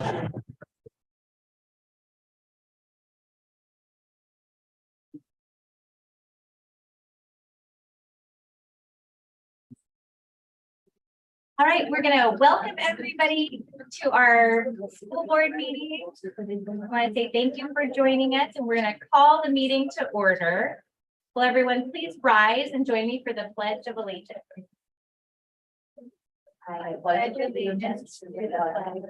All right, we're going to welcome everybody to our school board meeting. I want to say thank you for joining us, and we're going to call the meeting to order. Will everyone please rise and join me for the Pledge of Allegiance? I pledge allegiance to the flag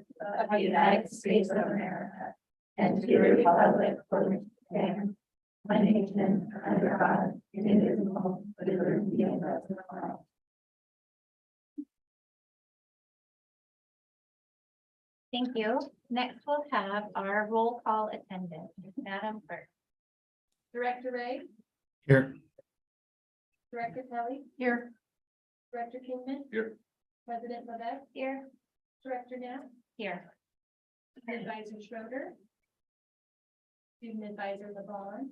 of the United States of America and to the republic for which it stands, one nation under God, indivisible, with liberty and justice for all. Thank you. Next, we'll have our roll call attendance. Madam Clerk. Director Ray, Here. Director Kelly, Here. Director Kingman, Here. President Levesque, Here. Director Knapp, Here. Student Advisor Schroeder, Student Advisor LeBron,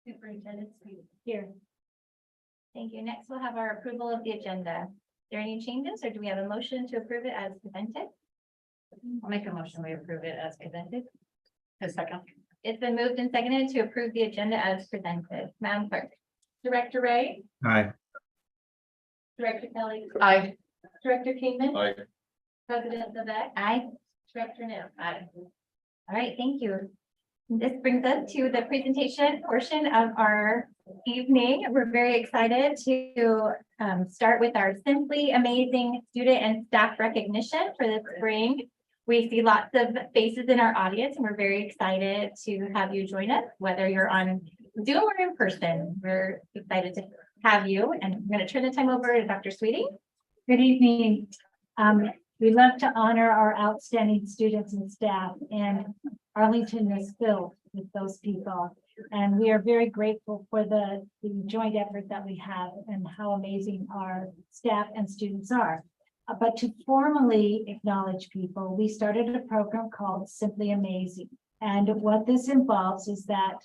Superintendent Stevens. Here. Thank you. Next, we'll have our approval of the agenda. Are there any changes, or do we have a motion to approve it as presented? I'll make a motion, we approve it as presented. A second. It's been moved and seconded to approve the agenda as presented. Madam Clerk. Director Ray, Aye. Director Kelly, Aye. Director Kingman, Aye. President Levesque, Aye. Director Knapp. Aye. All right, thank you. This brings us to the presentation portion of our evening. We're very excited to start with our Simply Amazing student and staff recognition for the spring. We see lots of faces in our audience, and we're very excited to have you join us, whether you're on Zoom or in person. We're excited to have you, and I'm going to turn the time over to Dr. Sweeting. Good evening. We love to honor our outstanding students and staff, and Arlington is filled with those people. And we are very grateful for the joint effort that we have and how amazing our staff and students are. But to formally acknowledge people, we started a program called Simply Amazing. And what this involves is that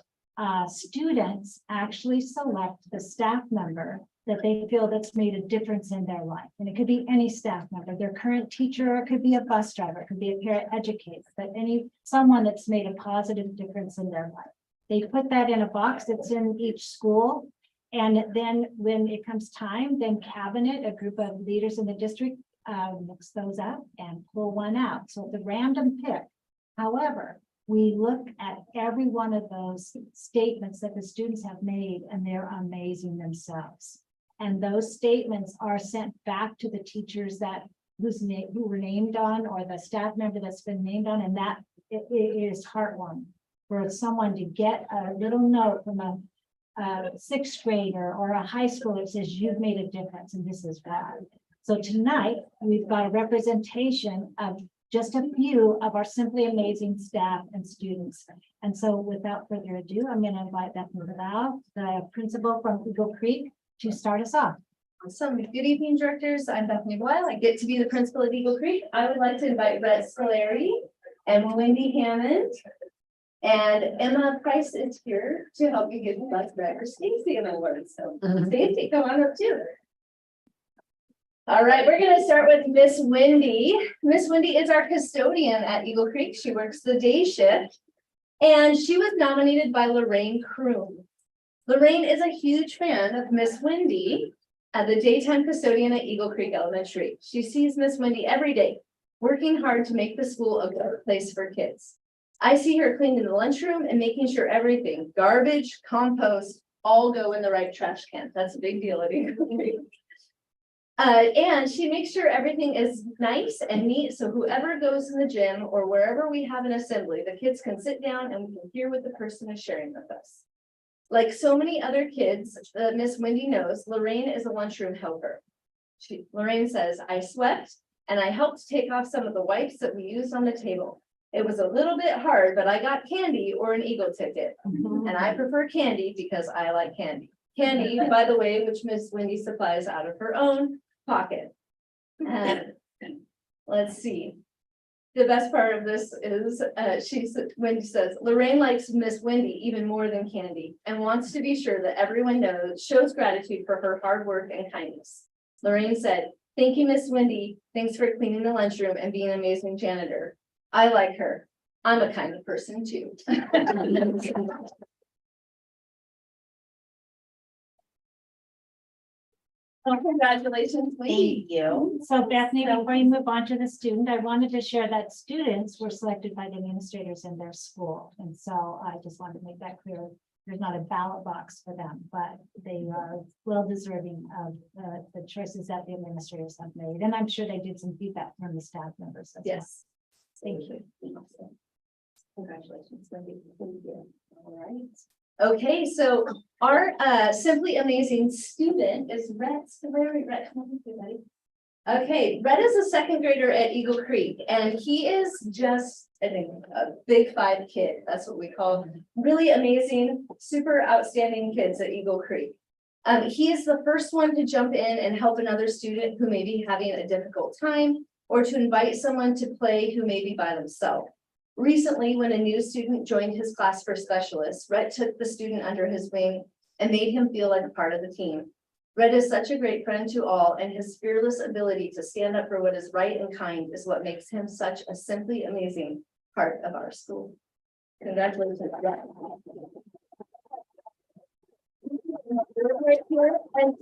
students actually select the staff member that they feel that's made a difference in their life. And it could be any staff member, their current teacher, or it could be a bus driver, it could be a paraeducator, but someone that's made a positive difference in their life. They put that in a box that's in each school. And then when it comes time, then cabinet, a group of leaders in the district, mix those up and pull one out. So it's a random pick. However, we look at every one of those statements that the students have made, and they're amazing themselves. And those statements are sent back to the teachers who were named on, or the staff member that's been named on, and that it is heartwarming for someone to get a little note from a sixth grader or a high schooler that says you've made a difference and this is bad. So tonight we've got a representation of just a few of our Simply Amazing staff and students. And so without further ado, I'm going to invite Bethany Lau, the principal from Eagle Creek, to start us off. Awesome. Good evening, directors. I'm Bethany Boyle. I get to be the principal at Eagle Creek. I would like to invite Brett Scolari and Wendy Hammond. And Emma Price is here to help you give the bus driver Stacy an award. So Stacy, come on up too. All right, we're going to start with Miss Wendy. Miss Wendy is our custodian at Eagle Creek. She works the day shift, and she was nominated by Lorraine Kroom. Lorraine is a huge fan of Miss Wendy, the daytime custodian at Eagle Creek Elementary. She sees Miss Wendy every day, working hard to make the school a better place for kids. I see her cleaning the lunchroom and making sure everything, garbage, compost, all go in the right trash can. That's a big deal at Eagle Creek. And she makes sure everything is nice and neat, so whoever goes in the gym or wherever we have an assembly, the kids can sit down and we can hear what the person is sharing with us. Like so many other kids, Miss Wendy knows, Lorraine is a lunchroom helper. Lorraine says, I swept and I helped take off some of the wipes that we used on the table. It was a little bit hard, but I got candy or an Eagle ticket. And I prefer candy because I like candy. Candy, by the way, which Miss Wendy supplies out of her own pocket. Let's see. The best part of this is Wendy says, Lorraine likes Miss Wendy even more than candy and wants to be sure that everyone shows gratitude for her hard work and kindness. Lorraine said, thank you, Miss Wendy. Thanks for cleaning the lunchroom and being an amazing janitor. I like her. I'm a kind of person too. Well, congratulations, Lee. Thank you. So Bethany, before you move on to the student, I wanted to share that students were selected by the administrators in their school. And so I just wanted to make that clear. There's not a ballot box for them, but they are well deserving of the choices that the administrators have made. And I'm sure they did some feedback from the staff members. as well. Yes. Thank you. Congratulations, Wendy. Thank you. All right. Okay, so our simply amazing student is Rhett Scolari. Rhett, come on, everybody. Okay, Rhett is a second grader at Eagle Creek, and he is just a big five kid. That's what we call really amazing, super outstanding kids at Eagle Creek. He is the first one to jump in and help another student who may be having a difficult time, or to invite someone to play who may be by themselves. Recently, when a new student joined his class for specialists, Rhett took the student under his wing and made him feel like a part of the team. Rhett is such a great friend to all, and his fearless ability to stand up for what is right and kind is what makes him such a simply amazing part of our school. Congratulations, Rhett. And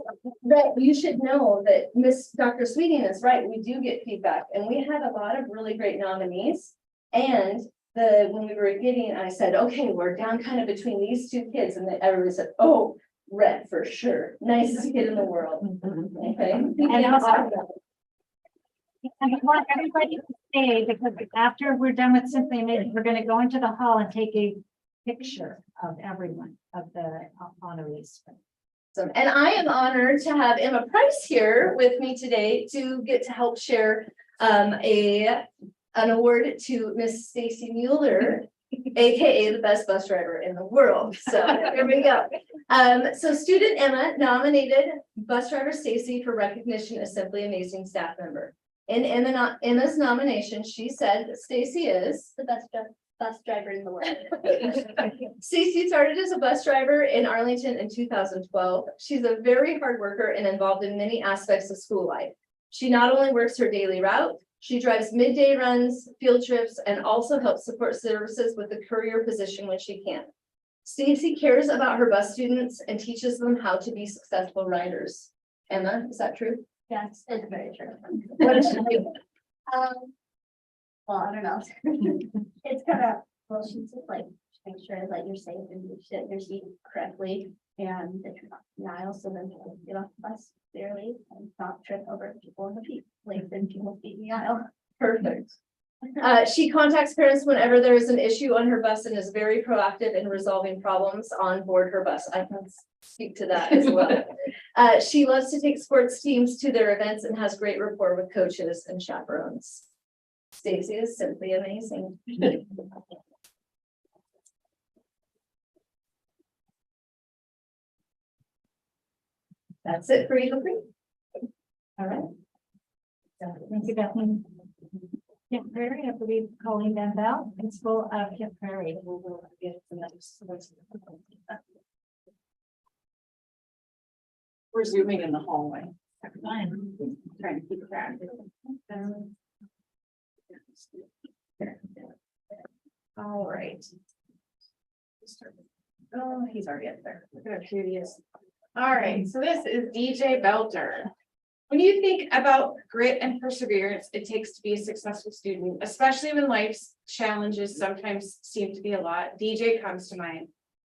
Rhett, you should know that Dr. Sweeting is right. We do get feedback, and we had a lot of really great nominees. And when we were getting, I said, okay, we're down kind of between these two kids, and then everybody said, oh, Rhett for sure, nicest kid in the world. Okay. And also, I want everybody to stay, because after we're done with Simply Amazing, we're gonna go into the hall and take a picture of everyone of the honorees. Awesome. And I am honored to have Emma Price here with me today to get to help share an award to Miss Stacy Mueller, AKA the best bus driver in the world. So here we go. So student Emma nominated bus driver Stacy for recognition as Simply Amazing staff member. In Emma's nomination, she said that Stacy is the best bus driver in the world. Stacy started as a bus driver in Arlington in 2012. She's a very hard worker and involved in many aspects of school life. She not only works her daily route, she drives midday runs, field trips, and also helps support services with a courier position when she can. Stacy cares about her bus students and teaches them how to be successful riders. Emma, is that true? Yes, it's very true. What does she do? Well, I don't know. It's kind of, well, she's just like, make sure that you're safe and you sit in your seat correctly and that you're not in the aisle, so then you can get off the bus clearly and not trip over people in the feet, like then people's feet in the aisle. Perfect. She contacts parents whenever there is an issue on her bus and is very proactive in resolving problems on board her bus. I can speak to that as well. She loves to take sports teams to their events and has great rapport with coaches and chaperones. Stacy is simply amazing. That's it for Eagle Creek. All right. Thank you, Bethany. Kent Prairie, I believe Colleen Van Bell, principal of Kent Prairie. We're zooming in the hallway. Fine. Trying to keep track. All right. Oh, he's already up there. Look how cute he is. All right, so this is DJ Belter. When you think about grit and perseverance it takes to be a successful student, especially when life's challenges sometimes seem to be a lot, DJ comes to mind.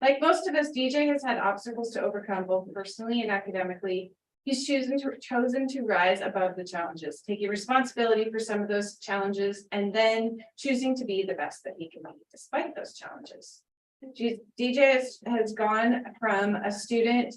Like most of us, DJ has had obstacles to overcome both personally and academically. He's chosen to rise above the challenges, taking responsibility for some of those challenges, and then choosing to be the best that he can be despite those challenges. DJ has gone from a student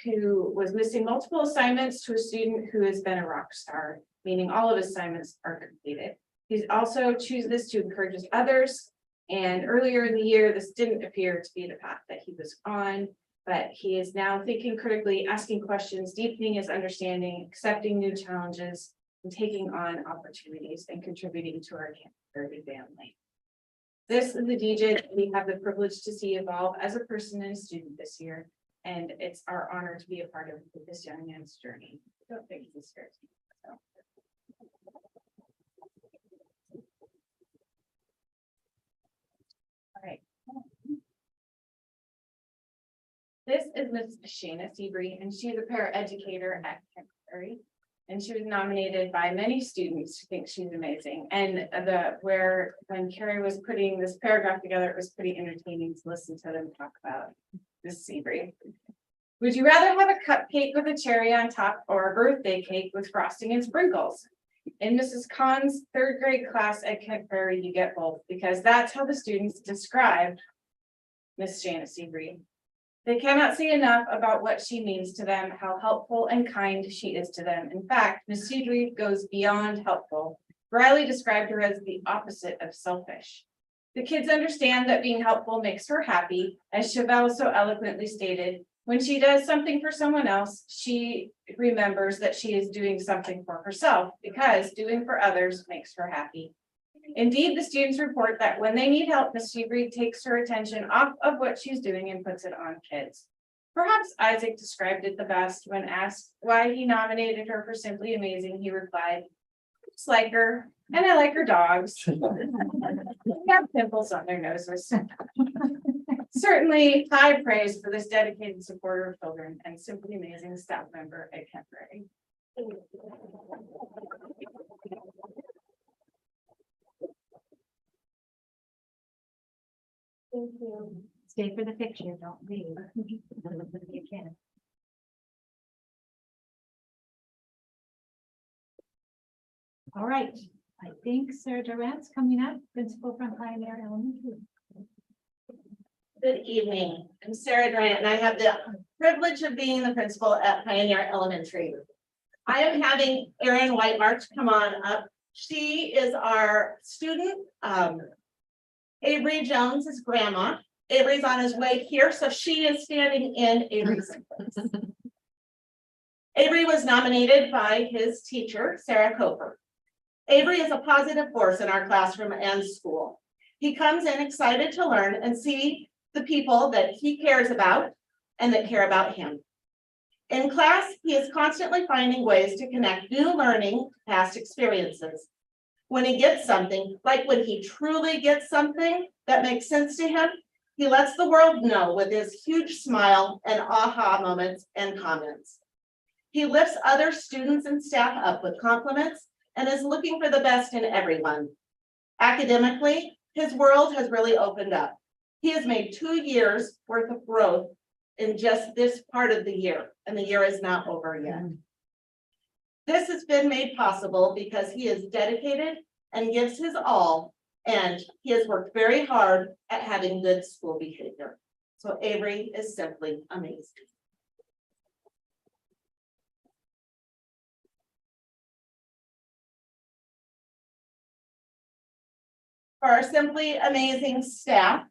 who was missing multiple assignments to a student who has been a rock star, meaning all of his assignments are completed. He's also chooses this to encourage others. And earlier in the year, this didn't appear to be the path that he was on, but he is now thinking critically, asking questions, deepening his understanding, accepting new challenges, and taking on opportunities and contributing to our Kent Prairie family. This is the DJ that we have the privilege to see evolve as a person and a student this year. And it's our honor to be a part of this young man's journey. I don't think he's scared. This is Miss Shana Seabury, and she's a paraeducator at Kent Prairie. And she was nominated by many students who think she's amazing. And when Carrie was putting this paragraph together, it was pretty entertaining to listen to them talk about Miss Seabury. Would you rather have a cupcake with a cherry on top or a birthday cake with frosting and sprinkles? In Mrs. Khan's third grade class at Kent Prairie, you get both, because that's how the students describe Miss Shana Seabury. They cannot say enough about what she means to them, how helpful and kind she is to them. In fact, Miss Seabury goes beyond helpful. Riley described her as the opposite of selfish. The kids understand that being helpful makes her happy, as Chevelle so eloquently stated. When she does something for someone else, she remembers that she is doing something for herself, because doing for others makes her happy. Indeed, the students report that when they need help, Miss Seabury takes her attention off of what she's doing and puts it on kids. Perhaps Isaac described it the best when asked why he nominated her for Simply Amazing. He replied, "I just like her, and I like her dogs. They have pimples on their noses." Certainly high praise for this dedicated supporter of children and Simply Amazing staff member at Kent Prairie. Thank you. Stay for the picture, don't leave. You can. All right, I think Sarah Durant's coming up, principal from Pioneer Elementary. Good evening. I'm Sarah Durant, and I have the privilege of being the principal at Pioneer Elementary. I am having Erin Whitemarch come on up. She is our student. Avery Jones's grandma. Avery's on his way here, so she is standing in Avery's place. Avery was nominated by his teacher, Sarah Coper. Avery is a positive force in our classroom and school. He comes in excited to learn and see the people that he cares about and that care about him. In class, he is constantly finding ways to connect new learning to past experiences. When he gets something, like when he truly gets something that makes sense to him, he lets the world know with his huge smile and aha moments and comments. He lifts other students and staff up with compliments and is looking for the best in everyone. Academically, his world has really opened up. He has made 2 years worth of growth in just this part of the year, and the year is not over yet. This has been made possible because he is dedicated and gives his all, and he has worked very hard at having good school behavior. So Avery is simply amazing. For our Simply Amazing staff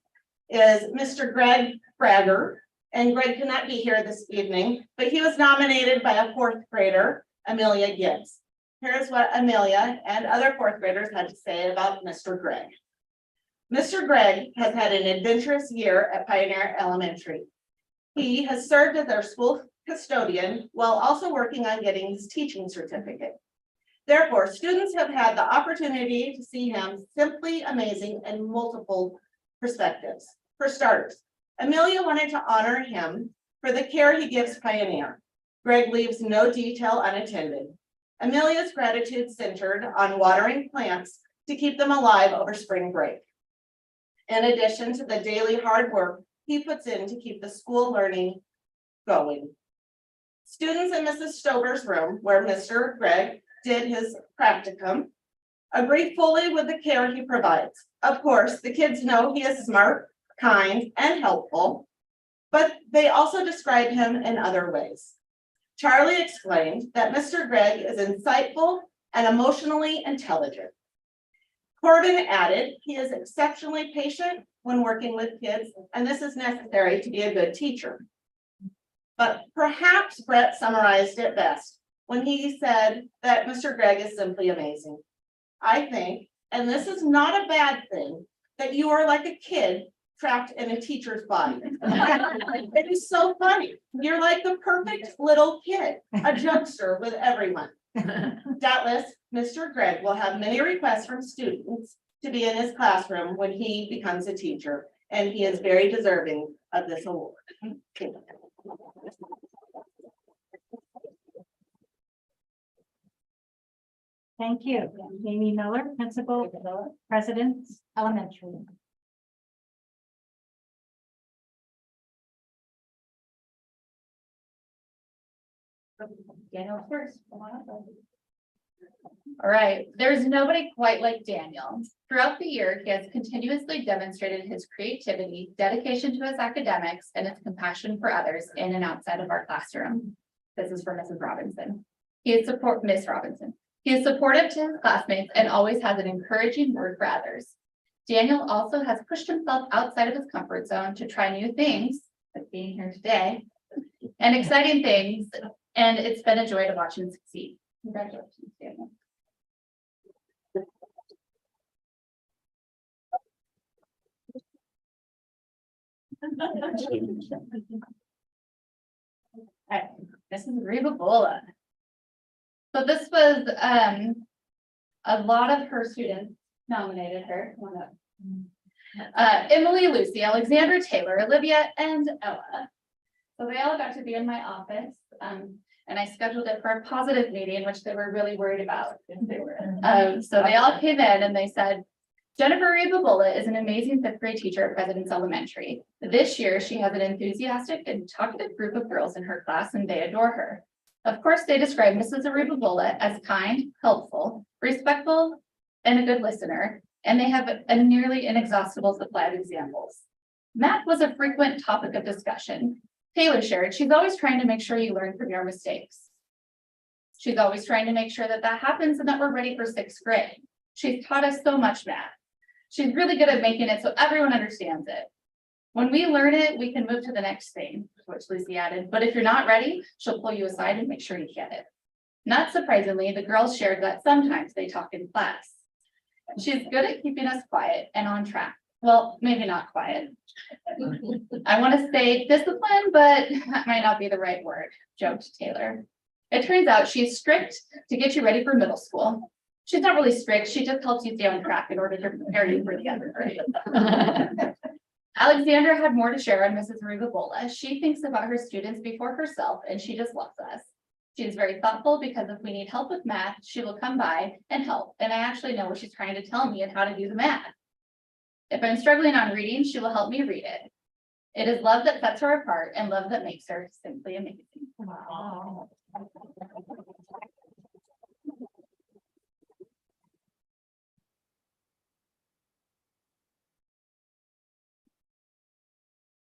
is Mr. Greg Bragger, and Greg cannot be here this evening, but he was nominated by a 4th grader, Amelia Gibbs. Here's what Amelia and other 4th graders had to say about Mr. Greg. Mr. Greg has had an adventurous year at Pioneer Elementary. He has served as our school custodian while also working on getting his teaching certificate. Therefore, students have had the opportunity to see him simply amazing in multiple perspectives. For starters, Amelia wanted to honor him for the care he gives Pioneer. Greg leaves no detail unattended. Amelia's gratitude centered on watering plants to keep them alive over spring break. In addition to the daily hard work he puts in to keep the school learning going. Students in Mrs. Stover's room, where Mr. Greg did his practicum, agree fully with the care he provides. Of course, the kids know he is smart, kind, and helpful, but they also describe him in other ways. Charlie explained that Mr. Greg is insightful and emotionally intelligent. Corbin added he is exceptionally patient when working with kids, and this is necessary to be a good teacher. But perhaps Brett summarized it best when he said that Mr. Greg is simply amazing. I think, and this is not a bad thing, that you are like a kid trapped in a teacher's body. It is so funny. You're like the perfect little kid, a jokester with everyone. Doubtless, Mr. Greg will have many requests from students to be in his classroom when he becomes a teacher, and he is very deserving of this award. Thank you. Amy Miller, Principal, President's Elementary. Daniel first. Come on up. All right, there's nobody quite like Daniel. Throughout the year, he has continuously demonstrated his creativity, dedication to his academics, and his compassion for others in and outside of our classroom. This is for Mrs. Robinson. Miss Robinson. He is supportive to his classmates and always has an encouraging word for others. Daniel also has pushed himself outside of his comfort zone to try new things, like being here today, and exciting things, and it's been a joy to watch him succeed. Congratulations, Daniel. Alright, this is Reba Bola. So this was, a lot of her students nominated her. Come on up. Emily, Lucy, Alexandra, Taylor, Olivia, and Ella. So they all got to be in my office, and I scheduled it for a positive meeting, which they were really worried about. So they all came in and they said, Jennifer Reba Bola is an amazing fifth grade teacher at President's Elementary. This year, she has an enthusiastic and talkative group of girls in her class, and they adore her. Of course, they describe Mrs. Reba Bola as kind, helpful, respectful, and a good listener, and they have a nearly inexhaustible supply of examples. Math was a frequent topic of discussion. Taylor shared, she's always trying to make sure you learn from your mistakes. She's always trying to make sure that that happens and that we're ready for sixth grade. She's taught us so much math. She's really good at making it so everyone understands it. When we learn it, we can move to the next thing, which Lucy added, but if you're not ready, she'll pull you aside and make sure you get it. Not surprisingly, the girls shared that sometimes they talk in class. She's good at keeping us quiet and on track. Well, maybe not quiet. I want to say disciplined, but that might not be the right word, joked Taylor. It turns out she's strict to get you ready for middle school. She's not really strict, she just helps you stay on track in order to prepare you for the other grade. Alexandra had more to share on Mrs. Reba Bola. She thinks about her students before herself, and she just loves us. She is very thoughtful because if we need help with math, she will come by and help. And I actually know what she's trying to tell me and how to do the math. If I'm struggling on reading, she will help me read it. It is love that sets her apart and love that makes her simply amazing. Wow.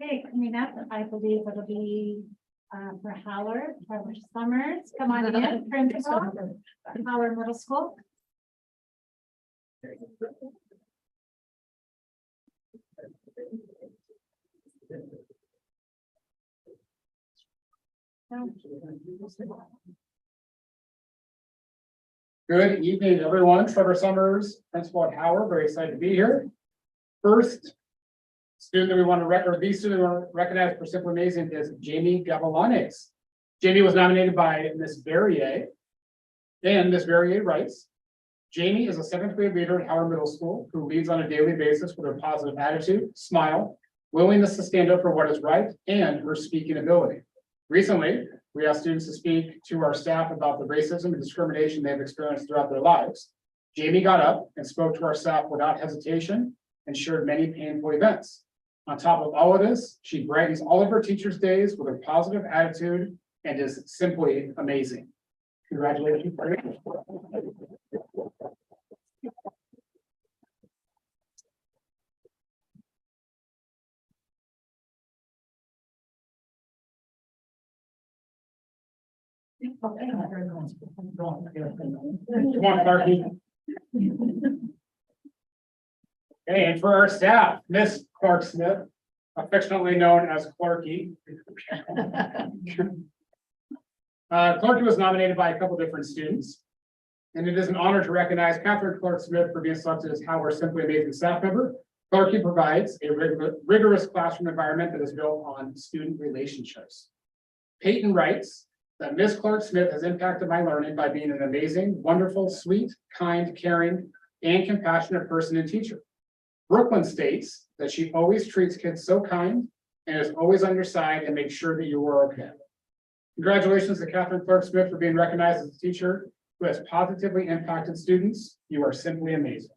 Okay, coming up, I believe it'll be for Howard, Trevor Summers. Come on in, principal, Howard Middle School. Good evening, everyone. Trevor Summers, principal at Howard. Very excited to be here. First student that we want to these students we want to recognize for Simply Amazing is Jamie Gavilanes. Jamie was nominated by Miss Verrier, and Miss Verrier writes, Jamie is a seventh grade leader at Howard Middle School who leads on a daily basis with her positive attitude, smile, willingness to stand up for what is right, and her speaking ability. Recently, we asked students to speak to our staff about the racism and discrimination they've experienced throughout their lives. Jamie got up and spoke to our staff without hesitation and shared many painful events. On top of all of this, she brightens all of her teachers' days with her positive attitude and is simply amazing. Congratulations. Okay, and for our staff, Miss Clark Smith, affectionately known as Clarky. Clarky was nominated by a couple different students, and it is an honor to recognize Catherine Clark Smith for being selected as Howard's Simply Amazing staff member. Clarky provides a rigorous classroom environment that is built on student relationships. Peyton writes that Miss Clark Smith has impacted my learning by being an amazing, wonderful, sweet, kind, caring, and compassionate person and teacher. Brooklyn states that she always treats kids so kind and is always on your side and makes sure that you are okay. Congratulations to Catherine Clark Smith for being recognized as a teacher who has positively impacted students. You are simply amazing.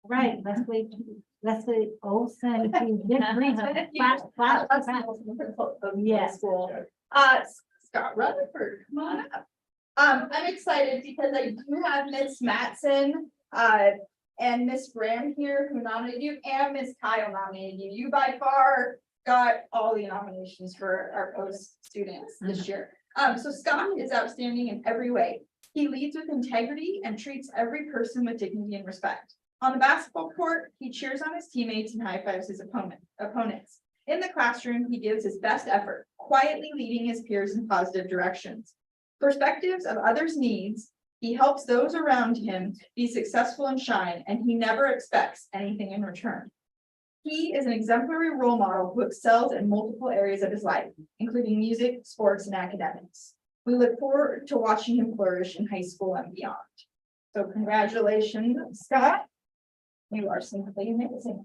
Right, Leslie Olson. if you did bring her, flash, flash, flash. Yes. Scott Rutherford, come on up. I'm excited because I do have Miss Matson, and Miss Graham here who nominated you, and Miss Kyle nominated you. You by far got all the nominations for our post students this year. So Scott is outstanding in every way. He leads with integrity and treats every person with dignity and respect. On the basketball court, he cheers on his teammates and high fives his opponents. In the classroom, he gives his best effort, quietly leading his peers in positive directions. Perspectives of others' needs, he helps those around him be successful and shine, and he never expects anything in return. He is an exemplary role model who excels in multiple areas of his life, including music, sports, and academics. We look forward to watching him flourish in high school and beyond. So congratulations, Scott. You are simply amazing.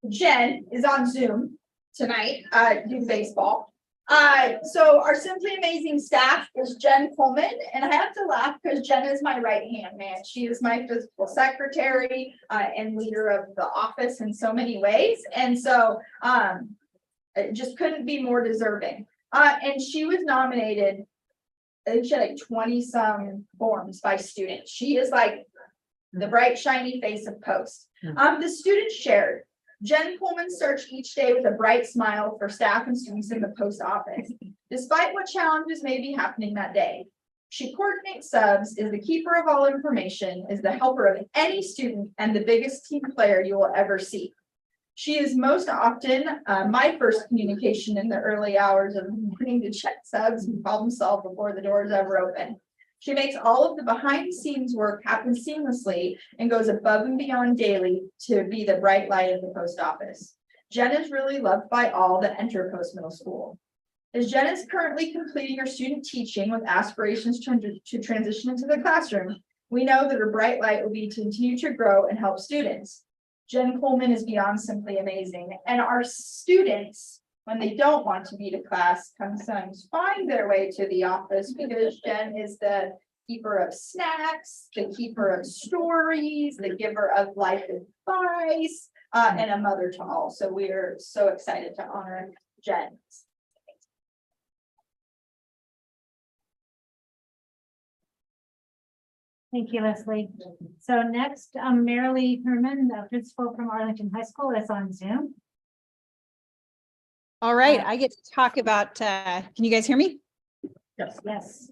Jen is on Zoom tonight, due to baseball. So our Simply Amazing staff is Jen Coleman, and I have to laugh because Jen is my right hand man. She is my physical secretary, and leader of the office in so many ways. And so, it just couldn't be more deserving. And she was nominated, I think she had like 20 some forms by students. She is like the bright, shiny face of Post. The students shared. Jen Coleman starts each day with a bright smile for staff and students in the post office, despite what challenges may be happening that day. She coordinates subs, is the keeper of all information, is the helper of any student, and the biggest team player you will ever see. She is most often my first communication in the early hours of the morning to check subs and problem solve before the doors ever open. She makes all of the behind the scenes work happen seamlessly and goes above and beyond daily to be the bright light of the post office. Jen is really loved by all that enter Post Middle School. As Jen is currently completing her student teaching with aspirations to transition into the classroom, we know that her bright light will be to continue to grow and help students. Jen Coleman is beyond simply amazing, and our students, when they don't want to be to class, sometimes find their way to the office because Jen is the keeper of snacks, the keeper of stories, the giver of life advice, and a mother to all. So we're so excited to honor Jen. Thank you, Leslie. So next, Marilee Herman, the principal from Arlington High School, is on Zoom. All right, I get to talk about, can you guys hear me? Yes.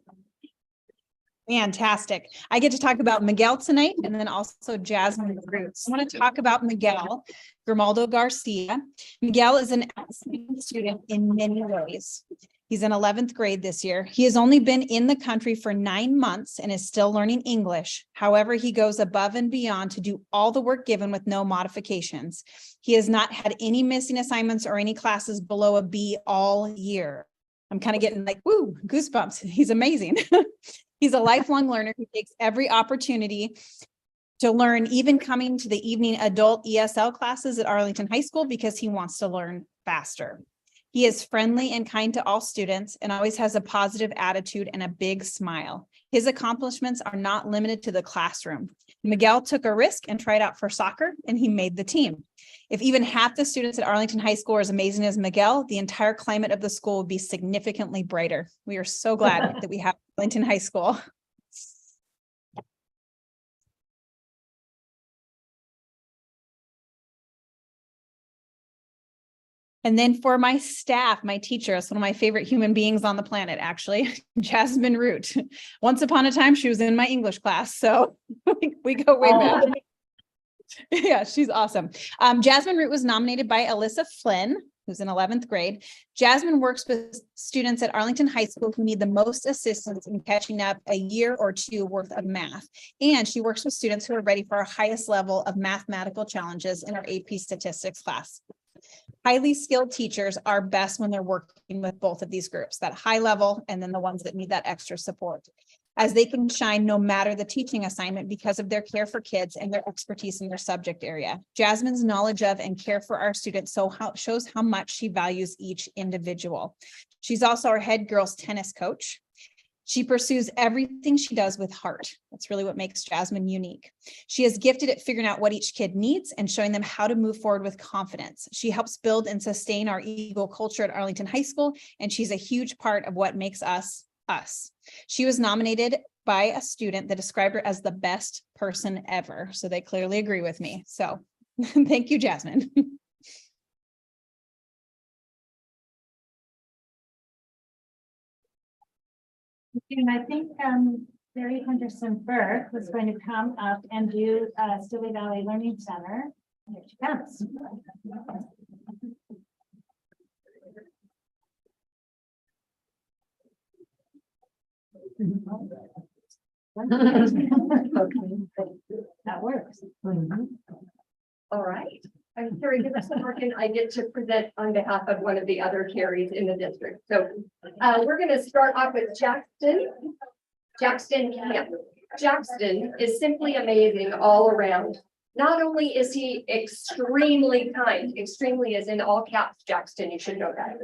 Fantastic. I get to talk about Miguel tonight and then also Jasmine Roots. I want to talk about Miguel Grimaldo Garcia. Miguel is an outstanding student in many ways. He's in 11th grade this year. He has only been in the country for 9 months and is still learning English. However, he goes above and beyond to do all the work given with no modifications. He has not had any missing assignments or any classes below a B all year. I'm kind of getting like, woo, goosebumps. He's amazing. He's a lifelong learner who takes every opportunity to learn, even coming to the evening adult ESL classes at Arlington High School because he wants to learn faster. He is friendly and kind to all students and always has a positive attitude and a big smile. His accomplishments are not limited to the classroom. Miguel took a risk and tried out for soccer, and he made the team. If even half the students at Arlington High School are as amazing as Miguel, the entire climate of the school would be significantly brighter. We are so glad that we have Arlington High School. And then for my staff, my teacher, it's one of my favorite human beings on the planet, actually, Jasmine Root. Once upon a time, she was in my English class, so we go way back. Yeah, she's awesome. Jasmine Root was nominated by Alyssa Flynn who's in 11th grade. Jasmine works with students at Arlington High School who need the most assistance in catching up a year or two worth of math. And she works with students who are ready for our highest level of mathematical challenges in our AP statistics class. Highly skilled teachers are best when they're working with both of these groups, that high level and then the ones that need that extra support, as they can shine no matter the teaching assignment because of their care for kids and their expertise in their subject area. Jasmine's knowledge of and care for our students shows how much she values each individual. She's also our head girls tennis coach. She pursues everything she does with heart. That's really what makes Jasmine unique. She is gifted at figuring out what each kid needs and showing them how to move forward with confidence. She helps build and sustain our Eagle culture at Arlington High School, and she's a huge part of what makes us us. She was nominated by a student that described her as the best person ever. So they clearly agree with me. So thank you, Jasmine. And I think Mary Henderson Burke was going to come up and do Stillway Valley Learning Center. Here she comes. That works. All right, I'm Carrie Gibson Morgan. I get to present on behalf of one of the other Carries in the district. So we're going to start off with Jackson Camp. Jackson is simply amazing all around. Not only is he extremely kind, extremely is in all caps, Jackson, you should know that.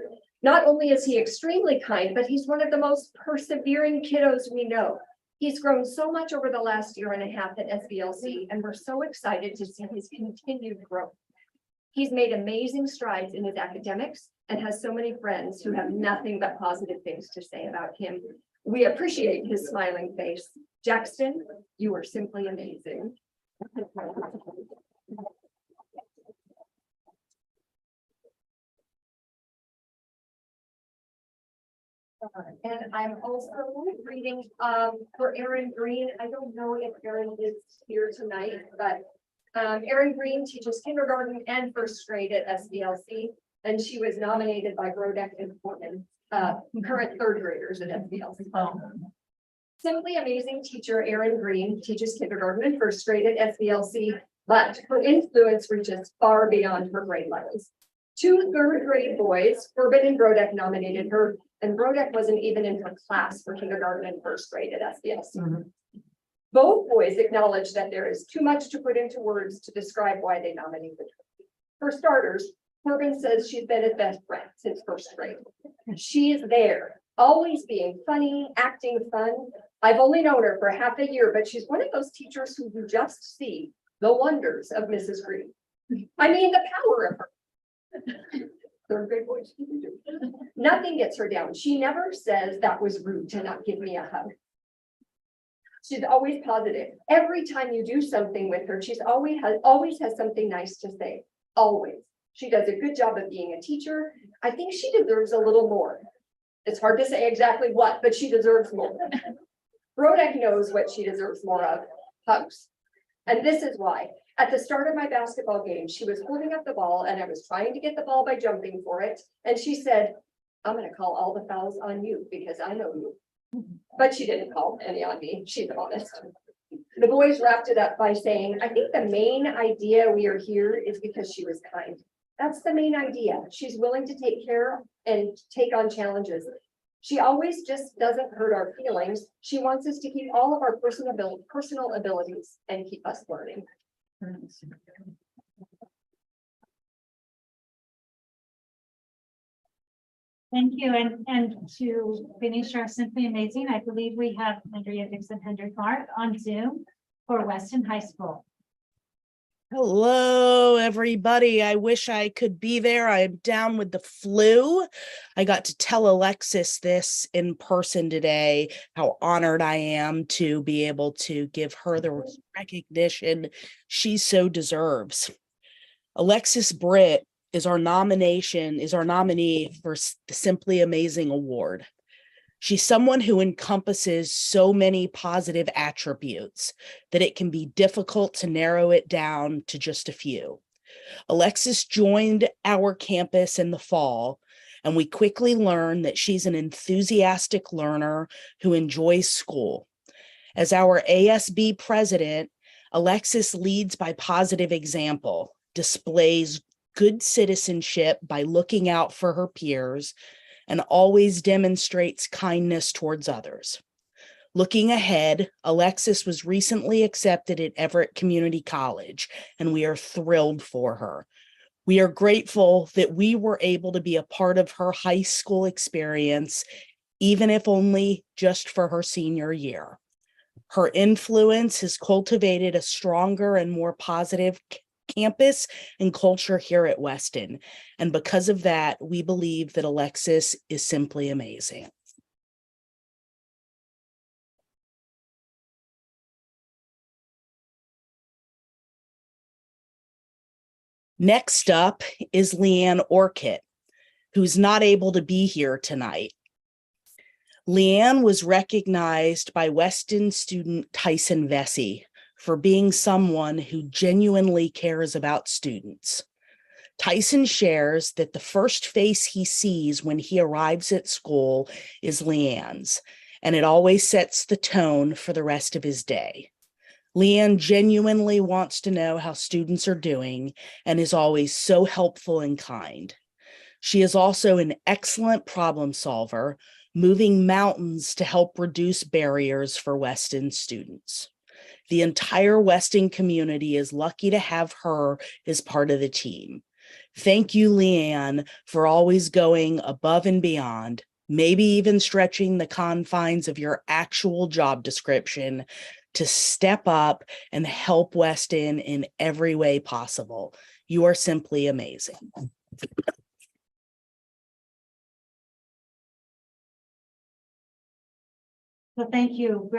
Not only is he extremely kind, but he's one of the most persevering kiddos we know. He's grown so much over the last year and a half at SBLC, and we're so excited to see his continued growth. He's made amazing strides in his academics and has so many friends who have nothing but positive things to say about him. We appreciate his smiling face. Jackson, you are simply amazing. And I'm also reading for Erin Green. I don't know if Erin is here tonight, but Erin Green teaches kindergarten and first grade at SBLC, and she was nominated by Brodeck and Portman, current third graders at SBLC. Simply amazing teacher Erin Green teaches kindergarten and first grade at SBLC, but her influence reaches far beyond her grade levels. 2 third grade boys, Corbin and Brodeck, nominated her, and Brodeck wasn't even in her class for kindergarten and first grade at SBLC. Both boys acknowledge that there is too much to put into words to describe why they nominated her. For starters, Corbin says she's been his best friend since first grade. She is there, always being funny, acting fun. I've only known her for half a year, but she's one of those teachers who you just see the wonders of Mrs. Green. I mean, the power of her. Third grade boys. Nothing gets her down. She never says that was rude to not give me a hug. She's always positive. Every time you do something with her, she's always has something nice to say. Always. She does a good job of being a teacher. I think she deserves a little more. It's hard to say exactly what, but she deserves more. Brodeck knows what she deserves more of, hugs. And this is why. At the start of my basketball game, she was holding up the ball and I was trying to get the ball by jumping for it. And she said, I'm going to call all the fouls on you because I know you. But she didn't call any on me. She's honest. The boys wrapped it up by saying, I think the main idea we are here is because she was kind. That's the main idea. She's willing to take care and take on challenges. She always just doesn't hurt our feelings. She wants us to keep all of our personal abilities and keep us learning. Thank you. And to finish our Simply Amazing, I believe we have Andrea Dixon Hendrick-Mark on Zoom for Weston High School. Hello, everybody. I wish I could be there. I'm down with the flu. I got to tell Alexis this in person today, how honored I am to be able to give her the recognition she so deserves. Alexis Britt is our nominee for the Simply Amazing Award. She's someone who encompasses so many positive attributes that it can be difficult to narrow it down to just a few. Alexis joined our campus in the fall, and we quickly learned that she's an enthusiastic learner who enjoys school. As our ASB president, Alexis leads by positive example, displays good citizenship by looking out for her peers, and always demonstrates kindness towards others. Looking ahead, Alexis was recently accepted at Everett Community College, and we are thrilled for her. We are grateful that we were able to be a part of her high school experience, even if only just for her senior year. Her influence has cultivated a stronger and more positive campus and culture here at Weston. And because of that, we believe that Alexis is simply amazing. Next up is Leanne Orchid, who's not able to be here tonight. Leanne was recognized by Weston student Tyson Vesey for being someone who genuinely cares about students. Tyson shares that the first face he sees when he arrives at school is Leanne's, and it always sets the tone for the rest of his day. Leanne genuinely wants to know how students are doing and is always so helpful and kind. She is also an excellent problem solver, moving mountains to help reduce barriers for Weston students. The entire Weston community is lucky to have her as part of the team. Thank you, Leanne, for always going above and beyond, maybe even stretching the confines of your actual job description to step up and help Weston in every way possible. You are simply amazing. So thank you.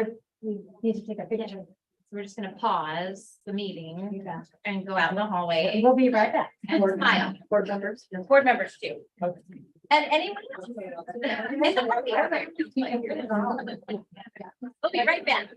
We need to take a picture. So we're just gonna pause the meeting Yeah. and go out in the hallway We'll be right back. and smile. Board members. Board members too. And anyone else? In the party, okay. We'll be right back.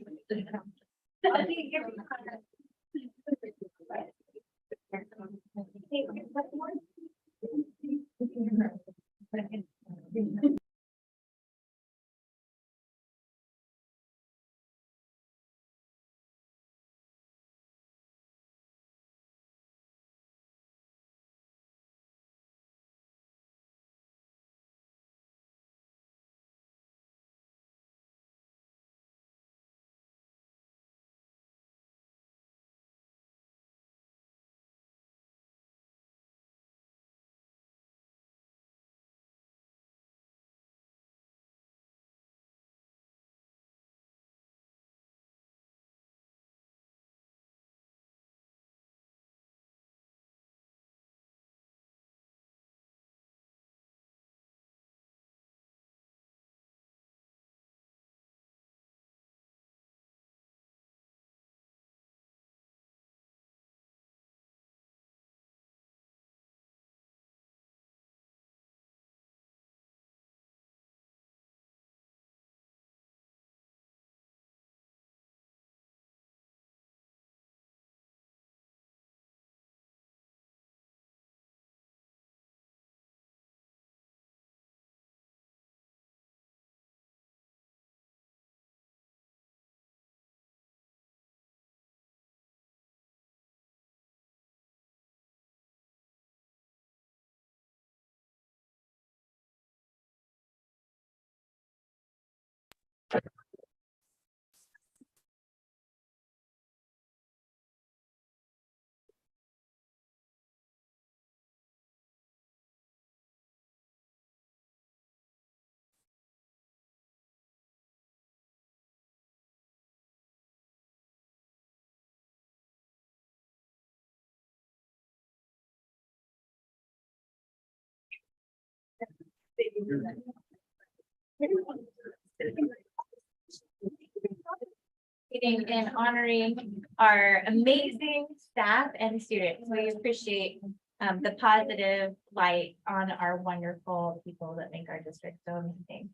And honoring our amazing staff and students. We appreciate the positive light on our wonderful people that make our district so amazing.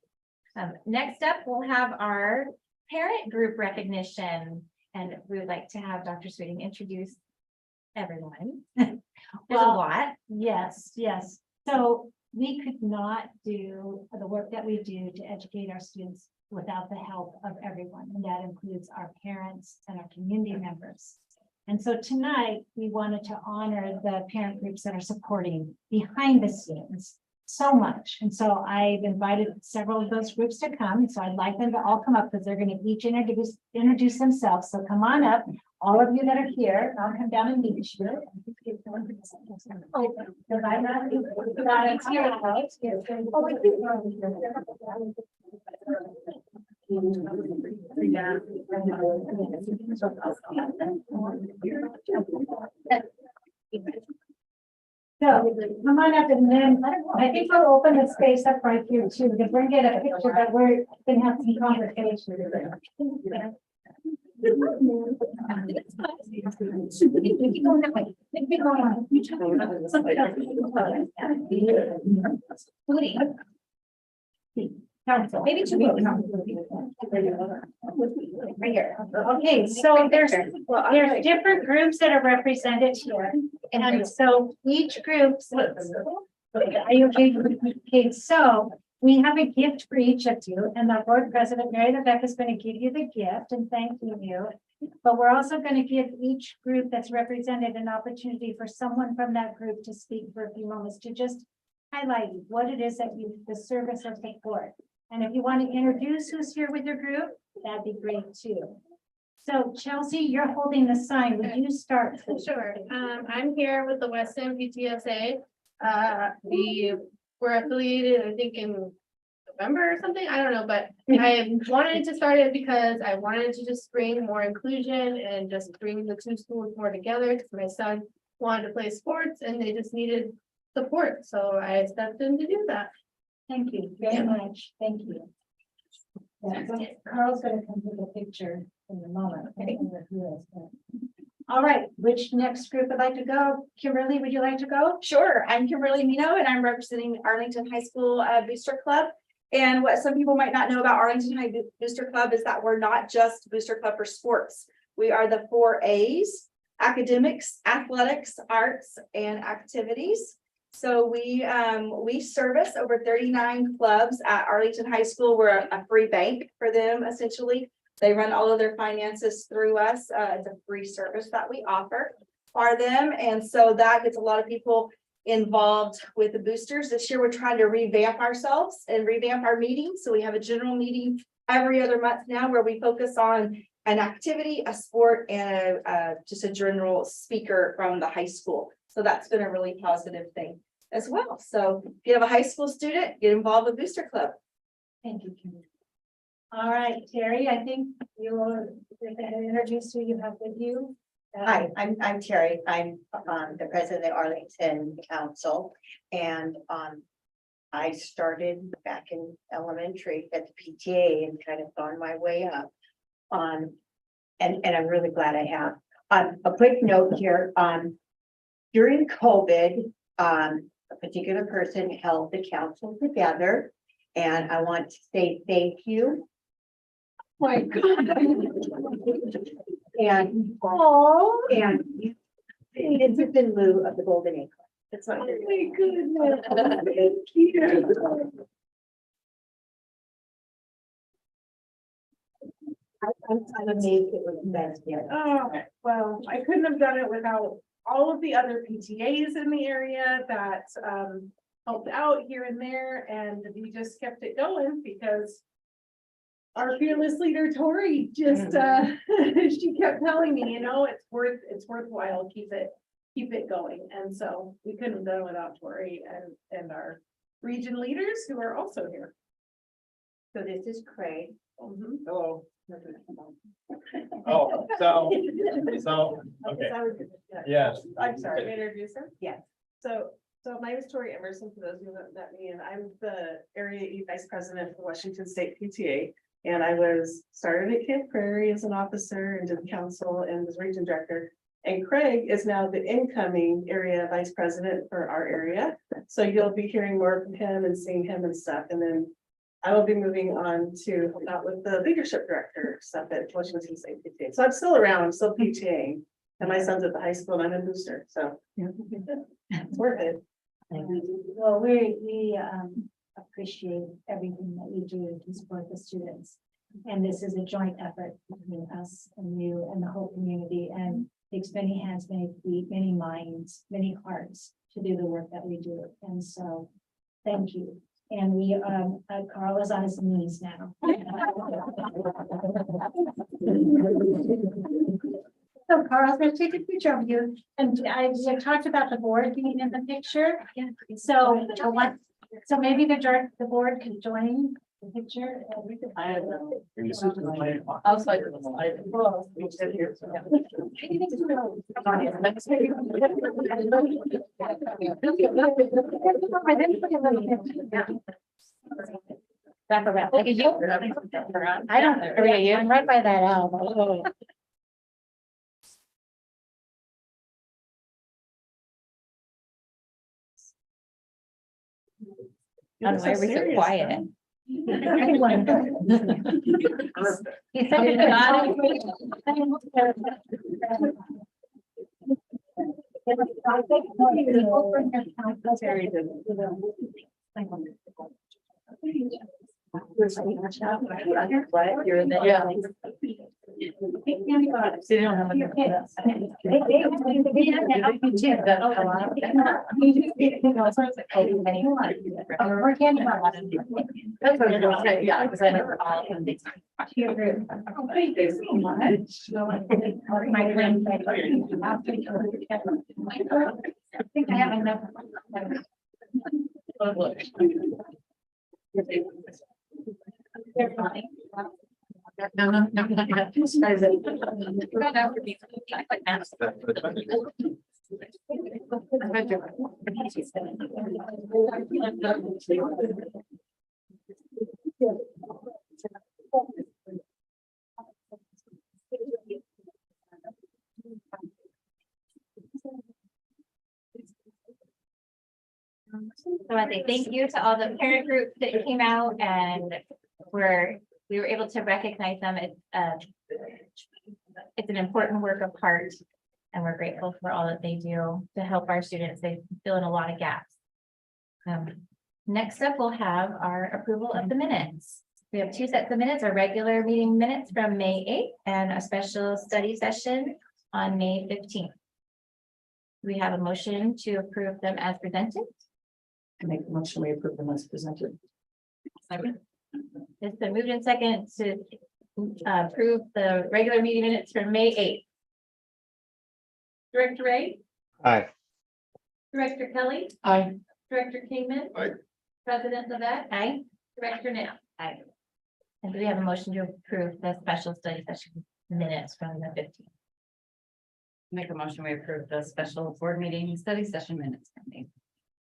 Next up, we'll have our parent group recognition, and we would like to have Dr. Sweeting introduce everyone. There's a Well, lot. Yes, yes. So we could not do the work that we do to educate our students without the help of everyone, and that includes our parents and our community members. And so tonight, we wanted to honor the parent groups that are supporting behind the scenes so much. And so I've invited several of those groups to come. So I'd like them to all come up because they're going to each introduce themselves. So come on up, all of you that are here. I'll come down and meet you. Oh, because I'm not. So come on up and then I think we'll open the space up right here too, to bring it a picture, but we're gonna have some conversation. Council. Maybe two. Right here. Okay, so there's different groups that are represented here. And so each group. Are you okay? Okay, so we have a gift for each of you, and the board president, Mary Levesque, is going to give you the gift and thank you. But we're also going to give each group that's represented an opportunity for someone from that group to speak for a few moments to just highlight what it is that you, the service or support. And if you want to introduce who's here with your group, that'd be great too. So Chelsea, you're holding the sign. Would you start? Sure. I'm here with the West End PTSA. We were affiliated, I think, in November or something. I don't know, but I wanted to start it because I wanted to just bring more inclusion and just bring the two schools more together. Because my son wanted to play sports and they just needed support. So I stepped in to do that. Thank you very much. Thank you. Yeah, so Carl's gonna come to the picture in a moment. All right, which next group would like to go? Kimberly, would you like to go? Sure, I'm Kimberly Mino and I'm representing Arlington High School Booster Club. And what some people might not know about Arlington High Booster Club is that we're not just Booster Club for sports. We are the 4 A's: academics, athletics, arts, and activities. So we service over 39 clubs at Arlington High School. We're a free bank for them, essentially. They run all of their finances through us. It's a free service that we offer for them. And so that gets a lot of people involved with the boosters. This year, we're trying to revamp ourselves and revamp our meetings. So we have a general meeting every other month now where we focus on an activity, a sport, and just a general speaker from the high school. So that's been a really positive thing as well. So if you have a high school student, get involved with Booster Club. Thank you, Kimberly. All right, Terry, I think you will introduce who you have with you. Hi, I'm Terry. I'm the president of the Arlington Council, and I started back in elementary at the PTA and kind of gone my way up. And I'm really glad I have. A quick note here. During COVID, a particular person held the council together, and I want to say thank you. My God. And this is in lieu of the golden acorn. That's not. Oh my goodness. Thank you. I'm amazed it was the best yet. Oh, well, I couldn't have done it without all of the other PTAs in the area that helped out here and there, and we just kept it going because our fearless leader, Tori, just she kept telling me, you know, it's worthwhile, keep it going. And so we couldn't have done it without Tori and our region leaders who are also here. So this is Craig. Hello. Oh, so, okay, yes. I'm sorry, may I introduce her? Yes. So my name is Tori Emerson, for those who haven't met me, and I'm the Area E Vice President for Washington State PTA. And I started at Camp Prairie as an officer and did the council and was region director. And Craig is now the incoming area vice president for our area. So you'll be hearing more from him and seeing him and stuff. And then I will be moving on to help out with the leadership director stuff at Washington State PTA. So I'm still around, I'm still PTAing. And my son's at the high school and I'm in booster, so. It's worth it. Well, we appreciate everything that you do to support the students. And this is a joint effort between us and you and the whole community, and takes many hands, many feet, many minds, many hearts to do the work that we do. And so, thank you. And we, Carl is on his knees now. So Carl's gonna take a picture of you, and I talked about the board being in the picture. So I want, so maybe the board can join the picture. Back around. Look at you. I don't, I'm right by that owl. Why are we so quiet? He You're in the. Yeah. That's what I was gonna say, yeah, because I never all of these. Thank you so much. My friend. I think I have enough. They're fine. No, not yet. So I say thank you to all the parent groups that came out and we were able to recognize them. It's an important work of art, and we're grateful for all that they do to help our students. They fill in a lot of gaps. Next up, we'll have our approval of the minutes. We have two sets of minutes, our regular meeting minutes from May 8th and a special study session on May 15th. We have a motion to approve them as presented. I make the motion, we approve them as presented. It's been moved in second to approve the regular meeting minutes for May 8th. Director Ray, Aye. Director Kelly, Aye. Director Kingman. Aye. President Levesque. Aye. Director Knapp. Aye. And do we have a motion to approve the special study session minutes from the 15th? Make a motion, we approve the special board meeting study session minutes.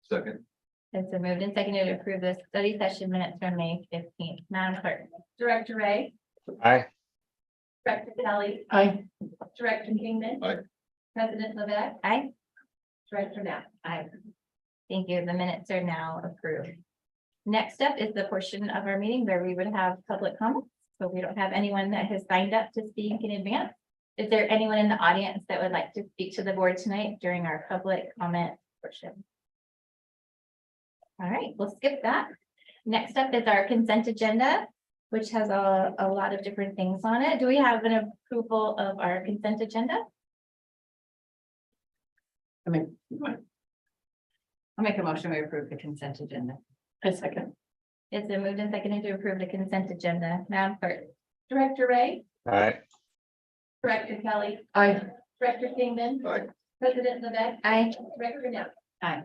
Second. It's been moved and seconded to approve the study session minutes from May 15th. Madam Clerk. Director Ray, Aye. Director Kelly, Aye. Director Kingman. Aye. President Levesque. Aye. Director Knapp. Aye. Thank you. The minutes are now approved. Next up is the portion of our meeting where we would have public comments. So we don't have anyone that has signed up to speak in advance. Is there anyone in the audience that would like to speak to the board tonight during our public comment portion? All right, we'll skip that. Next up is our consent agenda, which has a lot of different things on it. Do we have an approval of our consent agenda? I'll make a motion, we approve the consent agenda. A second. It's been moved and seconded to approve the consent agenda. Madam Clerk. Director Ray, Aye. Director Kelly, Aye. Director Kingman. Aye. President Levesque. Aye. Director Knapp. Aye.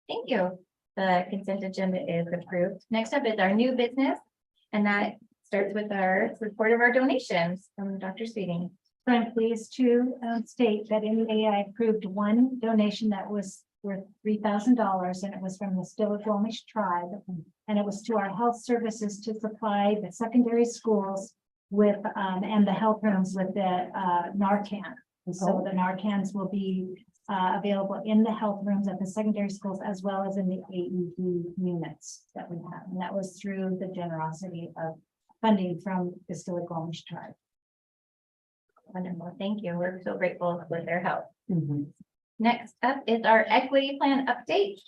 Thank you. The consent agenda is approved. Next up is our new business, and that starts with our report of our donations from Dr. Sweeting. So I'm pleased to state that NEA I approved one donation that was worth $3,000, and it was from the Stillaguamish tribe. And it was to our health services to supply the secondary schools with, and the health rooms with the Narcan. And so the Narcans will be available in the health rooms at the secondary schools as well as in the AED units that we have. And that was through the generosity of funding from the Stillaguamish tribe. Wonderful, thank you. We're so grateful for their help. Next up is our equity plan update.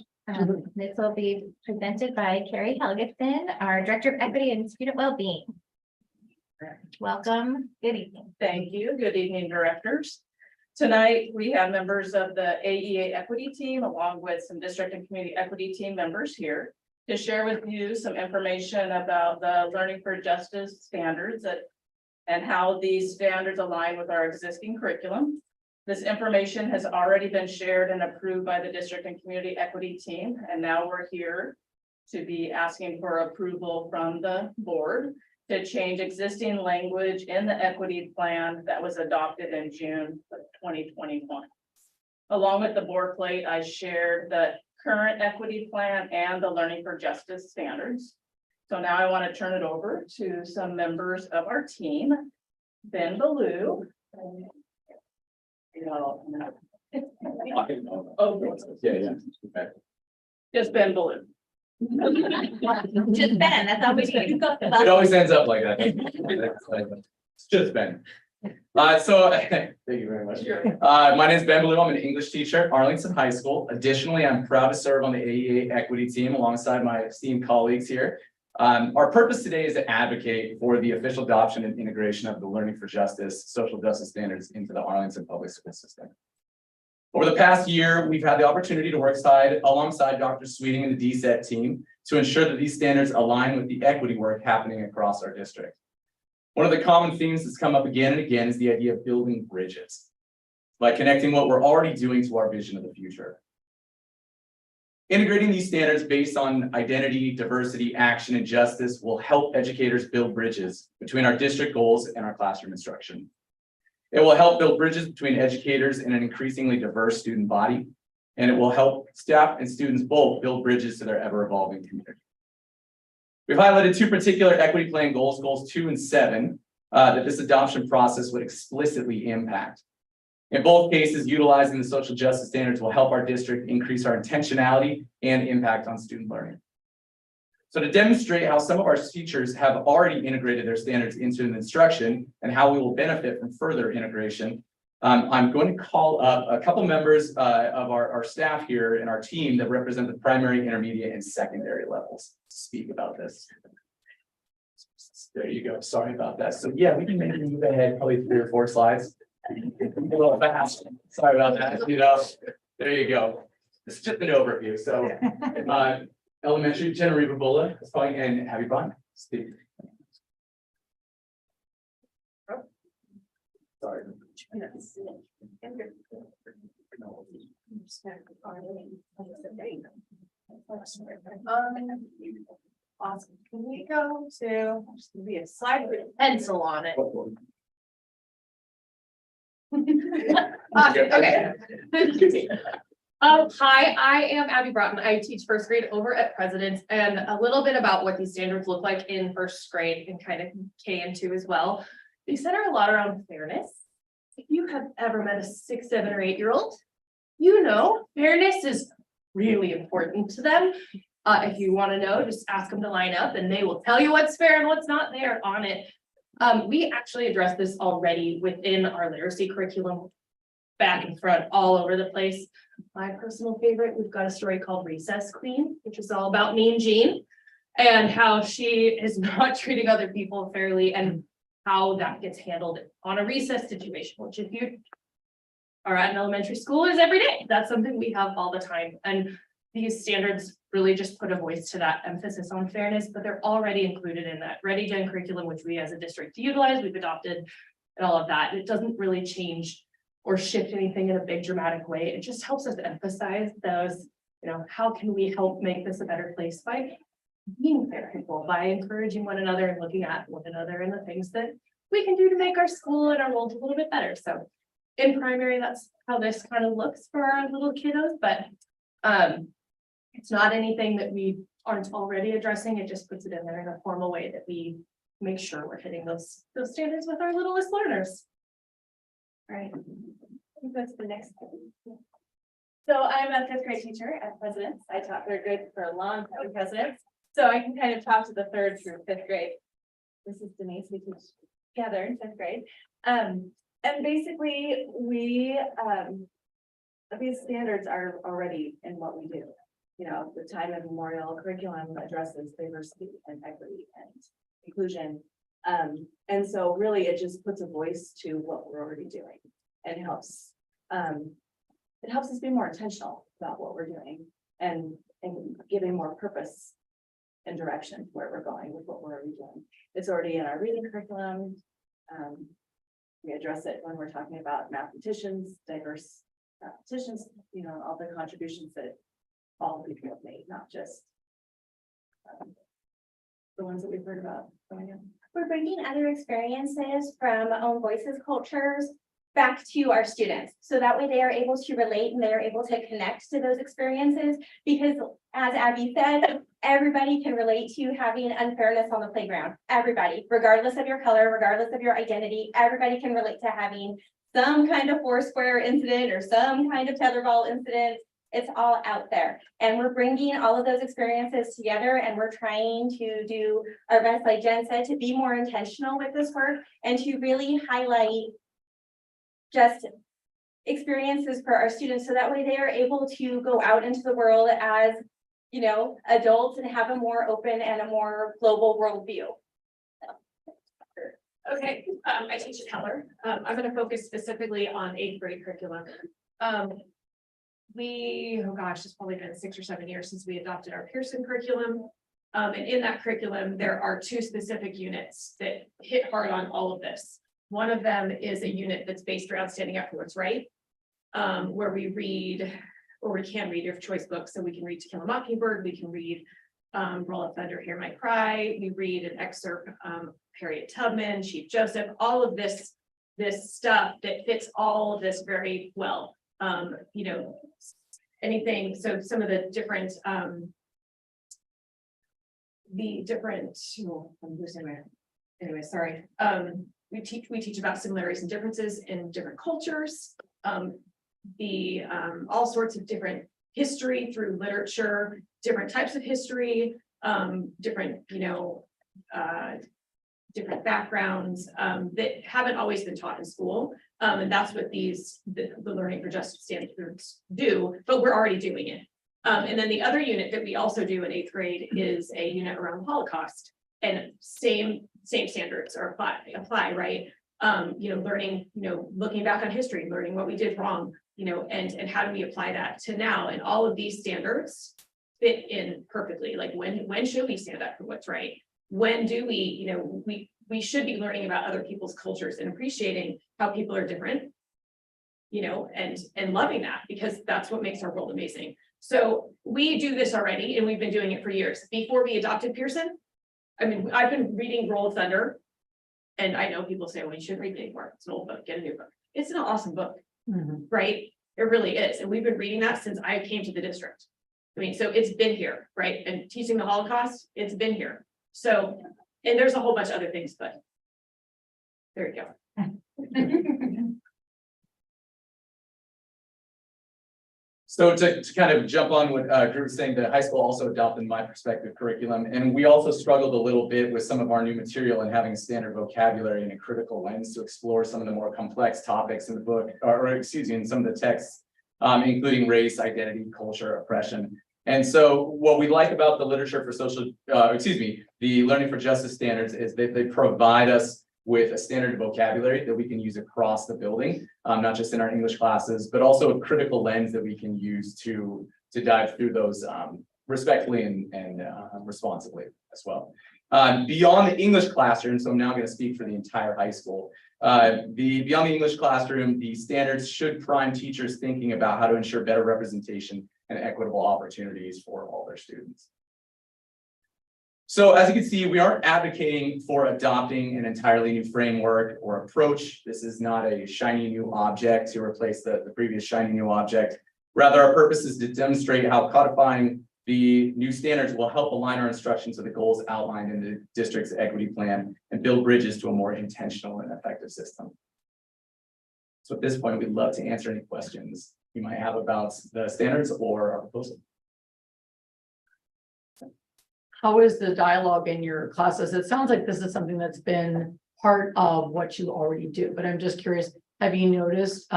This will be presented by Carrie Helgeson, our Director of Equity and Student Wellbeing. Welcome, good evening. Thank you. Good evening, directors. Tonight, we have members of the AEA Equity Team along with some district and community equity team members here to share with you some information about the Learning for Justice standards and how these standards align with our existing curriculum. This information has already been shared and approved by the district and community equity team, and now we're here to be asking for approval from the board to change existing language in the equity plan that was adopted in June of 2021. Along with the board plate, I shared the current equity plan and the Learning for Justice standards. So now I want to turn it over to some members of our team. Ben Ballou. Just Ben Ballou. Just Ben, that's all we need. It always ends up like that. It's just Ben. Thank you very much. My name is Ben Ballou. I'm an English teacher at Arlington High School. Additionally, I'm proud to serve on the AEA equity team alongside my esteemed colleagues here. Our purpose today is to advocate for the official adoption and integration of the Learning for Justice, social justice standards into the Arlington public school system. Over the past year, we've had the opportunity to work alongside Dr. Sweeting and the DSET team to ensure that these standards align with the equity work happening across our district. One of the common themes that's come up again and again is the idea of building bridges by connecting what we're already doing to our vision of the future. Integrating these standards based on identity, diversity, action, and justice will help educators build bridges between our district goals and our classroom instruction. It will help build bridges between educators and an increasingly diverse student body, and it will help staff and students both build bridges to their ever-evolving community. We've highlighted two particular equity plan goals, goals 2 and 7, that this adoption process would explicitly impact. In both cases, utilizing the social justice standards will help our district increase our intentionality and impact on student learning. So to demonstrate how some of our teachers have already integrated their standards into an instruction and how we will benefit from further integration, I'm going to call up a couple members of our staff here and our team that represent the primary, intermediate, and secondary levels to speak about this. There you go. Sorry about that. So yeah, we can maybe move ahead probably 3 or 4 slides. A little fast. Sorry about that. You know, there you go. It's just an overview. So elementary, Jenna Rivabola, and Abby Bond. Steve. Sorry. Awesome. Can we go to, there's gonna be a slide with a pencil on it. Awesome, okay. Hi, I am Abby Broughton. I teach first grade over at President's, and a little bit about what these standards look like in first grade and kind of K and 2 as well. They center a lot around fairness. If you have ever met a 6, 7, or 8-year-old, you know fairness is really important to them. If you want to know, just ask them to line up and they will tell you what's fair and what's not there on it. We actually address this already within our literacy curriculum, back and front, all over the place. My personal favorite, we've got a story called Recess Queen, which is all about Mean Jean and how she is not treating other people fairly and how that gets handled on a recess situation, which if you are at an elementary school is every day. That's something we have all the time. And these standards really just put a voice to that emphasis on fairness, but they're already included in that Ready Gen curriculum, which we as a district utilize, we've adopted and all of that. It doesn't really change or shift anything in a big dramatic way. It just helps us emphasize those, you know, how can we help make this a better place by being fair people, by encouraging one another and looking at one another and the things that we can do to make our school and our world a little bit better. So in primary, that's how this kind of looks for our little kiddos, but it's not anything that we aren't already addressing. It just puts it in there in a formal way that we make sure we're hitting those standards with our littlest learners. All right. That's the next one. So I'm a 5th grade teacher at President's. I taught 3rd grade for a long time at President's. So I can kind of talk to the 3rd through 5th grade. This is Denise, we teach together in 5th grade. And basically, these standards are already in what we do. You know, the time immemorial curriculum addresses diversity and equity and inclusion. And so really it just puts a voice to what we're already doing and helps us be more intentional about what we're doing and giving more purpose and direction where we're going with what we're already doing. It's already in our reading curriculum. We address it when we're talking about mathematicians, diverse mathematicians, you know, all the contributions that all people have made, not just the ones that we've heard about. We're bringing other experiences from own voices cultures back to our students. So that way they are able to relate and they're able to connect to those experiences. Because as Abby said, everybody can relate to having unfairness on the playground. Everybody, regardless of your color, regardless of your identity, everybody can relate to having some kind of Foursquare incident or some kind of tetherball incident. It's all out there. And we're bringing all of those experiences together and we're trying to do our best, like Jen said, to be more intentional with this work and to really highlight just experiences for our students. So that way they are able to go out into the world as, you know, adults and have a more open and a more global worldview. Okay, I teach at Heller. I'm going to focus specifically on 8th grade curriculum. Oh gosh, it's probably been 6 or 7 years since we adopted our Pearson curriculum. And in that curriculum, there are 2 specific units that hit hard on all of this. One of them is a unit that's based around standing up for what's right, where we read, or we can read your choice books. So we can read To Kill a Mockingbird, we can read Roll Up Thunder, Hear My Cry. We read an excerpt, Harriet Tubman, Chief Joseph, all of this stuff that fits all of this very well. You know, anything, so some of the different, I'm losing my, anyway, sorry. We teach about similarities and differences in different cultures, all sorts of different history through literature, different types of history, different, you know, different backgrounds that haven't always been taught in school. And that's what the Learning for Justice standards do, but we're already doing it. And then the other unit that we also do in 8th grade is a unit around the Holocaust, and same standards are apply, right? You know, learning, you know, looking back on history, learning what we did wrong, you know, and how do we apply that to now? And all of these standards fit in perfectly. Like when should we stand up for what's right? When do we, you know, we should be learning about other people's cultures and appreciating how people are different, you know, and loving that, because that's what makes our world amazing. So we do this already, and we've been doing it for years. Before we adopted Pearson, I mean, I've been reading Roll of Thunder, and I know people say, well, you shouldn't read it anymore. It's an old book, get a new book. It's an awesome book, right? It really is. And we've been reading that since I came to the district. I mean, so it's been here, right? And teaching the Holocaust, it's been here. So, and there's a whole bunch of other things, but there you go. So to kind of jump on what Drew was saying, the high school also adopted My Perspective curriculum, and we also struggled a little bit with some of our new material and having a standard vocabulary and a critical lens to explore some of the more complex topics in the book, or excuse me, in some of the texts, including race, identity, culture, oppression. And so what we like about the literature for the Learning for Justice standards is that they provide us with a standard vocabulary that we can use across the building, not just in our English classes, but also a critical lens that we can use to dive through those respectfully and responsibly as well. Beyond the English classroom, so I'm now going to speak for the entire high school. Beyond the English classroom, the standards should prime teachers thinking about how to ensure better representation and equitable opportunities for all their students. So as you can see, we aren't advocating for adopting an entirely new framework or approach. This is not a shiny new object to replace the previous shiny new object. Rather, our purpose is to demonstrate how codifying the new standards will help align our instruction to the goals outlined in the district's equity plan and build bridges to a more intentional and effective system. So at this point, we'd love to answer any questions you might have about the standards or our proposal. How is the dialogue in your classes? It sounds like this is something that's been part of what you already do, but I'm just curious, have you noticed,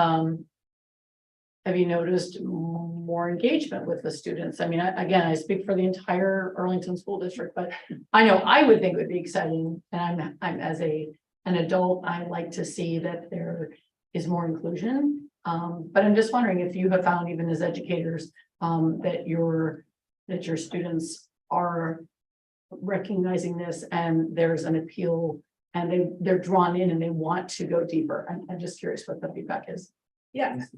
more engagement with the students? I mean, again, I speak for the entire Arlington School District, but I know I would think it would be exciting, and I'm as an adult, I like to see that there is more inclusion. But I'm just wondering if you have found, even as educators, that your students are recognizing this and there's an appeal and they're drawn in and they want to go deeper. I'm just curious what the feedback is. Yes,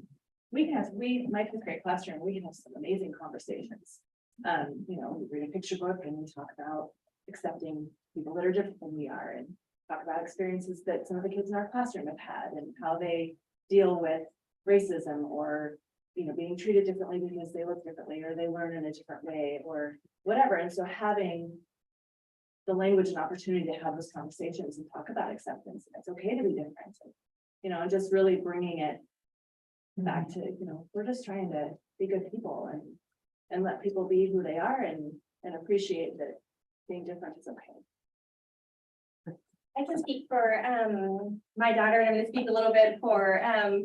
my fifth grade classroom, we can have some amazing conversations. You know, we read a picture book and we talk about accepting people that are different than we are and talk about experiences that some of the kids in our classroom have had and how they deal with racism or, you know, being treated differently because they look differently or they learn in a different way or whatever. And so having the language and opportunity to have those conversations and talk about acceptance, and it's okay to be different. You know, and just really bringing it back to, you know, we're just trying to be good people and let people be who they are and appreciate that being different is okay. I can speak for my daughter, and I'm going to speak a little bit for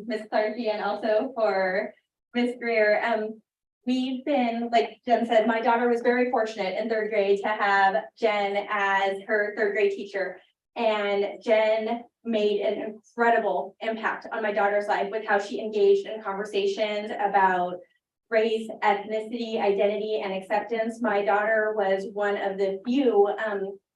Ms. Clarkey and also for Ms. Greer. We've been, like Jen said, my daughter was very fortunate in third grade to have Jen as her third grade teacher. And Jen made an incredible impact on my daughter's life with how she engaged in conversations about race, ethnicity, identity, and acceptance. My daughter was one of the few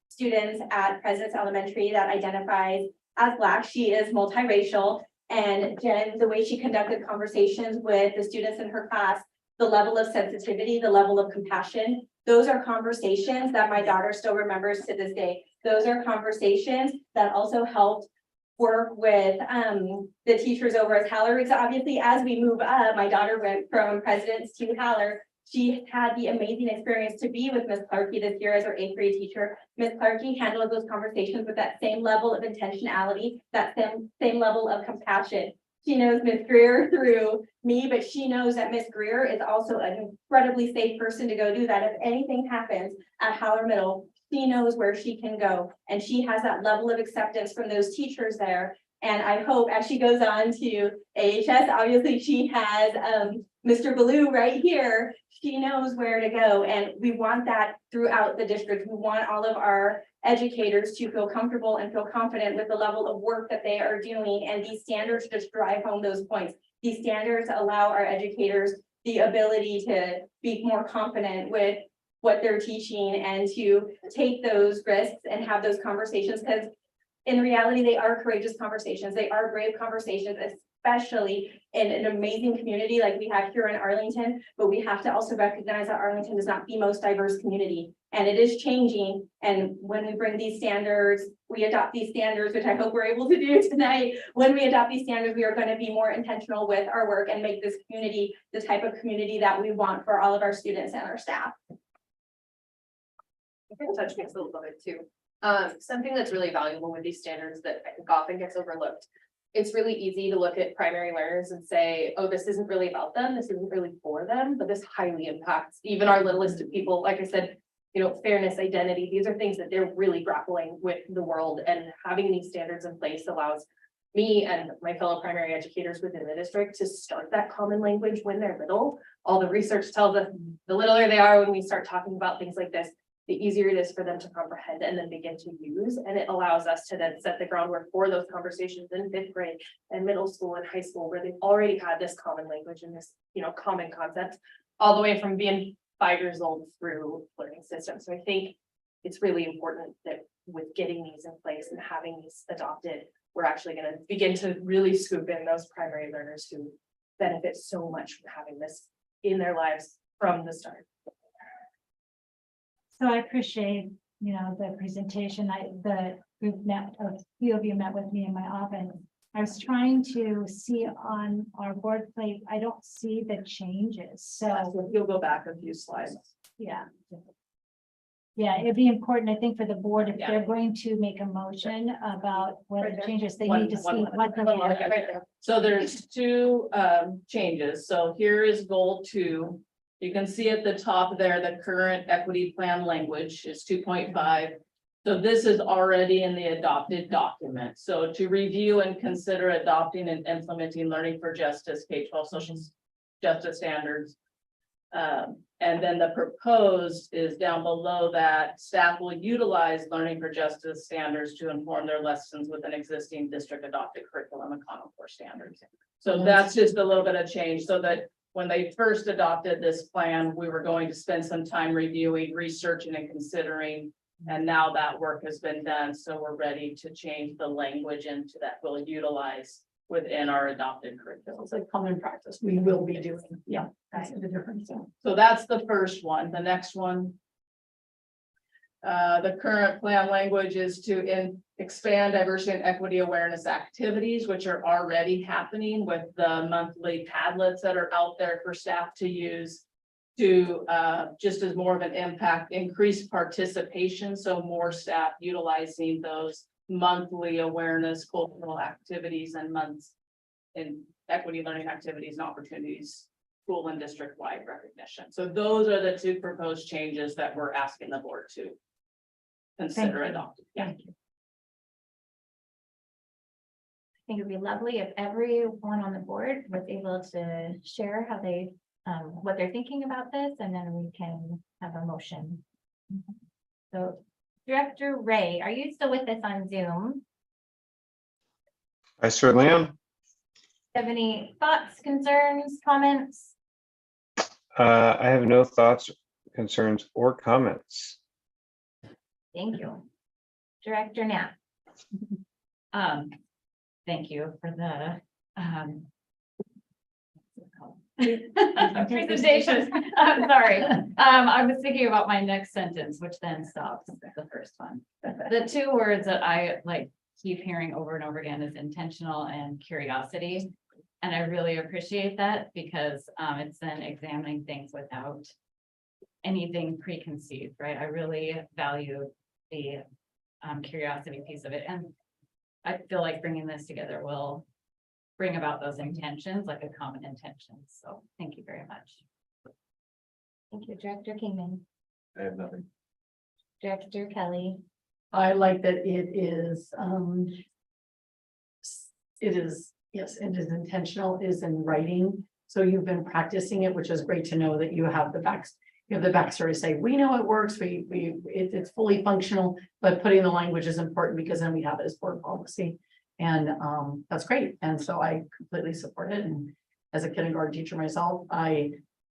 students at President's Elementary that identifies as Black. She is multiracial, and Jen, the way she conducted conversations with the students in her class, the level of sensitivity, the level of compassion, those are conversations that my daughter still remembers to this day. Those are conversations that also helped work with the teachers over at Haller. Because obviously, as we move up, my daughter went from President's to Haller. She had the amazing experience to be with Ms. Clarkey this year as her 8th grade teacher. Ms. Clarkey handled those conversations with that same level of intentionality, that same level of compassion. She knows Ms. Greer through me, but she knows that Ms. Greer is also an incredibly safe person to go do that. If anything happens at Haller Middle, she knows where she can go. And she has that level of acceptance from those teachers there. And I hope as she goes on to AHS, obviously she has Mr. Ballou right here. She knows where to go. And we want that throughout the district. We want all of our educators to feel comfortable and feel confident with the level of work that they are doing. And these standards just drive home those points. These standards allow our educators the ability to be more confident with what they're teaching and to take those risks and have those conversations, because in reality, they are courageous conversations. They are brave conversations, especially in an amazing community like we have here in Arlington. But we have to also recognize that Arlington is not the most diverse community, and it is changing. And when we bring these standards, we adopt these standards, which I hope we're able to do tonight. When we adopt these standards, we are going to be more intentional with our work and make this community the type of community that we want for all of our students and our staff. I can touch base a little bit too. Something that's really valuable with these standards that I think often gets overlooked. It's really easy to look at primary learners and say, oh, this isn't really about them. This isn't really for them, but this highly impacts even our littlest of people. Like I said, you know, fairness, identity, these are things that they're really grappling with the world, and having these standards in place allows me and my fellow primary educators within the district to start that common language when they're little. All the research tells us the littler they are when we start talking about things like this, the easier it is for them to comprehend and then begin to use. And it allows us to then set the groundwork for those conversations in 5th grade and middle school and high school, where they've already had this common language and this, you know, common concept all the way from being 5 years old through learning systems. So I think it's really important that with getting these in place and having these adopted, we're actually going to begin to really scoop in those primary learners who benefit so much from having this in their lives from the start. So I appreciate, you know, the presentation. The group met, a few of you met with me in my office. I was trying to see on our board plate, I don't see the changes, so. You'll go back a few slides. Yeah. Yeah, it'd be important, I think, for the board, if they're going to make a motion about what the changes, they need to see what the. So there's 2 changes. So here is goal 2. You can see at the top there, the current equity plan language is 2.5. So this is already in the adopted document. So to review and consider adopting and implementing Learning for Justice K-12 social justice standards. And then the proposed is down below that staff will utilize Learning for Justice standards to inform their lessons with an existing district adopted curriculum and Common Core standards. So that's just a little bit of change so that when they first adopted this plan, we were going to spend some time reviewing, researching and considering. And now that work has been done, so we're ready to change the language into that we'll utilize within our adopted curriculum. It's like common practice. We will be doing, yeah, that's the difference. So that's the first one. The next one. The current plan language is to expand diversity and equity awareness activities, which are already happening with the monthly Padlets that are out there for staff to use. To just as more of an impact, increase participation, so more staff utilizing those monthly awareness, cultural activities and months in equity learning activities and opportunities, school and district-wide recognition. So those are the two proposed changes that we're asking the board to consider adopting. Yeah. I think it'd be lovely if everyone on the board was able to share how they, what they're thinking about this, and then we can have a motion. So Director Ray, are you still with us on Zoom? I certainly am. Have any thoughts, concerns, comments? I have no thoughts, concerns, or comments. Thank you. Director Knapp. Thank you for the, presentation. I'm sorry. I was thinking about my next sentence, which then stops the first one. The two words that I like keep hearing over and over again is intentional and curiosity. And I really appreciate that because it's then examining things without anything preconceived, right? I really value the curiosity piece of it. And I feel like bringing this together will bring about those intentions, like a common intention. So thank you very much. Thank you, Director Kingman. I have nothing. Director Kelly. I like that it is, yes, it is intentional, it is in writing. So you've been practicing it, which is great to know that you have the backstory to say, we know it works, it's fully functional, but putting the language is important because then we have it as board policy. And that's great. And so I completely support it. And as a kindergarten teacher myself, I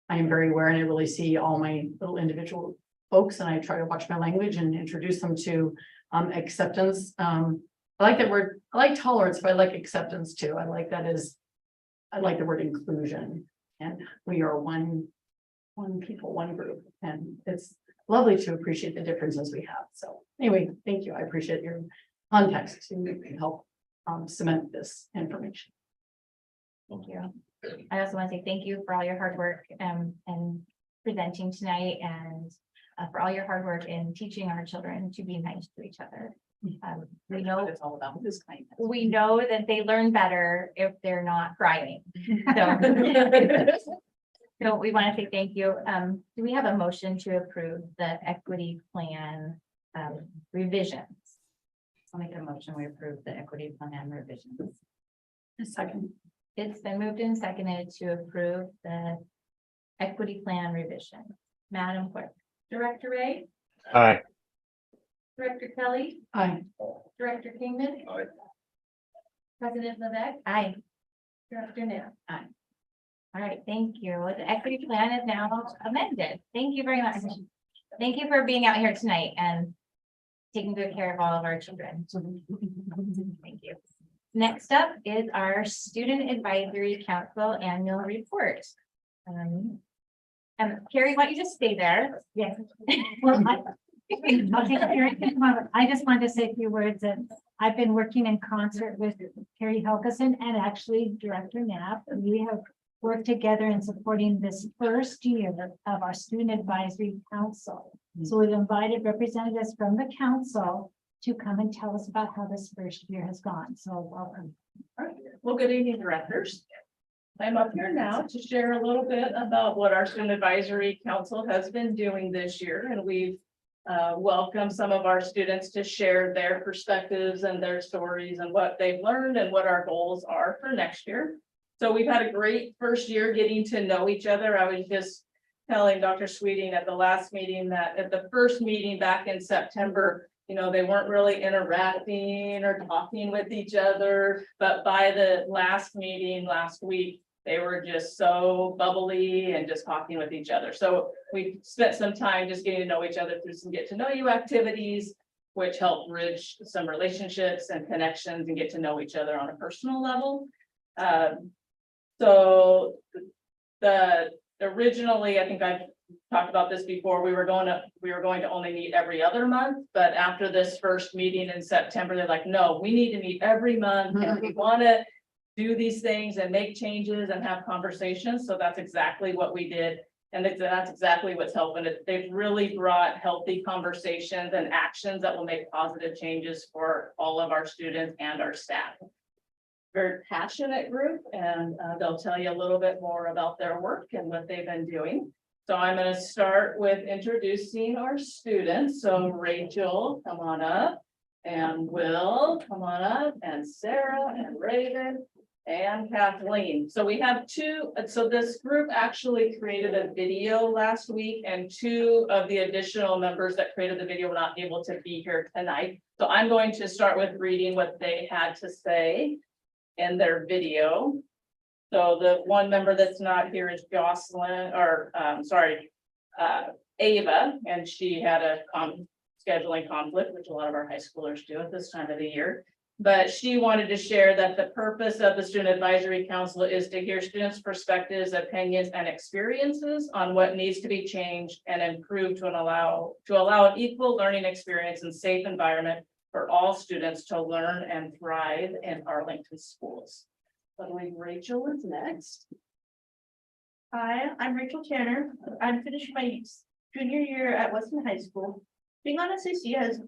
am very aware and I really see all my little individual folks and I try to watch my language and introduce them to acceptance. I like that word, I like tolerance, but I like acceptance too. I like the word inclusion. And we are one people, one group. And it's lovely to appreciate the differences we have. So anyway, thank you. I appreciate your context to help cement this information. Thank you. I also want to say thank you for all your hard work and presenting tonight and for all your hard work in teaching our children to be nice to each other. We know It's all about this kindness. we know that they learn better if they're not crying. So, so we want to say thank you. Do we have a motion to approve the equity plan revisions? I'll make a motion. We approve the equity plan revisions. A second. It's been moved and seconded to approve the equity plan revision. Madam Clerk. Director Ray, Aye. Director Kelly, Aye. Director Kingman. Aye. President Levesque. Aye. Director Knapp. Aye. All right, thank you. The equity plan is now amended. Thank you very much. Thank you for being out here tonight and taking good care of all of our children. Thank you. Next up is our Student Advisory Council Annual Report. Carrie, why don't you just stay there? Yes. Well, I just wanted to say a few words that I've been working in concert with Carrie Helgeson and actually Director Knapp. We have worked together in supporting this first year of our Student Advisory Council. So we've invited representatives from the council to come and tell us about how this first year has gone. So welcome. Well, good evening, directors. I'm up here now to share a little bit about what our Student Advisory Council has been doing this year, and we've welcome some of our students to share their perspectives and their stories and what they've learned and what our goals are for next year. So we've had a great first year getting to know each other. I was just telling Dr. Sweeting at the last meeting that at the first meeting back in September, you know, they weren't really interacting or talking with each other, but by the last meeting last week, they were just so bubbly and just talking with each other. So we spent some time just getting to know each other through some get to know you activities, which help bridge some relationships and connections and get to know each other on a personal level. So originally, I think I've talked about this before, we were going to only meet every other month, but after this first meeting in September, they're like, no, we need to meet every month and we want to do these things and make changes and have conversations. So that's exactly what we did. And that's exactly what's helping it. They've really brought healthy conversations and actions that will make positive changes for all of our students and our staff. Very passionate group, and they'll tell you a little bit more about their work and what they've been doing. So I'm going to start with introducing our students. So Rachel, come on up, and Will, come on up, and Sarah and Raven and Kathleen. So we have two, so this group actually created a video last week, and two of the additional members that created the video were not able to be here tonight. So I'm going to start with reading what they had to say in their video. So the one member that's not here is Jocelyn, or Ava, and she had a scheduling conflict, which a lot of our high schoolers do at this time of the year. But she wanted to share that the purpose of the Student Advisory Council is to hear students' perspectives, opinions, and experiences on what needs to be changed and improved to allow an equal learning experience and safe environment for all students to learn and thrive in Arlington schools. I believe Rachel is next. Hi, I'm Rachel Tanner. I'm finishing my junior year at Weston High School. Being on SAC has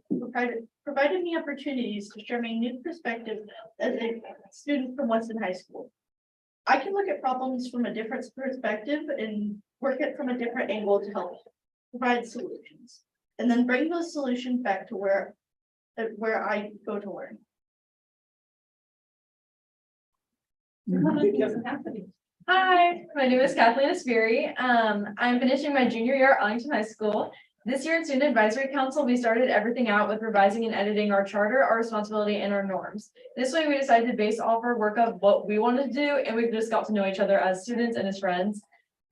provided me opportunities to share my new perspective as a student from Weston High School. I can look at problems from a different perspective and work it from a different angle to help provide solutions, and then bring those solutions back to where I go to learn. Hi, my name is Kathleen Aspiri. I'm finishing my junior year at Arlington High School. This year in Student Advisory Council, we started everything out with revising and editing our charter, our responsibility, and our norms. This way we decided to base off our work of what we wanted to do, and we just got to know each other as students and as friends.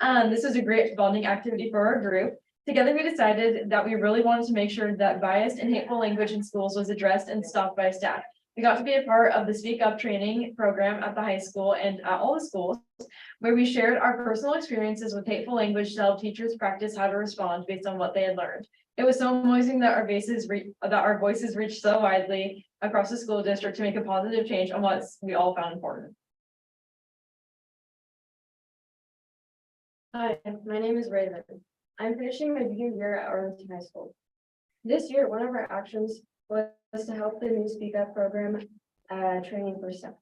This was a great bonding activity for our group. Together, we decided that we really wanted to make sure that biased and hateful language in schools was addressed and stopped by staff. We got to be a part of the Speak Up training program at the high school and at all the schools, where we shared our personal experiences with hateful language to help teachers practice how to respond based on what they had learned. It was so amazing that our voices reached so widely across the school district to make a positive change on what we all found important. Hi, my name is Raven. I'm finishing my junior year at Arlington High School. This year, one of our actions was to help the new Speak Up program training for staff.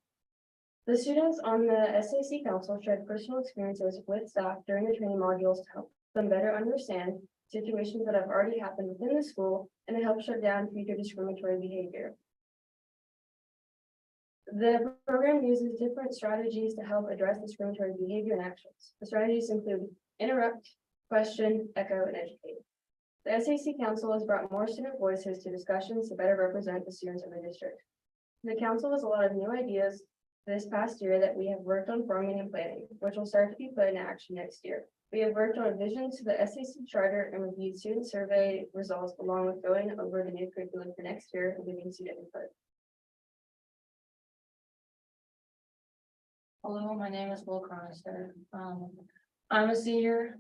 The students on the SAC Council shared personal experiences with staff during the training modules to help them better understand situations that have already happened within the school and to help shut down future discriminatory behavior. The program uses different strategies to help address discriminatory behavior and actions. The strategies include interrupt, question, echo, and educate. The SAC Council has brought more student voices to discussions to better represent the students of the district. The council has a lot of new ideas this past year that we have worked on forming and planning, which will start to be put into action next year. We have worked on revisions to the SAC charter and reviewed student survey results, along with going over the new curriculum for next year and giving student input. Hello, my name is Will Cronister. I'm a senior.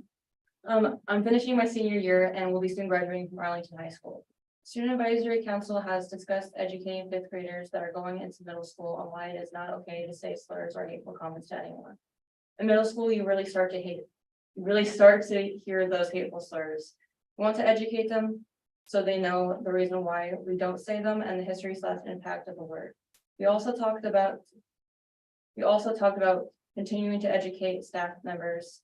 I'm finishing my senior year and will be soon graduating from Arlington High School. Student Advisory Council has discussed educating fifth graders that are going into middle school on why it is not okay to say slurs or hateful comments to anyone. In middle school, you really start to hear those hateful slurs. We want to educate them so they know the reason why we don't say them and the history/impact of the word. We also talked about continuing to educate staff members.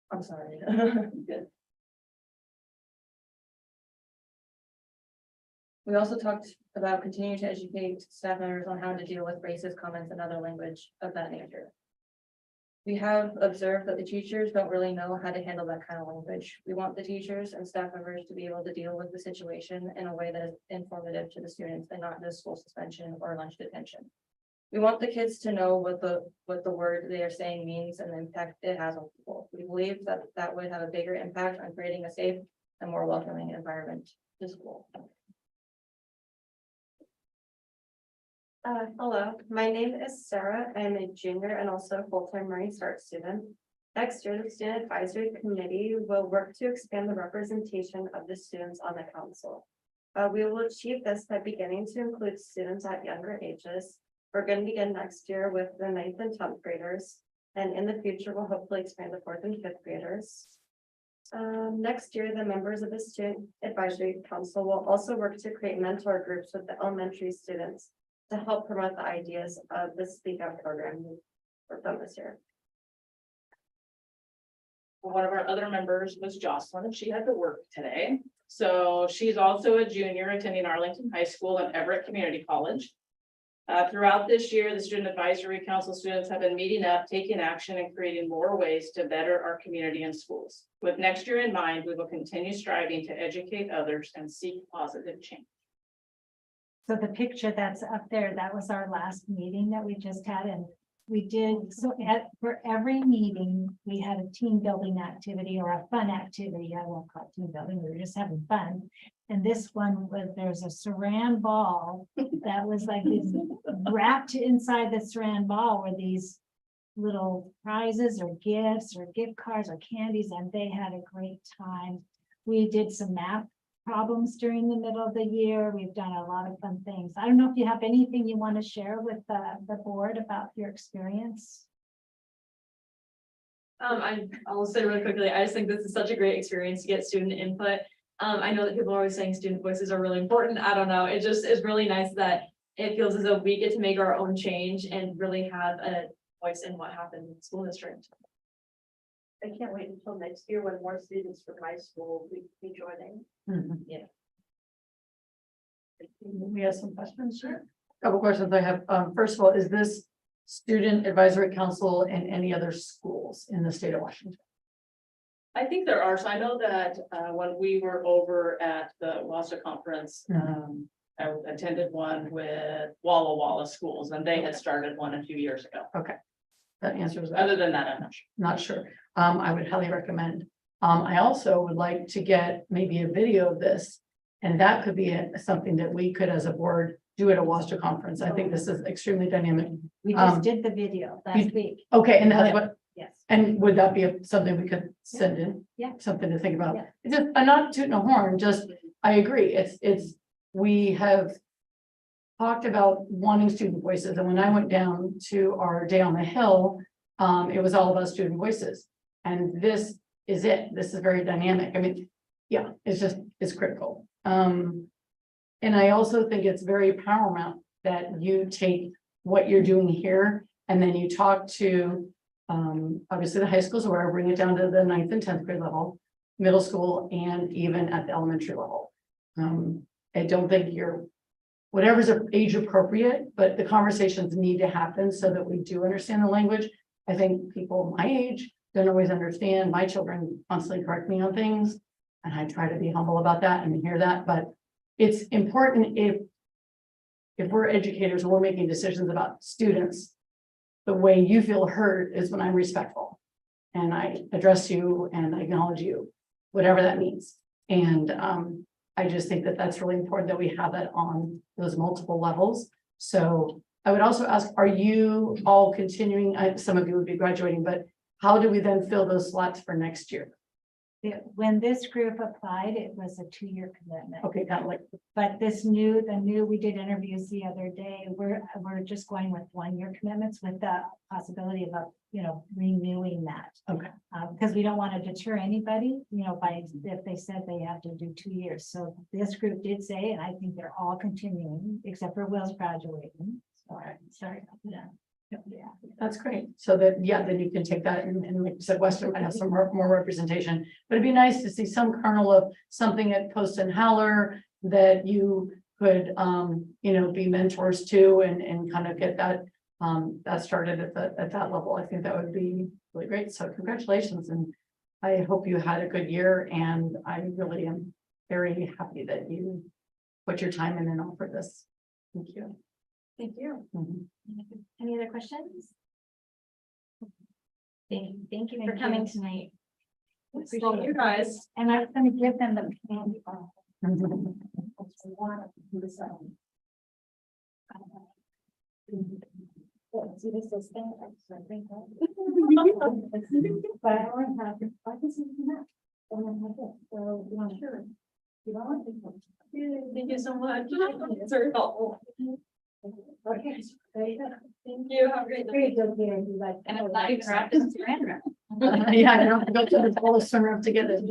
I'm sorry. Good. We also talked about continuing to educate staff members on how to deal with racist comments and other language of that nature. We have observed that the teachers don't really know how to handle that kind of language. We want the teachers and staff members to be able to deal with the situation in a way that is informative to the students and not just school suspension or lunch detention. We want the kids to know what the word they are saying means and the impact it has on people. We believe that that would have a bigger impact on creating a safe and more welcoming environment to school. Hello, my name is Sarah. I am a junior and also a full-time Marine Start student. Next year, the Student Advisory Committee will work to expand the representation of the students on the council. We will achieve this by beginning to include students at younger ages. We're going to begin next year with the 9th and 10th graders, and in the future, we'll hopefully expand to 4th and 5th graders. Next year, the members of the Student Advisory Council will also work to create mentor groups with the elementary students to help promote the ideas of the Speak Out program we've done this year. One of our other members was Jocelyn, and she had to work today. So she's also a junior attending Arlington High School and Everett Community College. Throughout this year, the Student Advisory Council students have been meeting up, taking action, and creating more ways to better our community and schools. With next year in mind, we will continue striving to educate others and seek positive change. So the picture that's up there, that was our last meeting that we just had, and we did, so for every meeting, we had a team building activity or a fun activity. I won't call it team building, we were just having fun. And this one was, there's a saran ball that was like this, wrapped inside the saran ball were these little prizes or gifts or gift cards or candies, and they had a great time. We did some math problems during the middle of the year. We've done a lot of fun things. I don't know if you have anything you want to share with the board about your experience. I'll say really quickly, I just think this is such a great experience to get student input. I know that people are always saying student voices are really important. I don't know. It just is really nice that it feels as though we get to make our own change and really have a voice in what happens in the school district. I can't wait until next year when more students from high school will be joining. Yeah. We have some questions, sure. Couple questions I have. First of all, is this Student Advisory Council in any other schools in the state of Washington? I think there are, so I know that when we were over at the WASA conference, I attended one with Walla Walla schools, and they had started one a few years ago. Okay. That answers that. Other than that, I'm not sure. Not sure. I would highly recommend. I also would like to get maybe a video of this, and that could be something that we could, as a board, do at a WASA conference. I think this is extremely dynamic. We just did the video last week. Okay, and that's what, Yes. and would that be something we could send in? Yeah. Something to think about. Yeah. It's just, I'm not tooting a horn, just, I agree, we have talked about wanting student voices, and when I went down to our day on the Hill, it was all about student voices. And this is it. This is very dynamic. I mean, yeah, it's critical. And I also think it's very paramount that you take what you're doing here and then you talk to, obviously the high schools, where I bring it down to the 9th and 10th grade level, middle school, and even at the elementary level. I don't think whatever's age appropriate, but the conversations need to happen so that we do understand the language. I think people my age don't always understand. My children constantly correct me on things, and I try to be humble about that and hear that, but it's important if we're educators and we're making decisions about students, the way you feel heard is when I'm respectful and I address you and I acknowledge you, whatever that means. And I just think that that's really important that we have that on those multiple levels. So I would also ask, are you all continuing? Some of you would be graduating, but how do we then fill those slots for next year? When this group applied, it was a 2-year commitment. Okay, kind of like, But the new, we did interviews the other day. We're just going with 1-year commitments with the possibility of, renewing that. okay, Because we don't want to deter anybody, if they said they have to do 2 years. So this group did say, and I think they're all continuing, except for Will's graduating. So, sorry about that. Yeah. that's great. So that, yeah, then you can take that and like you said, Western might have some more representation, but it'd be nice to see some kernel of something at Post and Howler that you could, be mentors too and kind of get that started at that level. I think that would be really great. So congratulations, and I hope you had a good year, and I really am very happy that you put your time in and offered this. Thank you. Thank you. Mhm. Any other questions? Thank you for Thank coming you. tonight. Appreciate You guys. And I was gonna give them the candy bar. See, this is thing. But I only have, I can see that. And then have it, so, you know, sure. You know, Thank you so much. It's very helpful. okay. Thank you. Have a great day. And I'm not even wrapped in saran wrap. Yeah, I don't have to go to the full center to get it.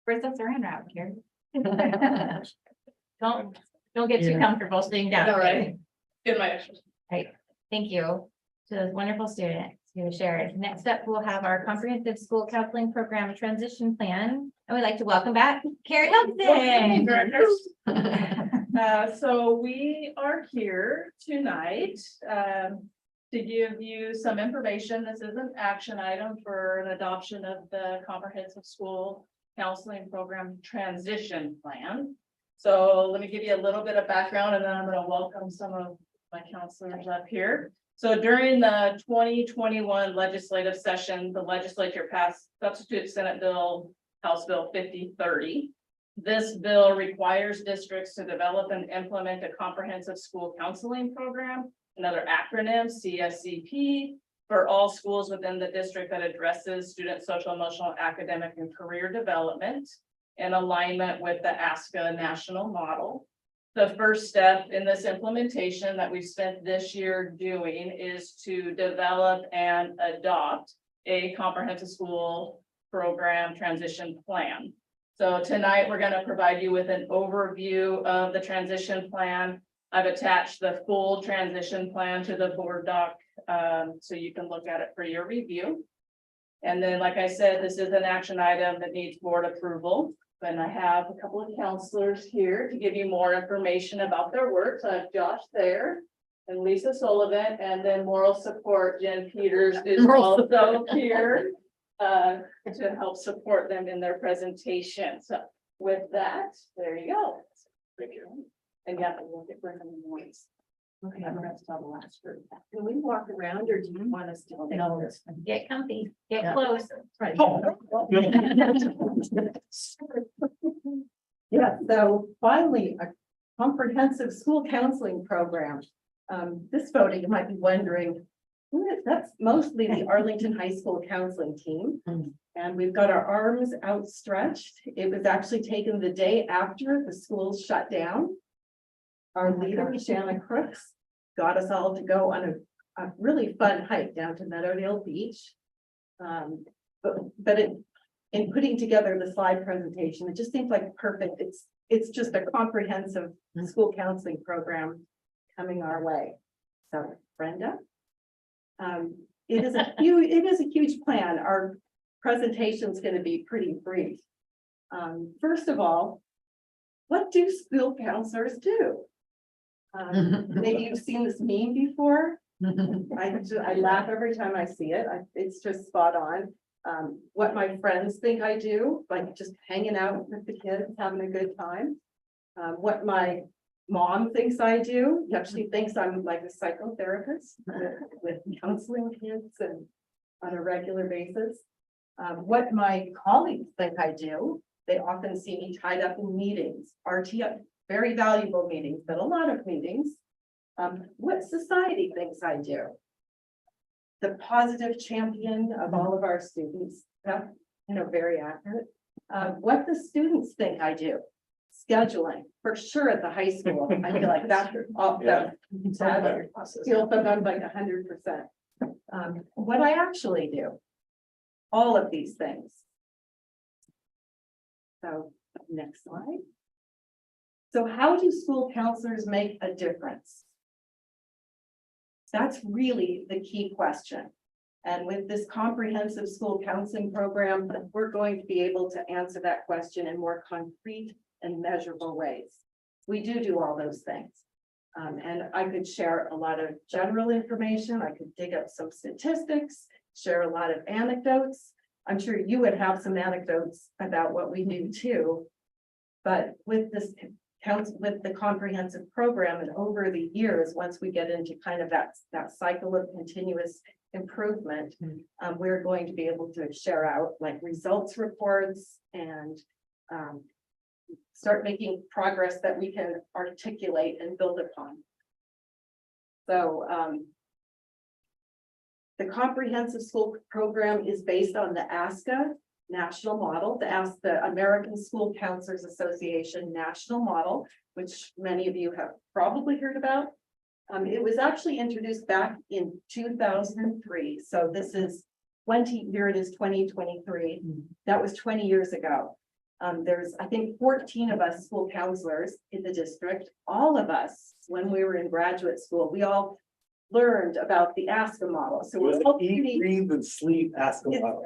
Where's the saran wrap here? Don't get too Yeah. comfortable sitting down. All right. Get my extras. Thank you to those wonderful students who shared. Next up, we'll have our comprehensive school counseling program transition plan. And we'd like to welcome back Carrie Hudson. Directors. So we are here tonight to give you some information. This is an action item for an adoption of the comprehensive school counseling program transition plan. So let me give you a little bit of background, and then I'm going to welcome some of my counselors up here. So during the 2021 legislative session, the legislature passed substitute Senate Bill, House Bill 5030. This bill requires districts to develop and implement a comprehensive school counseling program, another acronym, CSCP, for all schools within the district that addresses student social, emotional, academic, and career development in alignment with the ASCA national model. The first step in this implementation that we've spent this year doing is to develop and adopt a comprehensive school program transition plan. So tonight, we're going to provide you with an overview of the transition plan. I've attached the full transition plan to the board doc, so you can look at it for your review. And then, like I said, this is an action item that needs board approval. And I have a couple of counselors here to give you more information about their work. So I have Josh there and Lisa Sullivan, and then moral support, Jen Peters is also here to help support them in their presentation. So with that, there you go. And yeah, we'll get rid of the noise. Okay, I'm gonna tell the last group. Can we walk around or do you want us to? No. Get comfy, get Yeah. close. Right. Yeah, so finally, a comprehensive school counseling program. This photo, you might be wondering, that's mostly the Arlington High School counseling team. And we've got our arms outstretched. It was actually taken the day after the schools shut down. Our leader, Shanna Crooks, got us all to go on a really fun hike down to Meadowdale Beach. But in putting together the slide presentation, it just seems like perfect. It's just a comprehensive school counseling program coming our way. So Brenda, it is a huge plan. Our presentation is going to be pretty brief. First of all, what do school counselors do? Maybe you've seen this meme before. I laugh every time I see it. It's just spot on. What my friends think I do, like just hanging out with the kids, having a good time. What my mom thinks I do, she thinks I'm like a psychotherapist with counseling kids and on a regular basis. What my colleagues think I do, they often see me tied up in meetings, RTO, very valuable meetings, but a lot of meetings. What society thinks I do. The positive champion of all of our students, very accurate. What the students think I do. Scheduling, for sure at the high school. I feel like that's all that feels like I'm like 100%. What I actually do. All of these things. So next slide. So how do school counselors make a difference? That's really the key question. And with this comprehensive school counseling program, we're going to be able to answer that question in more concrete and measurable ways. We do all those things. And I could share a lot of general information. I could dig up some statistics, share a lot of anecdotes. I'm sure you would have some anecdotes about what we do too. But with this with the comprehensive program and over the years, once we get into kind of that cycle of continuous improvement, we're going to be able to share out like results reports and start making progress that we can articulate and build upon. So the comprehensive school program is based on the ASCA national model, the American School Counselors Association national model, which many of you have probably heard about. It was actually introduced back in 2003. So this is 2023. That was 20 years ago. There's, I think, 14 of us school counselors in the district. All of us, when we were in graduate school, we all learned about the ASCA model. So we're all eat, breathe, and sleep ASCA model.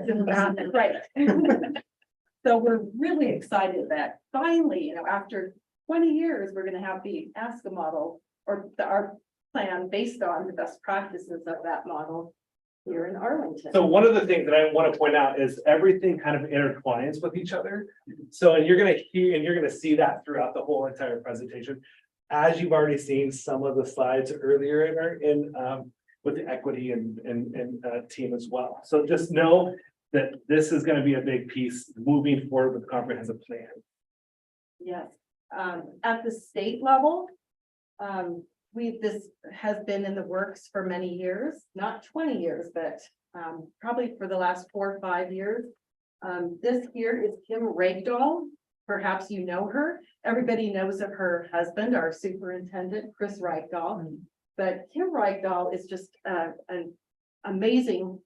Right. So we're really excited that finally, after 20 years, we're going to have the ASCA model or our plan based on the best practices of that model here in Arlington. So one of the things that I want to point out is everything kind of intertwines with each other. So, and you're going to hear, and you're going to see that throughout the whole entire presentation. As you've already seen some of the slides earlier with the equity and team as well. So just know that this is going to be a big piece moving forward with the comprehensive plan. Yes, at the state level, this has been in the works for many years, not 20 years, but probably for the last 4 or 5 years. This here is Kim Rakedahl. Perhaps you know her. Everybody knows of her husband, our superintendent, Chris Rakedahl. But Kim Rakedahl is just an amazing,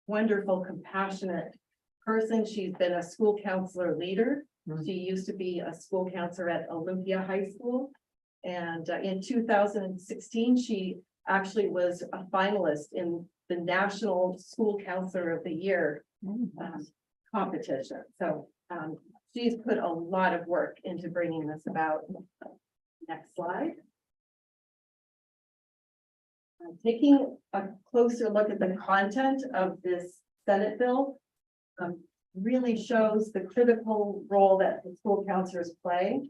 wonderful, compassionate person. She's been a school counselor leader. She used to be a school counselor at Olympia High School. And in 2016, she actually was a finalist in the National School Counselor of the Year competition. So she's put a lot of work into bringing this about. Next slide. Taking a closer look at the content of this Senate bill really shows the critical role that the school counselors play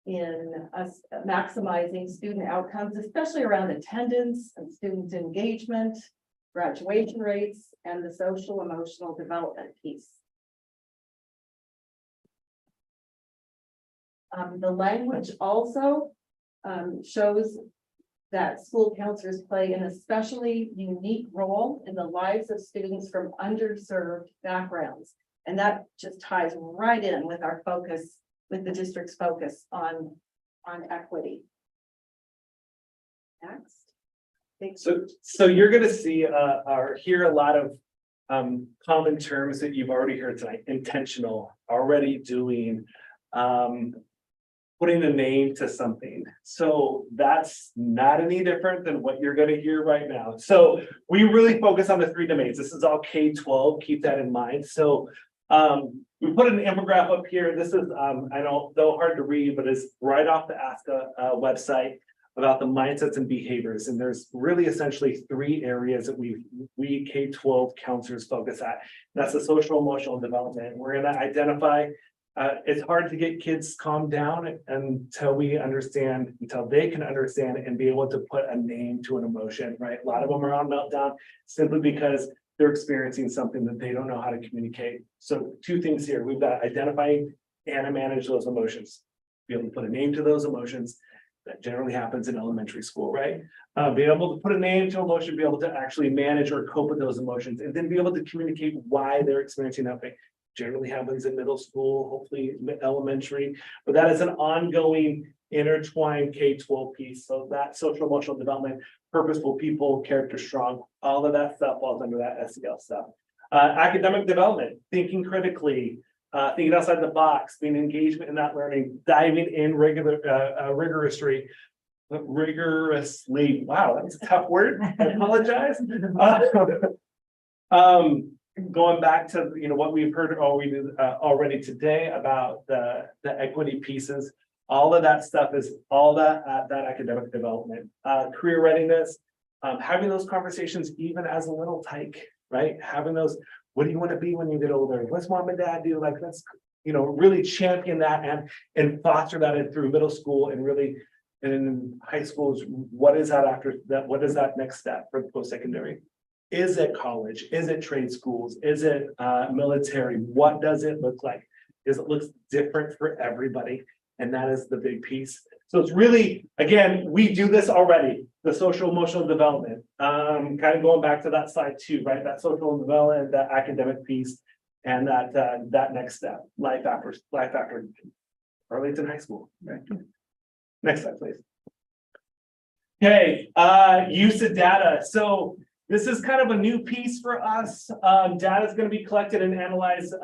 in us maximizing student outcomes, especially around attendance and student engagement, graduation rates, and the social emotional development piece. The language also shows that school counselors play an especially unique role in the lives of students from underserved backgrounds. And that just ties right in with our focus, with the district's focus on equity. Next. So you're going to see or hear a lot of common terms that you've already heard tonight: intentional, already doing, putting a name to something. So that's not any different than what you're going to hear right now. So we really focus on the 3 domains. This is all K-12. Keep that in mind. So we put an infographic up here. This is, I know, though hard to read, but it's right off the ASCA website about the mindsets and behaviors. And there's really essentially 3 areas that we K-12 counselors focus at. That's the social emotional development. We're going to identify, it's hard to get kids calmed down until they can understand and be able to put a name to an emotion, right? A lot of them are on meltdown simply because they're experiencing something that they don't know how to communicate. So 2 things here. We've got identifying and manage those emotions. Be able to put a name to those emotions. That generally happens in elementary school, right? Be able to put a name to emotion, be able to actually manage or cope with those emotions, and then be able to communicate why they're experiencing that thing. Generally happens in middle school, hopefully elementary, but that is an ongoing intertwined K-12 piece. So that social emotional development, purposeful people, character strong, all of that stuff falls under that SEL stuff. Academic development, thinking critically, thinking outside the box, being engagement in that learning, diving in rigorously. Wow, that's a tough word. I apologize. going back to, what we've heard already today about the equity pieces, all of that stuff is all that academic development, career readiness, having those conversations even as a little tyke, right? Having those, what do you want to be when you get older? What's mom and dad do? Like, let's, really champion that and foster that in through middle school and really in high schools. What is that after that? What is that next step for post-secondary? Is it college? Is it trade schools? Is it military? What does it look like? It looks different for everybody. And that is the big piece. So it's really, again, we do this already, the social emotional development. Kind of going back to that slide too, right? That social development, that academic piece, and that next step, life after Arlington High School, right? Next slide, please. Okay, use of data. So this is kind of a new piece for us. Data is going to be collected and analyzed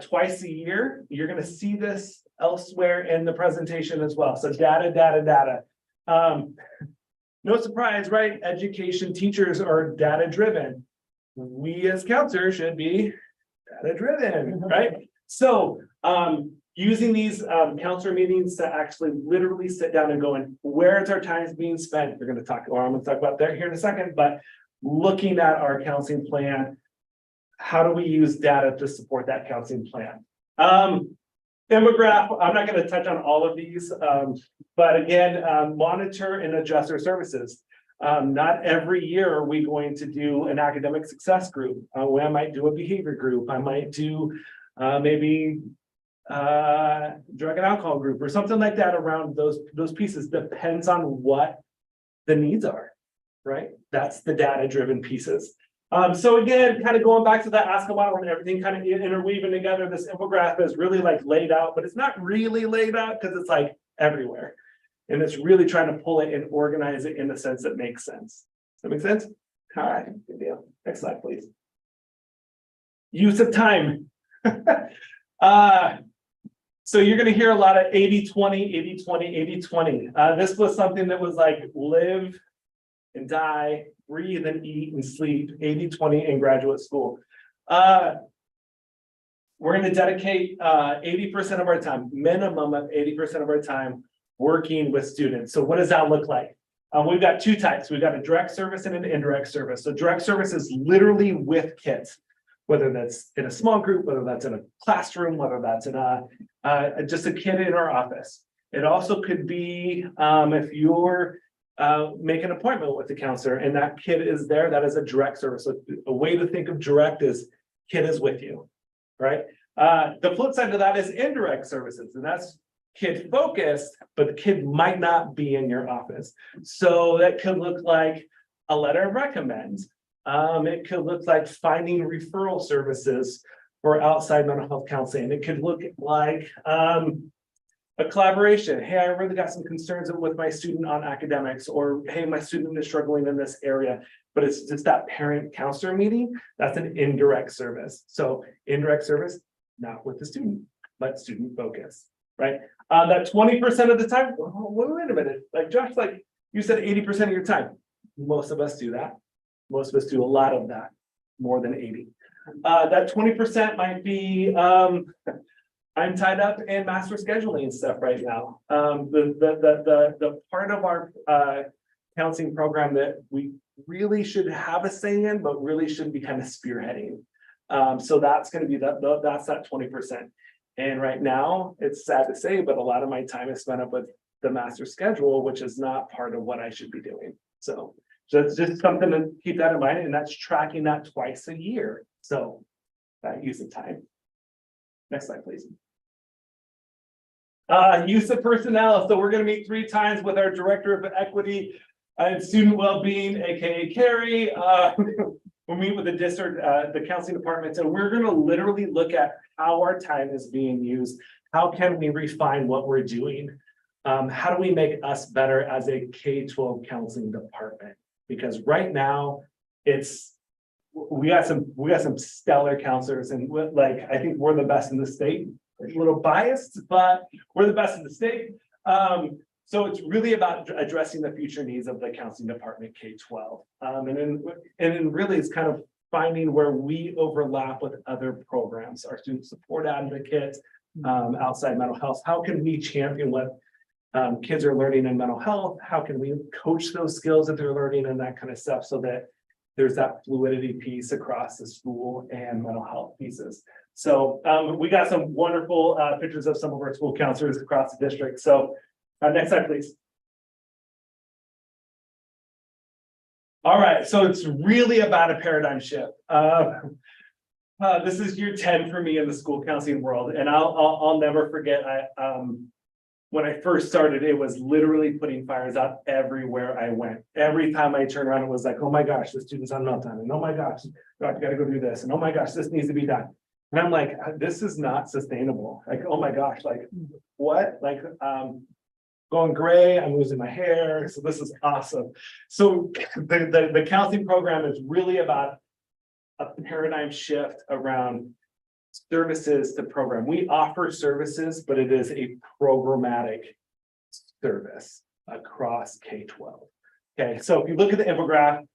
twice a year. You're going to see this elsewhere in the presentation as well. So data. No surprise, right? Education teachers are data driven. We as counselors should be data driven, right? So using these counselor meetings to actually literally sit down and going, where is our time being spent? I'm going to talk about that here in a second, but looking at our counseling plan, how do we use data to support that counseling plan? Demograph, I'm not going to touch on all of these, but again, monitor and adjust our services. Not every year are we going to do an academic success group. I might do a behavior group. I might do maybe drug and alcohol group or something like that around those pieces. Depends on what the needs are, right? That's the data-driven pieces. So again, kind of going back to that ASCA model and everything kind of interweaving together, this infographic is really like laid out, but it's not really laid out because it's like everywhere. And it's really trying to pull it and organize it in the sense that makes sense. Does that make sense? All right, good deal. Next slide, please. Use of time. So you're going to hear a lot of 80-20, 80-20, 80-20. This was something that was like live and die, breathe and eat and sleep, 80-20 in graduate school. We're going to dedicate 80% of our time, minimum of 80% of our time working with students. So what does that look like? We've got two types. We've got a direct service and an indirect service. So direct service is literally with kids, whether that's in a small group, whether that's in a classroom, whether that's in just a kid in our office. It also could be if you're make an appointment with the counselor and that kid is there, that is a direct service. So a way to think of direct is kid is with you, right? The flip side of that is indirect services, and that's kid focused, but the kid might not be in your office. So that could look like a letter of recommend. It could look like finding referral services for outside mental health counseling. It could look like a collaboration. Hey, I really got some concerns with my student on academics, or hey, my student is struggling in this area, but it's just that parent counselor meeting. That's an indirect service. So indirect service, not with the student, but student focus, right? That 20% of the time, wait a minute, like Josh, like you said 80% of your time. Most of us do that. Most of us do a lot of that, more than 80. That 20% might be, I'm tied up in master scheduling stuff right now. The part of our counseling program that we really should have a say in, but really should be kind of spearheading. So that's going to be that's that 20%. And right now, it's sad to say, but a lot of my time is spent up with the master schedule, which is not part of what I should be doing. So it's just something to keep that in mind, and that's tracking that twice a year. So that use of time. Next slide, please. Use of personnel. So we're going to meet 3 times with our director of equity and student well-being, aka Carrie. We'll meet with the district, the counseling department, and we're going to literally look at how our time is being used. How can we refine what we're doing? How do we make us better as a K-12 counseling department? Because right now, we got some stellar counselors, and like I think we're the best in the state. A little biased, but we're the best in the state. So it's really about addressing the future needs of the counseling department K-12. And then really it's kind of finding where we overlap with other programs, our student support advocates, outside mental health. How can we champion what kids are learning in mental health? How can we coach those skills that they're learning and that kind of stuff so that there's that fluidity piece across the school and mental health pieces. So we got some wonderful pictures of some of our school counselors across the district. So next slide, please. All right, so it's really about a paradigm shift. This is year 10 for me in the school counseling world, and I'll never forget. When I first started, it was literally putting fires out everywhere I went. Every time I turned around, it was like, oh my gosh, the student's on meltdown, and oh my gosh, you gotta go do this, and oh my gosh, this needs to be done. And I'm like, this is not sustainable. Like, oh my gosh, like what? Like, going gray, I'm losing my hair. So this is awesome. So the counseling program is really about a paradigm shift around services to program. We offer services, but it is a programmatic service across K-12. Okay, so if you look at the infographic,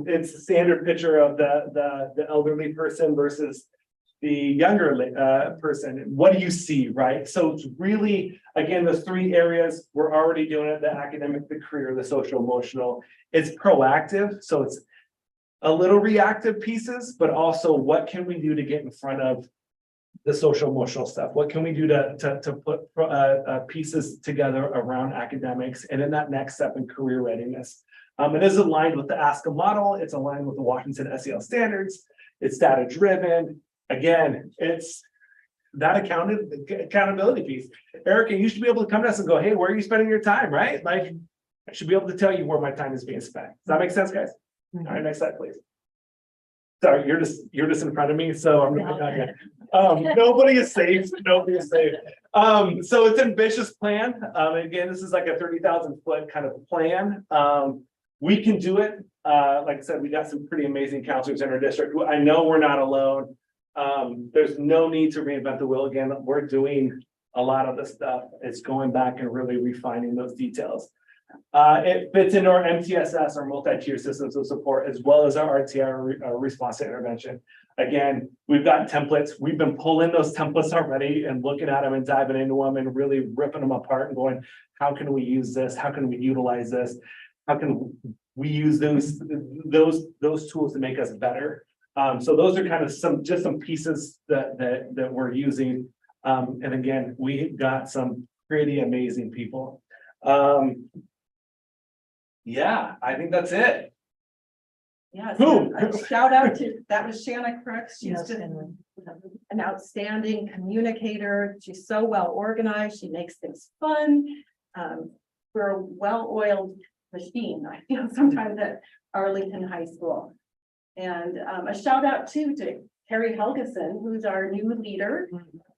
it's a standard picture of the elderly person versus the younger person. What do you see, right? So it's really, again, those three areas, we're already doing it: the academic, the career, the social emotional. It's proactive, so it's a little reactive pieces, but also what can we do to get in front of the social emotional stuff? What can we do to put pieces together around academics and in that next step in career readiness? It is aligned with the ASCA model. It's aligned with the Washington SEL standards. It's data driven. Again, it's that accountability piece. Erica, you should be able to come to us and go, hey, where are you spending your time, right? Like, I should be able to tell you where my time is being spent. Does that make sense, guys? All right, next slide, please. Sorry, you're just in front of me, so I'm not. Nobody is safe. Nobody is safe. So it's an ambitious plan. Again, this is like a 30,000 foot kind of plan. We can do it. Like I said, we got some pretty amazing counselors in our district. I know we're not alone. There's no need to reinvent the wheel again. We're doing a lot of the stuff. It's going back and really refining those details. It fits into our MTSS, our multi-tier systems of support, as well as our RTI, response to intervention. Again, we've got templates. We've been pulling those templates already and looking at them and diving into them and really ripping them apart and going, how can we use this? How can we utilize this? How can we use those tools to make us better? So those are kind of some pieces that we're using. And again, we got some pretty amazing people. Yeah, I think that's it. Yeah, Who? a shout out to, that was Shanna Crooks. She's just an outstanding communicator. She's so well organized. She makes things fun. We're a well-oiled machine, I feel sometimes at Arlington High School. And a shout out too to Terry Helgeson, who's our new leader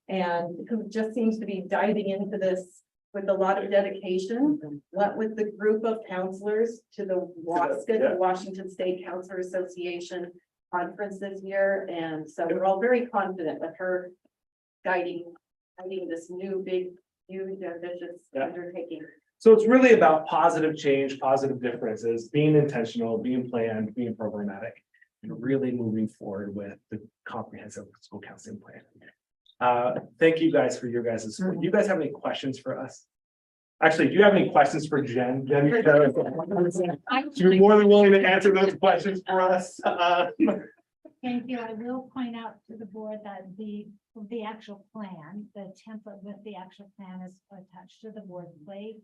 and who just seems to be diving into this with a lot of dedication. Went with the group of counselors to the WASCA, the Washington State Counselor Association conference this year. And so we're all very confident with her guiding this new big, huge, ambitious undertaking. So it's really about positive change, positive differences, being intentional, being planned, being programmatic, and really moving forward with the comprehensive school counseling plan. Thank you guys for your guys' support. Do you guys have any questions for us? Actually, do you have any questions for Jen? Jen, you're more than willing to answer those questions for us. Thank you. I will point out to the board that the actual plan, the template with the actual plan is attached to the board plate.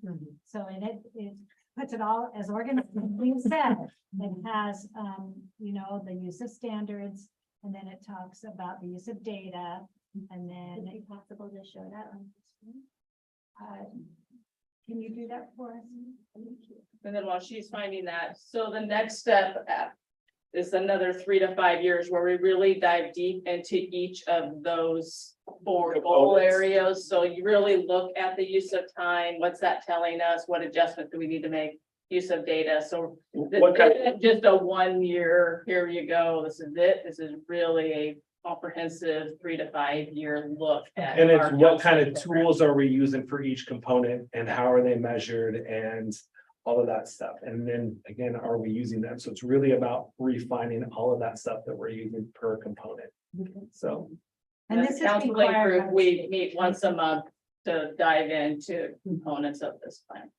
So it puts it all as organized as you said. It has, the use of standards, and then it talks about the use of data, and then. Is it possible to show that on the screen? Can you do that for us? And then while she's finding that, so the next step is another 3 to 5 years where we really dive deep into each of those 4 goal areas. So you really look at the use of time, what's that telling us? What adjustment do we need to make? Use of data. So this isn't just a 1 year, here you go, this is it. This is really a comprehensive 3 to 5 year look at. And it's what kind of tools are we using for each component and how are they measured and all of that stuff. And then again, are we using them? So it's really about refining all of that stuff that we're using per component. So. And As this a is counseling required group, by we meet once a month to dive into components of this plan.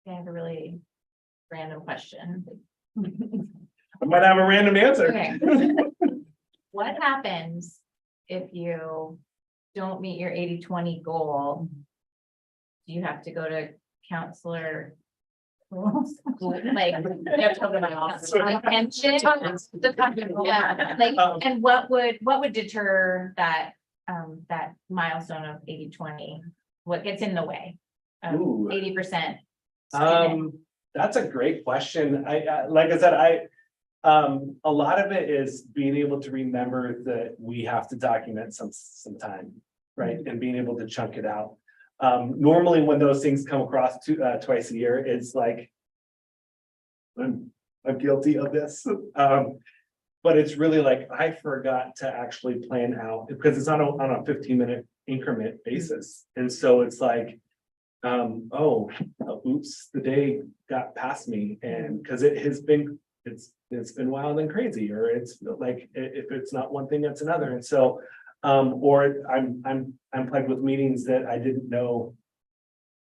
I have a really random question. I might have a random answer. Okay. What happens if you don't meet your 80-20 goal? Do you have to go to counselor? Like, you have to come to my office. Pension? Yeah, like, and what would deter that, that milestone of 80-20? What gets in the way of Ooh. 80%? That's a great question. Like I said, a lot of it is being able to remember that we have to document some time, right? And being able to chunk it out. Normally when those things come across twice a year, it's like, I'm guilty of this. But it's really like, I forgot to actually plan out because it's on a 15-minute increment basis. And so it's like, oh, oops, the day got past me. And because it has been, it's been wild and crazy, or it's like, if it's not one thing, it's another. And so, or I'm plagued with meetings that I didn't know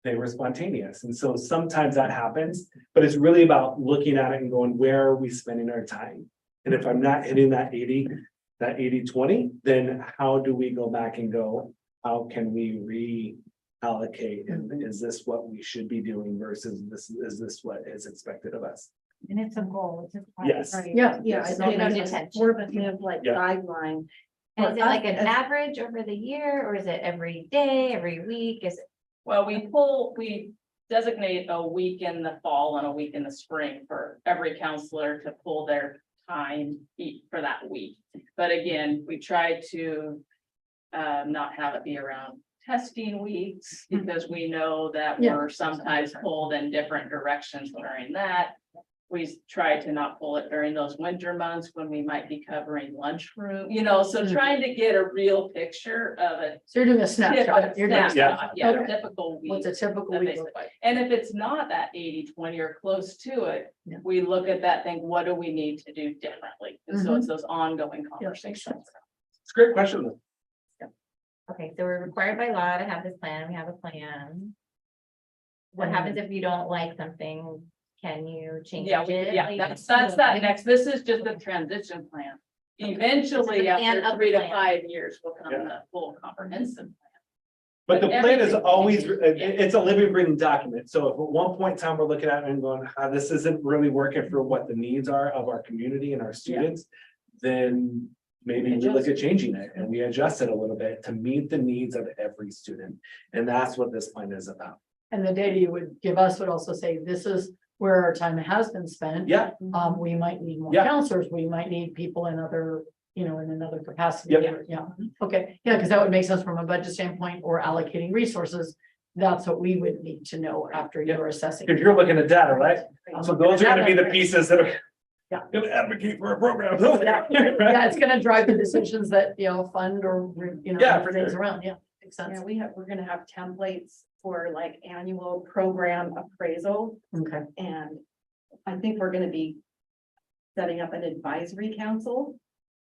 they were spontaneous. And so sometimes that happens, but it's really about looking at it and going, where are we spending our time? And if I'm not hitting that 80-20, then how do we go back and go, how can we reallocate? And is this what we should be doing versus is this what is expected of us? And it's a goal. It's a. Yes. Right. Yeah, Yes. I think No it's detention. formative, like Yeah. guideline. And is it like an As- average over the year, or is it every day, every week? Is it? Well, we designate a week in the fall and a week in the spring for every counselor to pull their time for that week. But again, we try to not have it be around testing weeks because we know that Yeah. we're sometimes pulled in different directions during that. We try to not pull it during those winter months when we might be covering lunchroom, so trying to get a real picture of it. So you're doing a snapshot. You're doing a Snapshot, yeah, Okay. typical week. What's a typical week look like? And if it's not that 80-20 or close to it, Yeah. we look at that, think, what do we need to do differently? And so it's those ongoing conversations. It's a great question. Though. Okay, so we're required by law to have this plan. We have a plan. What happens if you don't like something? Can you change Yeah, it? yeah, that's that next, this is just a transition plan. Eventually, This is the plan after of 3 to plan. 5 years, will come the full comprehensive. But the But plan is everything- always, yeah. it's a living, breathing document. So if at one point in time we're looking at it and going, this isn't really working for what the needs are of our community and our students, then maybe we look at changing it and we adjust it a little bit to meet the needs of every student. And that's what this plan is about. And the data you would give us would also say, this is where our time has been spent. Yeah. We might need more Yeah. counselors, we might need people in other, in another capacity. Yep. Yeah, okay, yeah, because that would make sense from a budget standpoint or allocating resources. That's what we would need to know after you're assessing. If you're looking at data, right? I'm So looking those are at gonna be the data. pieces that are Yeah. gonna advocate for a program. Yeah, it's gonna drive the decisions that, fund or, Yeah, for things sure. around, yeah, makes sense. Yeah, we're gonna have templates for like annual program appraisal, Okay, and I think we're gonna be setting up an advisory council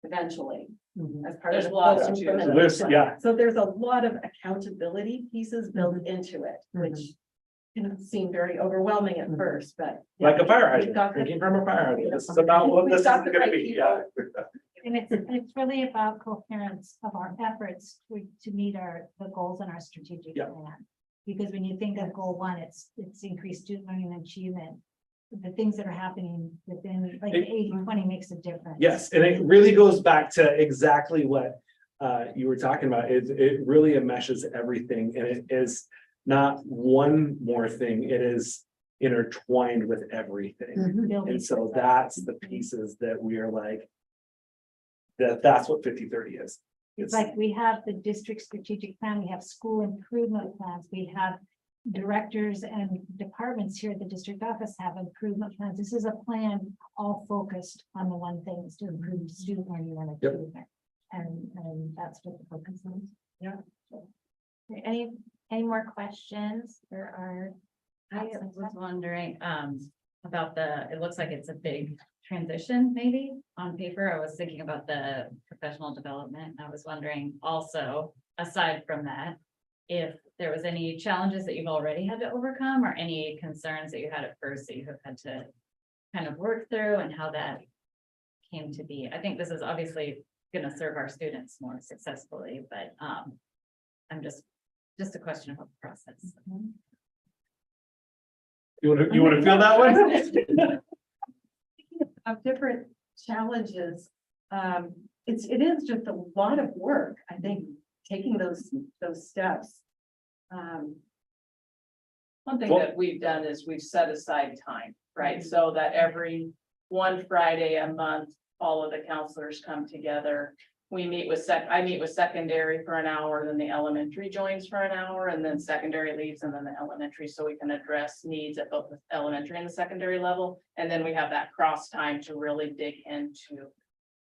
eventually Mhm. as part of There's the lots full to it. implementation. Yeah. So there's a lot of accountability pieces built into it, Mhm. which can seem very overwhelming at first, but. Like a fire We've got hydrant, the- drinking from a fire hydrant. This is about what We've this is got the gonna right be, yeah. And it's really about coherence of our efforts to meet the goals in our strategic Yeah. plan. Because when you think of goal one, it's increased student learning and achievement. The things that are happening within, like 80-20 makes a difference. Yes, and it really goes back to exactly what you were talking about. It really enmeshes everything, and it is not one more thing. It is intertwined with everything. And so that's the pieces that we are like, that's what 50-30 is. It's like we have the district strategic plan, we have school improvement plans, we have directors and departments here at the district office have improvement plans. This is a plan all focused on the one thing, is to improve student learning and Yep. achievement. And that's what the focus is. Yeah. Any more questions for our I was wondering, about it looks like it's a big transition maybe on paper. I was thinking about the professional development. I was wondering also, aside from that, if there was any challenges that you've already had to overcome or any concerns that you had at first that you have had to kind of work through and how that came to be. I think this is obviously going to serve our students more successfully, but I'm just a question about the process. You wanna feel that one? Of different challenges, it is just a lot of work, I think, taking those steps. One thing that we've done is we've set aside time, right? So that every one Friday a month, all of the counselors come together. We meet with I meet with secondary for an hour, then the elementary joins for an hour, and then secondary leaves, and then the elementary, so we can address needs at both the elementary and the secondary level. And then we have that cross time to really dig into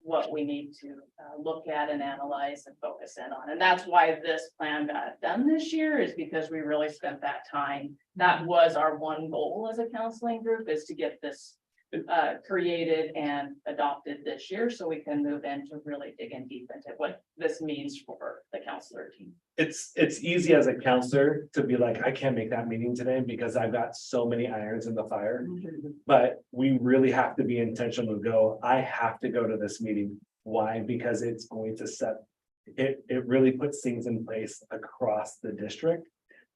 what we need to look at and analyze and focus in on. And that's why this plan got done this year, is because we really spent that time. That was our one goal as a counseling group, is to get this created and adopted this year, so we can move into really digging deep into what this means for the counselor team. It's easy as a counselor to be like, I can't make that meeting today because I've got so many irons in the fire. But we really have to be intentional to go, I have to go to this meeting. Why? Because it's going to set, it really puts things in place across the district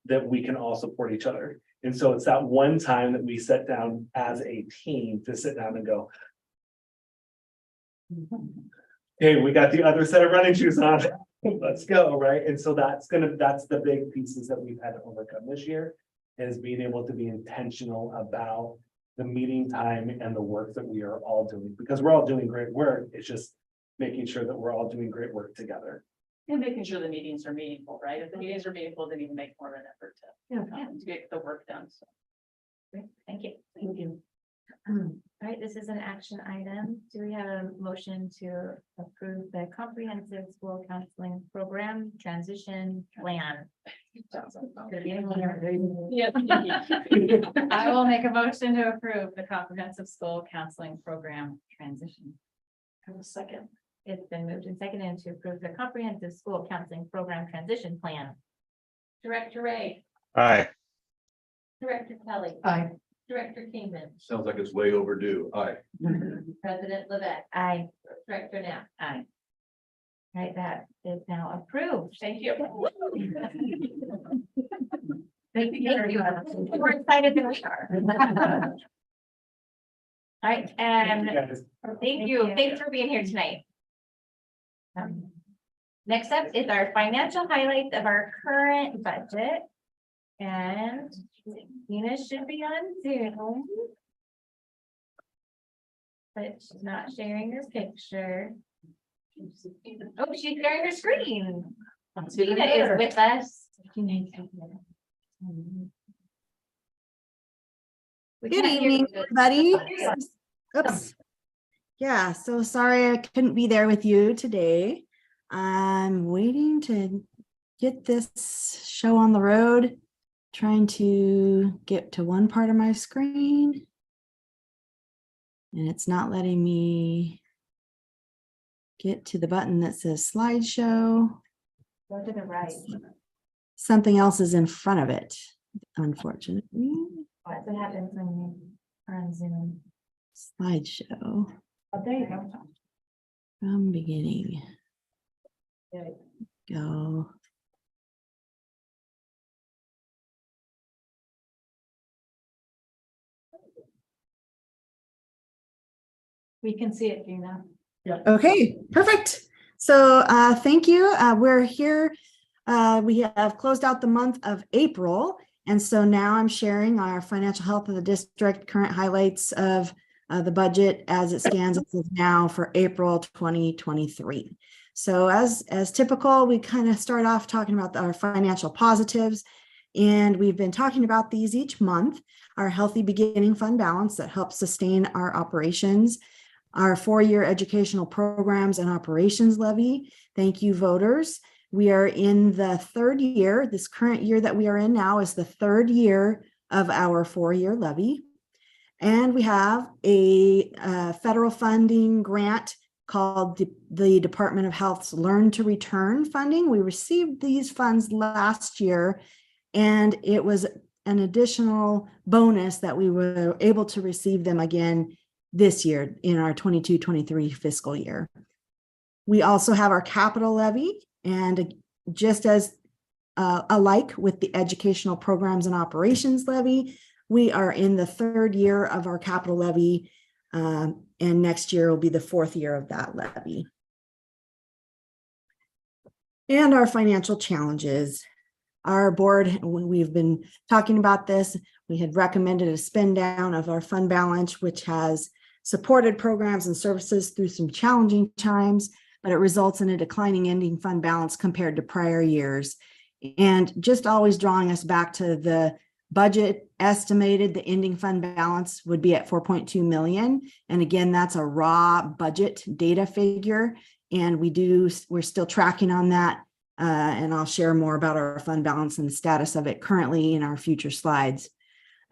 that we can all support each other. And so it's that one time that we sit down as a team to sit down and go, hey, we got the other set of running shoes on. Let's go, right? And so that's the big pieces that we've had to overcome this year, is being able to be intentional about the meeting time and the work that we are all doing, because we're all doing great work. It's just making sure that we're all doing great work together. And making sure the meetings are meaningful, right? If the meetings are meaningful, then you can make more of an effort to get the work done. So. Great, thank you. Thank you. All right, this is an action item. Do we have a motion to approve the comprehensive school counseling program transition plan? Yeah. I will make a motion to approve the comprehensive school counseling program transition. Second. It's been moved and seconded to approve the comprehensive school counseling program transition plan. Director Ray, Aye. Director Kelly. Aye. Director Kingman, Sounds like it's way overdue. Aye. President Levesque. Aye. Director Knapp. Aye. Right, that is now approved. Thank you. Thank you. We're excited to start. All right, and thank you. Thanks for being here tonight. Next up is our financial highlights of our current budget. And Nina should be on Zoom. But she's not sharing her picture. Oh, she's sharing her screen. Nina is with us. Good evening, everybody. Oops. Yeah, so sorry I couldn't be there with you today. I'm waiting to get this show on the road, trying to get to one part of my screen. And it's not letting me get to the button that says slideshow. Go to the right. Something else is in front of it, unfortunately. What happens when you are on Zoom? Slideshow Oh, there you go. from beginning. Go. We can see it, Gina. Okay, perfect. So thank you. We're here. We have closed out the month of April. And so now I'm sharing our financial health of the district, current highlights of the budget as it stands now for April 2023. So as typical, we kind of start off talking about our financial positives. And we've been talking about these each month. Our healthy beginning fund balance that helps sustain our operations, our 4-year educational programs and operations levy. Thank you, voters. We are in the 3rd year. This current year that we are in now is the 3rd year of our 4-year levy. And we have a federal funding grant called the Department of Health's Learn to Return funding. We received these funds last year, and it was an additional bonus that we were able to receive them again this year in our 22-23 fiscal year. We also have our capital levy, and just as alike with the educational programs and operations levy, we are in the 3rd year of our capital levy, and next year will be the 4th year of that levy. And our financial challenges. Our board, when we've been talking about this, we had recommended a spend down of our fund balance, which has supported programs and services through some challenging times, but it results in a declining ending fund balance compared to prior years. And just always drawing us back to the budget estimated, the ending fund balance would be at 4.2 million. And again, that's a raw budget data figure. And we're still tracking on that. And I'll share more about our fund balance and the status of it currently in our future slides.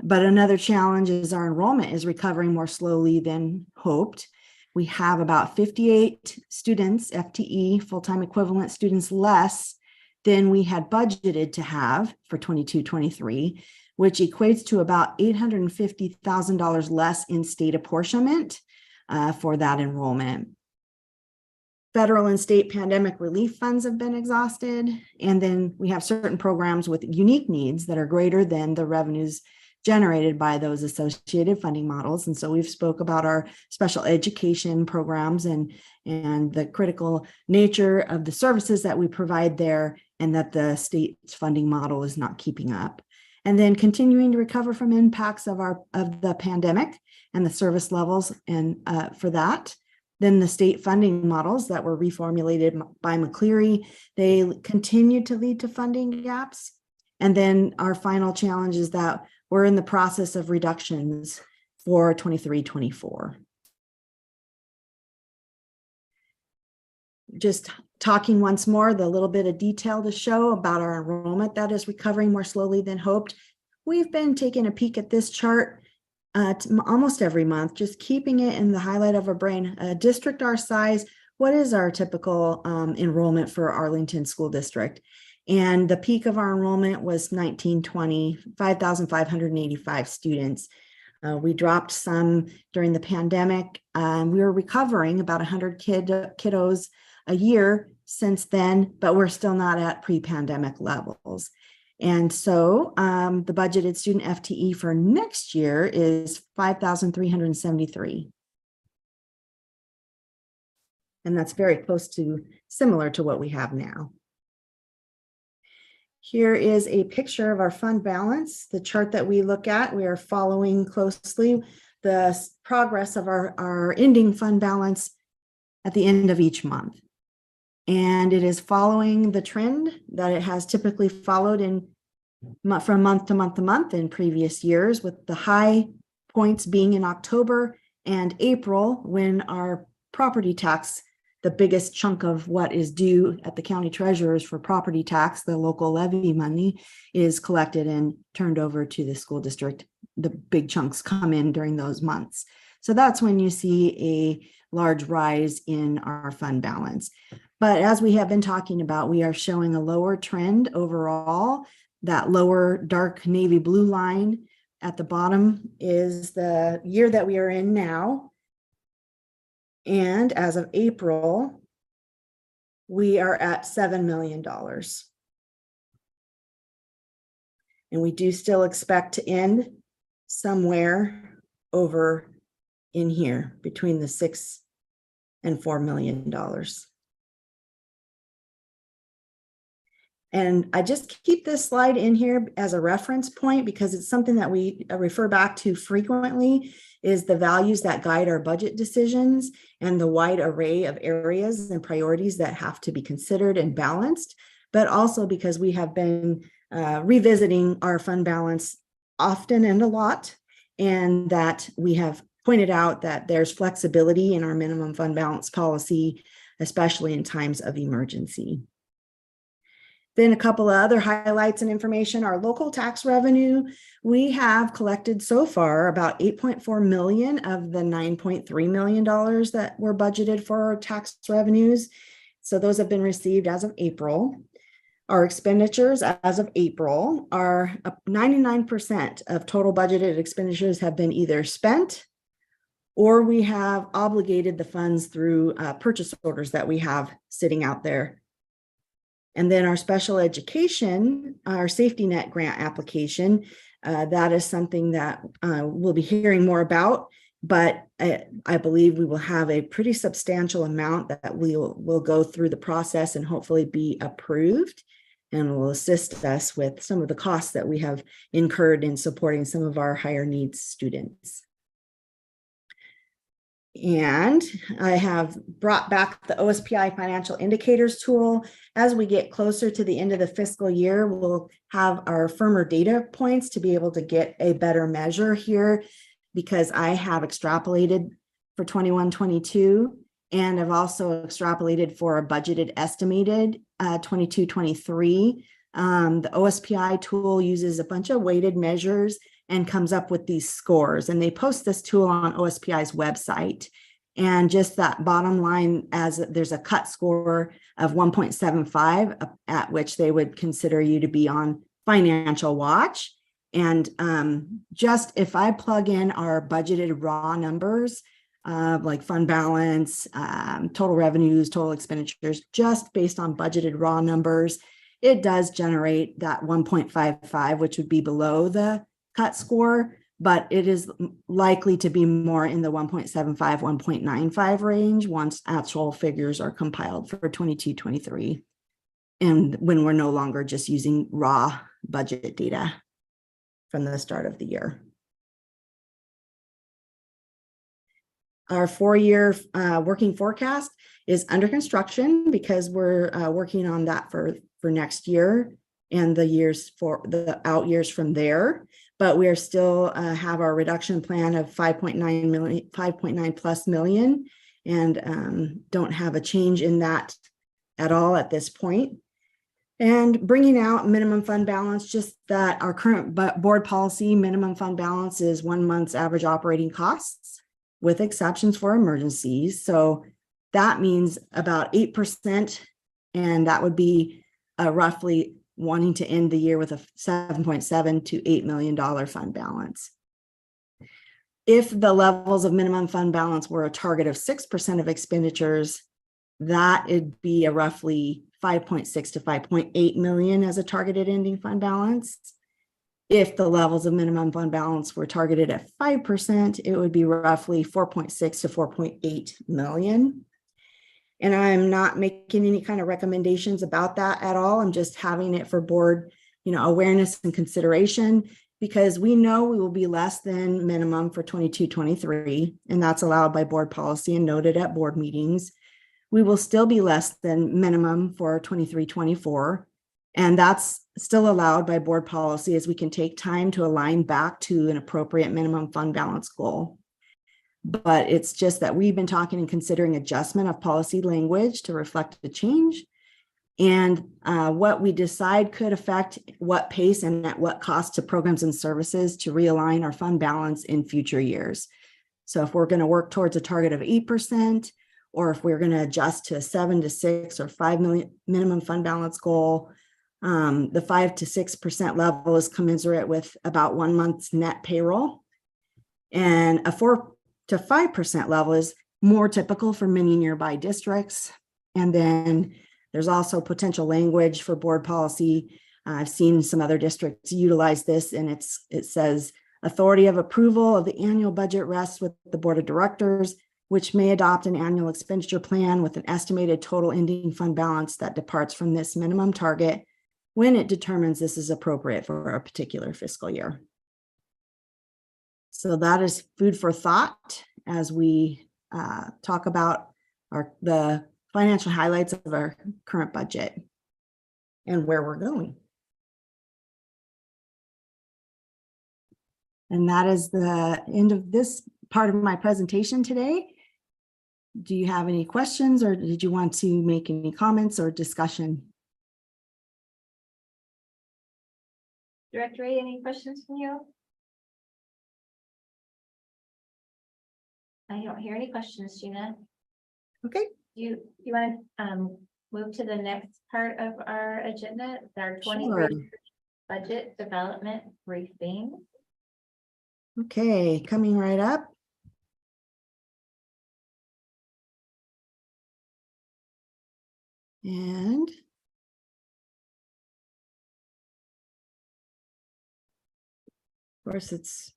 But another challenge is our enrollment is recovering more slowly than hoped. We have about 58 students, FTE, full-time equivalent students less than we had budgeted to have for 22-23, which equates to about $850,000 less in state apportionment for that enrollment. Federal and state pandemic relief funds have been exhausted. And then we have certain programs with unique needs that are greater than the revenues generated by those associated funding models. And so we've spoke about our special education programs and the critical nature of the services that we provide there, and that the state's funding model is not keeping up. And then continuing to recover from impacts of the pandemic and the service levels, and for that. Then the state funding models that were reformulated by McCleary, they continue to lead to funding gaps. And then our final challenge is that we're in the process of reductions for 23-24. Just talking once more, the little bit of detail to show about our enrollment that is recovering more slowly than hoped. We've been taking a peek at this chart almost every month, just keeping it in the highlight of our brain. A district our size, what is our typical enrollment for Arlington School District? And the peak of our enrollment was 1920, 5,585 students. We dropped some during the pandemic. We were recovering about 100 kiddos a year since then, but we're still not at pre-pandemic levels. And so the budgeted student FTE for next year is 5,373. And that's very close to similar to what we have now. Here is a picture of our fund balance. The chart that we look at, we are following closely the progress of our ending fund balance at the end of each month. And it is following the trend that it has typically followed from month to month to month in previous years, with the high points being in October and April, when our property tax, the biggest chunk of what is due at the county treasurers for property tax, the local levy money, is collected and turned over to the school district. The big chunks come in during those months. So that's when you see a large rise in our fund balance. But as we have been talking about, we are showing a lower trend overall. That lower dark navy blue line at the bottom is the year that we are in now. And as of April, we are at $7 million. And we do still expect to end somewhere over in here between the $6 and $4 million. And I just keep this slide in here as a reference point because it's something that we refer back to frequently, is the values that guide our budget decisions and the wide array of areas and priorities that have to be considered and balanced, but also because we have been revisiting our fund balance often and a lot, and that we have pointed out that there's flexibility in our minimum fund balance policy, especially in times of emergency. Then a couple of other highlights and information, our local tax revenue, we have collected so far about 8.4 million of the $9.3 million that were budgeted for our tax revenues. So those have been received as of April. Our expenditures as of April are 99% of total budgeted expenditures have been either spent or we have obligated the funds through purchase orders that we have sitting out there. And then our special education, our safety net grant application, that is something that we'll be hearing more about, but I believe we will have a pretty substantial amount that will go through the process and hopefully be approved and will assist us with some of the costs that we have incurred in supporting some of our higher needs students. And I have brought back the OSPI financial indicators tool. As we get closer to the end of the fiscal year, we'll have our firmer data points to be able to get a better measure here, because I have extrapolated for 21-22, and I've also extrapolated for a budgeted estimated 22-23. The OSPI tool uses a bunch of weighted measures and comes up with these scores. And they post this tool on OSPI's website. And just that bottom line, as there's a cut score of 1.75, at which they would consider you to be on financial watch. And just if I plug in our budgeted raw numbers, like fund balance, total revenues, total expenditures, just based on budgeted raw numbers, it does generate that 1.55, which would be below the cut score, but it is likely to be more in the 1.75, 1.95 range once actual figures are compiled for 22-23. And when we're no longer just using raw budget data from the start of the year. Our 4-year working forecast is under construction because we're working on that for next year and the years for the out years from there. But we are still have our reduction plan of 5.9 plus million, and don't have a change in that at all at this point. And bringing out minimum fund balance, just that our current board policy minimum fund balance is 1 month's average operating costs with exceptions for emergencies. So that means about 8%, and that would be roughly wanting to end the year with a $7.7 to $8 million fund balance. If the levels of minimum fund balance were a target of 6% of expenditures, that would be a roughly 5.6 to 5.8 million as a targeted ending fund balance. If the levels of minimum fund balance were targeted at 5%, it would be roughly 4.6 to 4.8 million. And I'm not making any kind of recommendations about that at all. I'm just having it for board, awareness and consideration, because we know we will be less than minimum for 22-23, and that's allowed by board policy and noted at board meetings. We will still be less than minimum for 23-24, and that's still allowed by board policy, as we can take time to align back to an appropriate minimum fund balance goal. But it's just that we've been talking and considering adjustment of policy language to reflect the change. And what we decide could affect what pace and at what cost to programs and services to realign our fund balance in future years. So if we're going to work towards a target of 8%, or if we're going to adjust to a 7 to 6 or 5 million minimum fund balance goal, the 5 to 6% level is commensurate with about 1 month's net payroll. And a 4 to 5% level is more typical for many nearby districts. And then there's also potential language for board policy. I've seen some other districts utilize this, and it says authority of approval of the annual budget rests with the board of directors, which may adopt an annual expenditure plan with an estimated total ending fund balance that departs from this minimum target when it determines this is appropriate for a particular fiscal year. So that is food for thought as we talk about the financial highlights of our current budget and where we're going. And that is the end of this part of my presentation today. Do you have any questions, or did you want to make any comments or discussion? Director Ray, any questions from you? I don't hear any questions, Gina. Okay. You want to move to the next part of our agenda, our Sure. 23 budget development briefing. Okay, coming right up. And of course,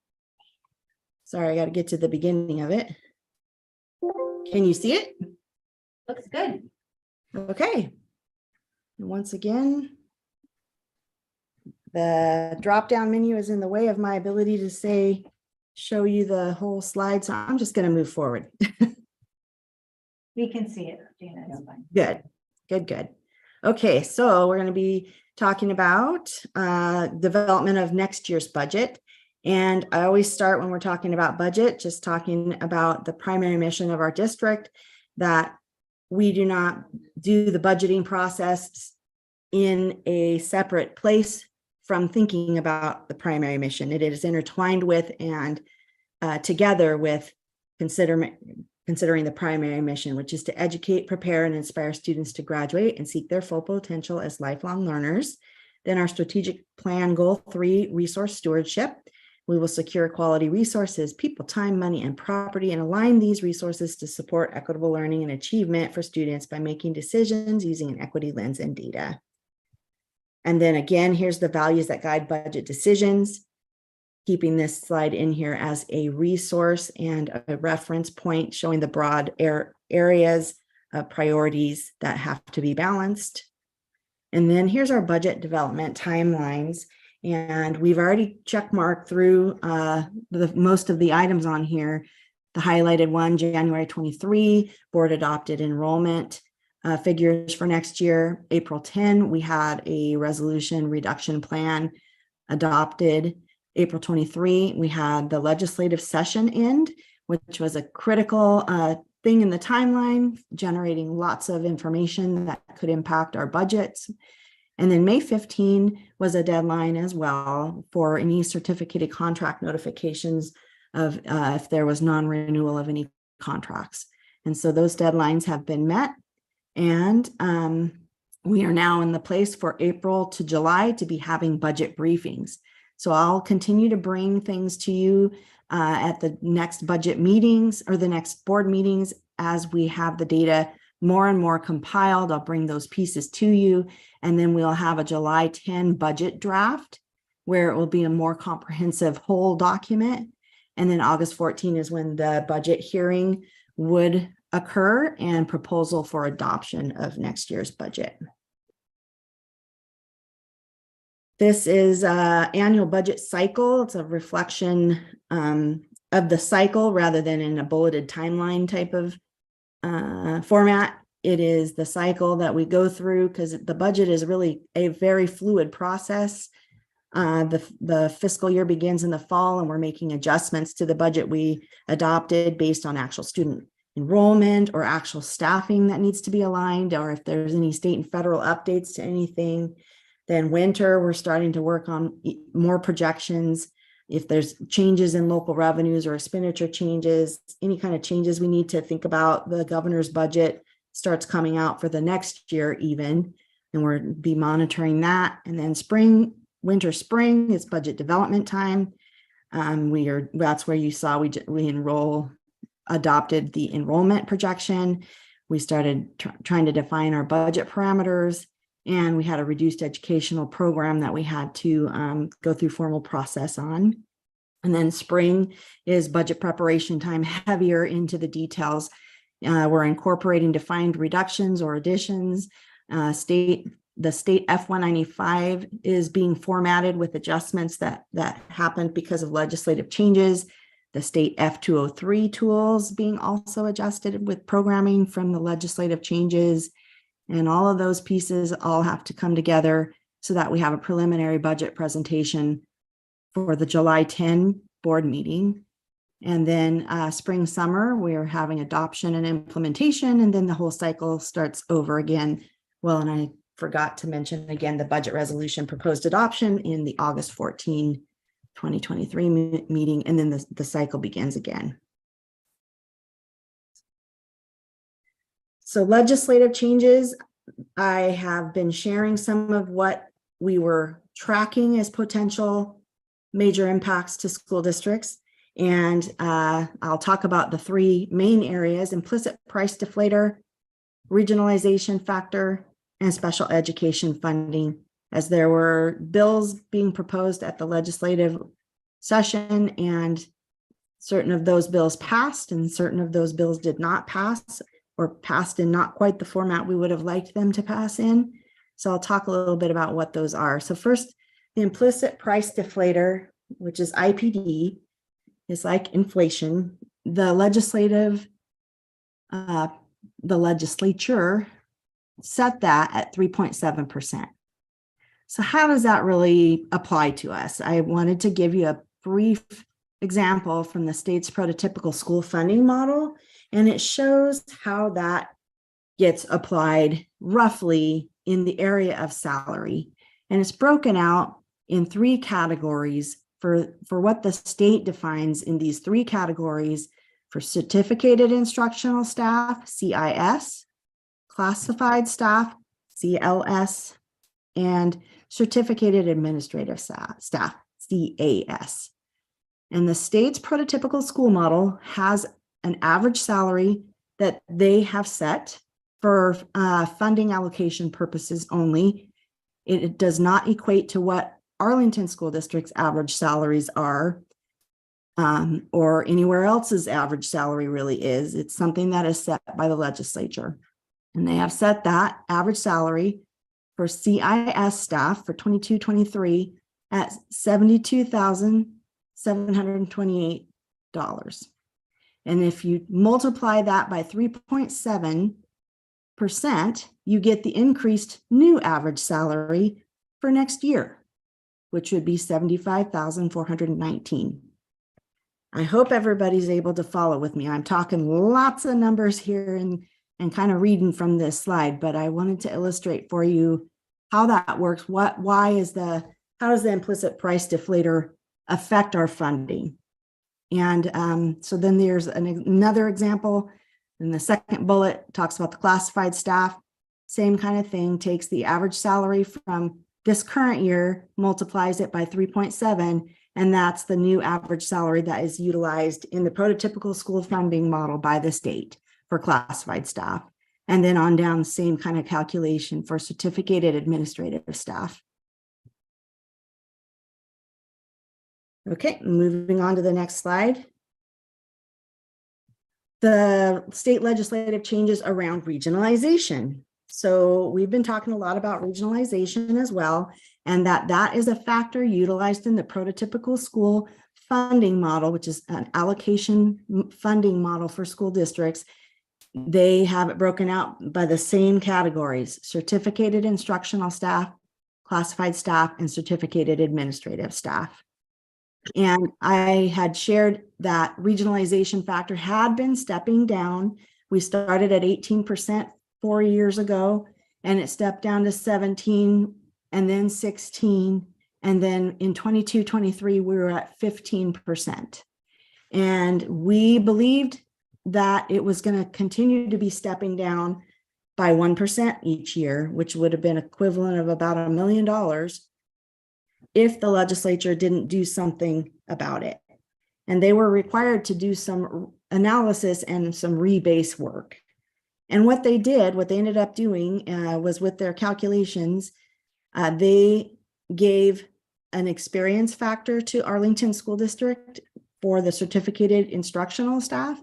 sorry, I got to get to the beginning of it. Can you see it? Looks good. Okay. And once again, the drop-down menu is in the way of my ability to show you the whole slide, so I'm just going to move forward. We can see it, Gina, it's fine. Good, good, good. Okay, so we're going to be talking about development of next year's budget. And I always start when we're talking about budget, just talking about the primary mission of our district, that we do not do the budgeting process in a separate place from thinking about the primary mission. It is intertwined with and together with considering the primary mission, which is to educate, prepare, and inspire students to graduate and seek their full potential as lifelong learners. Then our strategic plan goal 3, resource stewardship. We will secure quality resources, people, time, money, and property, and align these resources to support equitable learning and achievement for students by making decisions using an equity lens and data. And then again, here's the values that guide budget decisions, keeping this slide in here as a resource and a reference point showing the broad areas of priorities that have to be balanced. And then here's our budget development timelines. And we've already checkmarked through most of the items on here. The highlighted one, January 23, board adopted enrollment figures for next year. April 10, we had a resolution reduction plan adopted. April 23, we had the legislative session end, which was a critical thing in the timeline, generating lots of information that could impact our budgets. And then May 15 was a deadline as well for any certificated contract notifications of if there was non-renewal of any contracts. And so those deadlines have been met. And we are now in the place for April to July to be having budget briefings. So I'll continue to bring things to you at the next budget meetings or the next board meetings as we have the data more and more compiled. I'll bring those pieces to you. And then we'll have a July 10 budget draft where it will be a more comprehensive whole document. And then August 14 is when the budget hearing would occur and proposal for adoption of next year's budget. This is an annual budget cycle. It's a reflection of the cycle rather than in a bulleted timeline type of format. It is the cycle that we go through because the budget is really a very fluid process. The fiscal year begins in the fall and we're making adjustments to the budget we adopted based on actual student enrollment or actual staffing that needs to be aligned, or if there's any state and federal updates to anything. Then winter, we're starting to work on more projections. If there's changes in local revenues or expenditure changes, any kind of changes we need to think about, the governor's budget starts coming out for the next year even, and we'll be monitoring that. And then spring, winter, spring is budget development time. That's where you saw we adopted the enrollment projection. We started trying to define our budget parameters, and we had a reduced educational program that we had to go through formal process on. And then spring is budget preparation time, heavier into the details. We're incorporating defined reductions or additions. The state F195 is being formatted with adjustments that happened because of legislative changes. The state F203 tools being also adjusted with programming from the legislative changes. And all of those pieces all have to come together so that we have a preliminary budget presentation for the July 10 board meeting. And then spring, summer, we're having adoption and implementation, and then the whole cycle starts over again. Well, and I forgot to mention again, the budget resolution proposed adoption in the August 14, 2023 meeting, and then the cycle begins again. So legislative changes, I have been sharing some of what we were tracking as potential major impacts to school districts. And I'll talk about the three main areas: implicit price deflator, regionalization factor, and special education funding, as there were bills being proposed at the legislative session, and certain of those bills passed and certain of those bills did not pass, or passed in not quite the format we would have liked them to pass in. So I'll talk a little bit about what those are. So first, the implicit price deflator, which is IPD, is like inflation. The legislature set that at 3.7%. So how does that really apply to us? I wanted to give you a brief example from the state's prototypical school funding model, and it shows how that gets applied roughly in the area of salary. And it's broken out in three categories for what the state defines in these three categories: for certificated instructional staff, CIS, classified staff, CLS, and certificated administrative staff, CAS. And the state's prototypical school model has an average salary that they have set for funding allocation purposes only. It does not equate to what Arlington School District's average salaries are, or anywhere else's average salary really is. It's something that is set by the legislature. And they have set that average salary for CIS staff for 22-23 at $72,728. And if you multiply that by 3.7%, you get the increased new average salary for next year, which would be $75,419. I hope everybody's able to follow with me. I'm talking lots of numbers here and kind of reading from this slide, but I wanted to illustrate for you how that works. How does the implicit price deflator affect our funding? And so then there's another example. And the second bullet talks about the classified staff. Same kind of thing, takes the average salary from this current year, multiplies it by 3.7, and that's the new average salary that is utilized in the prototypical school funding model by the state for classified staff. And then on down, same kind of calculation for certificated administrative staff. Okay, moving on to the next slide. The state legislative changes around regionalization. So we've been talking a lot about regionalization as well, and that is a factor utilized in the prototypical school funding model, which is an allocation funding model for school districts. They have it broken out by the same categories: certificated instructional staff, classified staff, and certificated administrative staff. And I had shared that regionalization factor had been stepping down. We started at 18% 4 years ago, and it stepped down to 17 and then 16. And then in 22-23, we were at 15%. And we believed that it was going to continue to be stepping down by 1% each year, which would have been equivalent of about $1 million if the legislature didn't do something about it. And they were required to do some analysis and some rebase work. And what they ended up doing was, with their calculations, they gave an experience factor to Arlington School District for the certificated instructional staff,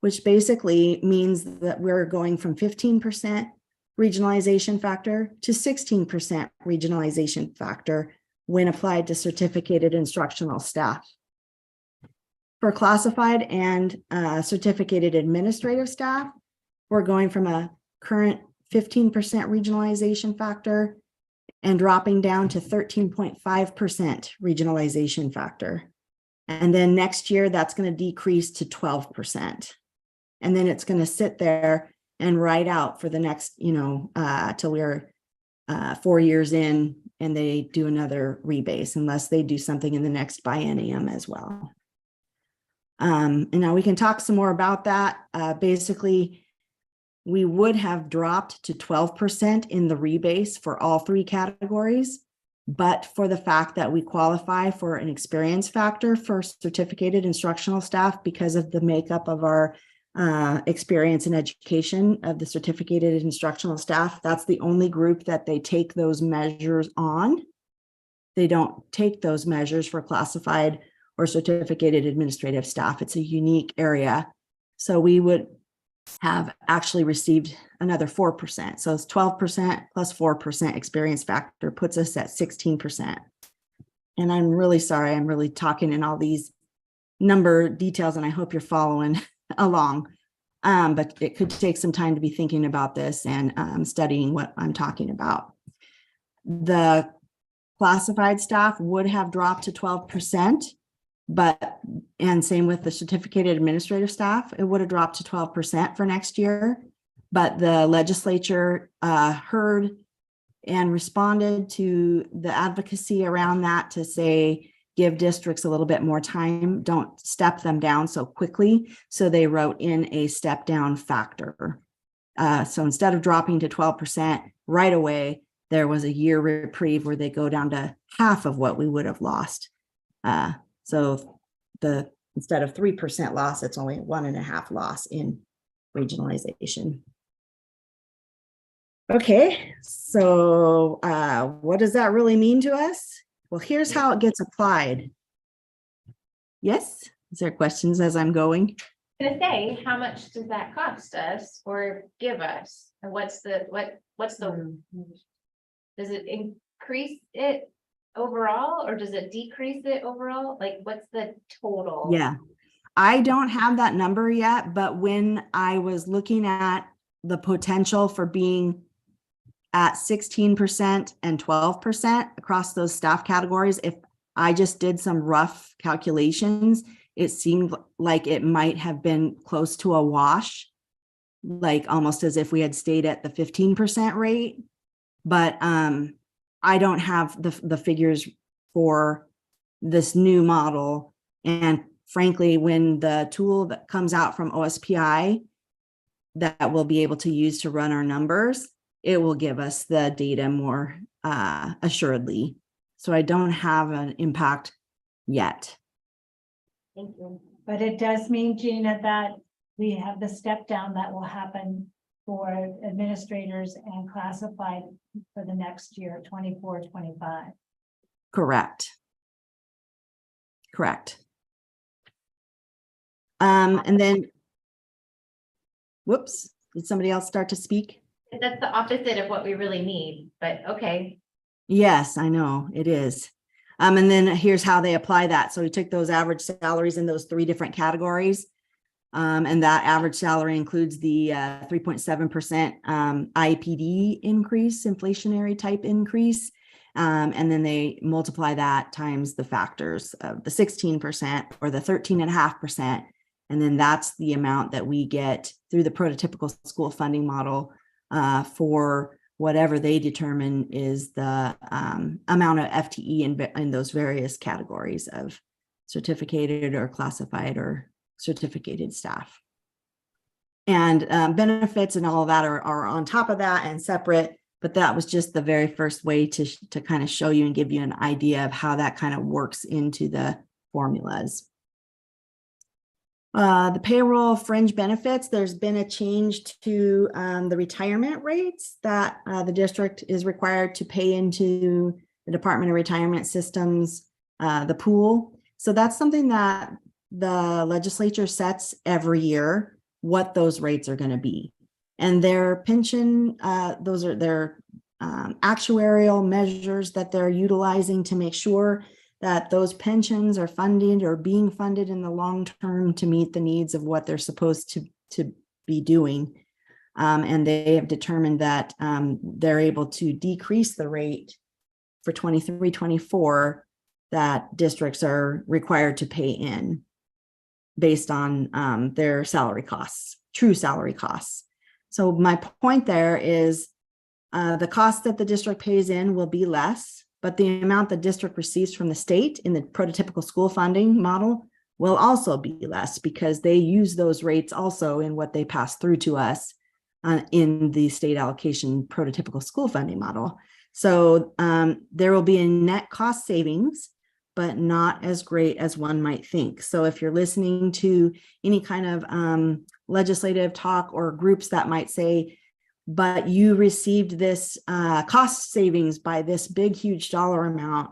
which basically means that we're going from 15% regionalization factor to 16% regionalization factor when applied to certificated instructional staff. For classified and certificated administrative staff, we're going from a current 15% regionalization factor and dropping down to 13.5% regionalization factor. And then next year, that's going to decrease to 12%. And then it's going to sit there and ride out for the next, till we're 4 years in and they do another rebase unless they do something in the next biennium as well. And now we can talk some more about that. Basically, we would have dropped to 12% in the rebase for all 3 categories, but for the fact that we qualify for an experience factor for certificated instructional staff because of the makeup of our experience and education of the certificated instructional staff. That's the only group that they take those measures on. They don't take those measures for classified or certificated administrative staff. It's a unique area. So we would have actually received another 4%. So it's 12% plus 4% experience factor puts us at 16%. And I'm really sorry, I'm really talking in all these number details and I hope you're following along. But it could take some time to be thinking about this and studying what I'm talking about. The classified staff would have dropped to 12%, and same with the certificated administrative staff, it would have dropped to 12% for next year. But the legislature heard and responded to the advocacy around that to say, give districts a little bit more time, don't step them down so quickly. So they wrote in a step down factor. So instead of dropping to 12% right away, there was a year reprieve where they go down to half of what we would have lost. So instead of 3% loss, it's only 1.5% loss in regionalization. Okay, so what does that really mean to us? Well, here's how it gets applied. Yes, is there questions as I'm going? Gonna say, how much does that cost us or give us? And what's the, does it increase it overall or does it decrease it overall? Like, what's the total? Yeah, I don't have that number yet, but when I was looking at the potential for being at 16% and 12% across those staff categories, if I just did some rough calculations, it seemed like it might have been close to a wash, like almost as if we had stayed at the 15% rate. But I don't have the figures for this new model. And frankly, when the tool that comes out from OSPI that we'll be able to use to run our numbers, it will give us the data more assuredly. So I don't have an impact yet. Thank you. But it does mean, Gina, that we have the step down that will happen for administrators and classified for the next year, 24-25. Correct. Correct. And then, whoops, did somebody else start to speak? That's the opposite of what we really need, but okay. Yes, I know it is. And then here's how they apply that. So we took those average salaries in those 3 different categories. And that average salary includes the 3.7% IPD increase, inflationary type increase. And then they multiply that times the factors of the 16% or the 13.5%. And then that's the amount that we get through the prototypical school funding model for whatever they determine is the amount of FTE in those various categories of certificated or classified or certificated staff. And benefits and all of that are on top of that and separate, but that was just the very first way to kind of show you and give you an idea of how that kind of works into the formulas. The payroll fringe benefits, there's been a change to the retirement rates that the district is required to pay into the Department of Retirement Systems, the pool. So that's something that the legislature sets every year, what those rates are going to be. And their pension, those are their actuarial measures that they're utilizing to make sure that those pensions are funded or being funded in the long term to meet the needs of what they're supposed to be doing. And they have determined that they're able to decrease the rate for 23-24 that districts are required to pay in based on their salary costs, true salary costs. So my point there is The cost that the district pays in will be less, but the amount the district receives from the state in the prototypical school funding model will also be less because they use those rates also in what they pass through to us in the state allocation prototypical school funding model. So there will be a net cost savings, but not as great as one might think. So if you're listening to any kind of legislative talk or groups that might say, but you received this cost savings by this big, huge dollar amount,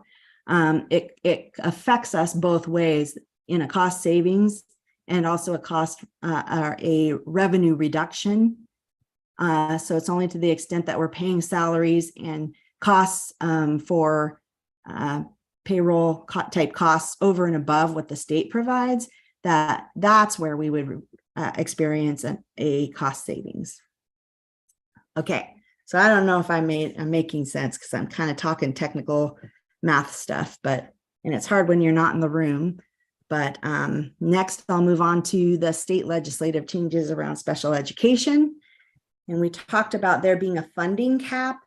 it affects us both ways in a cost savings and also a cost or a revenue reduction. So it's only to the extent that we're paying salaries and costs for payroll type costs over and above what the state provides, that's where we would experience a cost savings. Okay, so I don't know if I'm making sense because I'm kind of talking technical math stuff, and it's hard when you're not in the room. But next I'll move on to the state legislative changes around special education. And we talked about there being a funding cap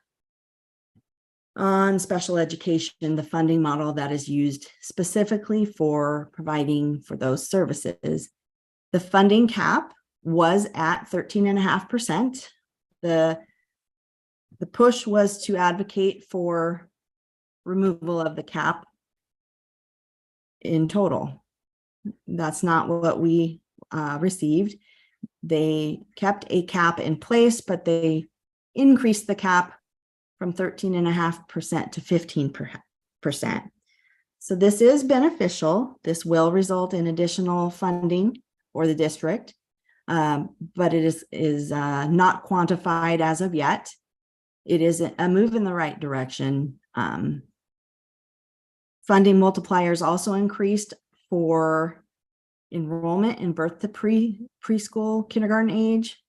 on special education, the funding model that is used specifically for providing for those services. The funding cap was at 13.5%. The push was to advocate for removal of the cap in total. That's not what we received. They kept a cap in place, but they increased the cap from 13.5% to 15%. So this is beneficial. This will result in additional funding for the district, but it is not quantified as of yet. It is a move in the right direction. Funding multipliers also increased for enrollment in birth to preschool kindergarten age.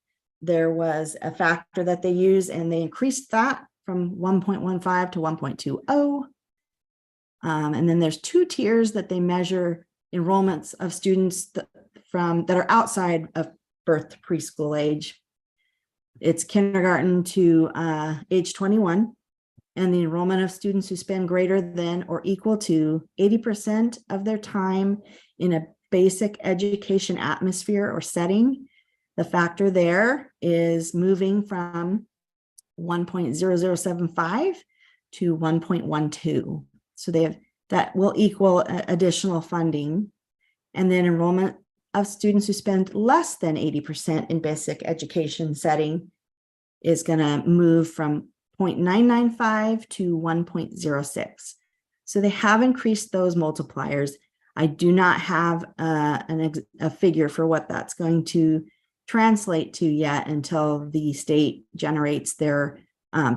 There was a factor that they use and they increased that from 1.15 to 1.20. And then there's 2 tiers that they measure enrollments of students that are outside of birth to preschool age. It's kindergarten to age 21, and the enrollment of students who spend greater than or equal to 80% of their time in a basic education atmosphere or setting. The factor there is moving from 1.0075 to 1.12. So that will equal additional funding. And then enrollment of students who spend less than 80% in basic education setting is going to move from 0.995 to 1.06. So they have increased those multipliers. I do not have a figure for what that's going to translate to yet until the state generates their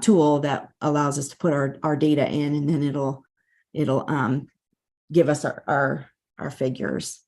tool that allows us to put our data in, and then it'll give us our figures.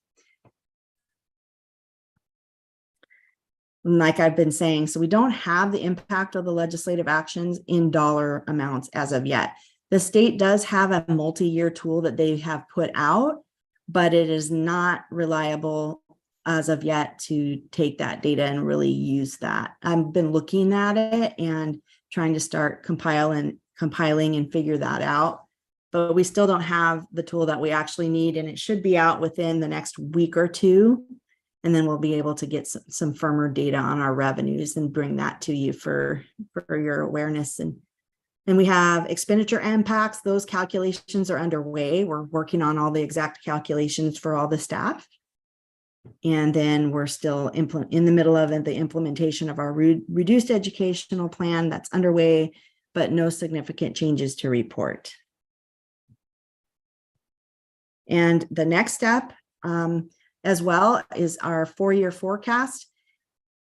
Like I've been saying, so we don't have the impact of the legislative actions in dollar amounts as of yet. The state does have a multi-year tool that they have put out, but it is not reliable as of yet to take that data and really use that. I've been looking at it and trying to start compiling and figure that out, but we still don't have the tool that we actually need, and it should be out within the next week or two. And then we'll be able to get some firmer data on our revenues and bring that to you for your awareness. And we have expenditure impacts. Those calculations are underway. We're working on all the exact calculations for all the staff. And then we're still in the middle of the implementation of our reduced educational plan that's underway, but no significant changes to report. And the next step, as well, is our 4-year forecast.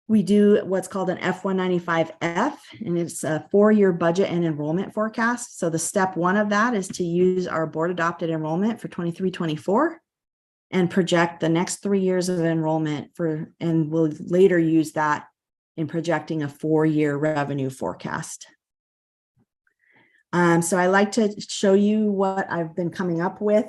We do what's called an F195F, and it's a 4-year budget and enrollment forecast. So the step 1 of that is to use our board adopted enrollment for 23-24 and project the next 3 years of enrollment and we'll later use that in projecting a 4-year revenue forecast. So I like to show you what I've been coming up with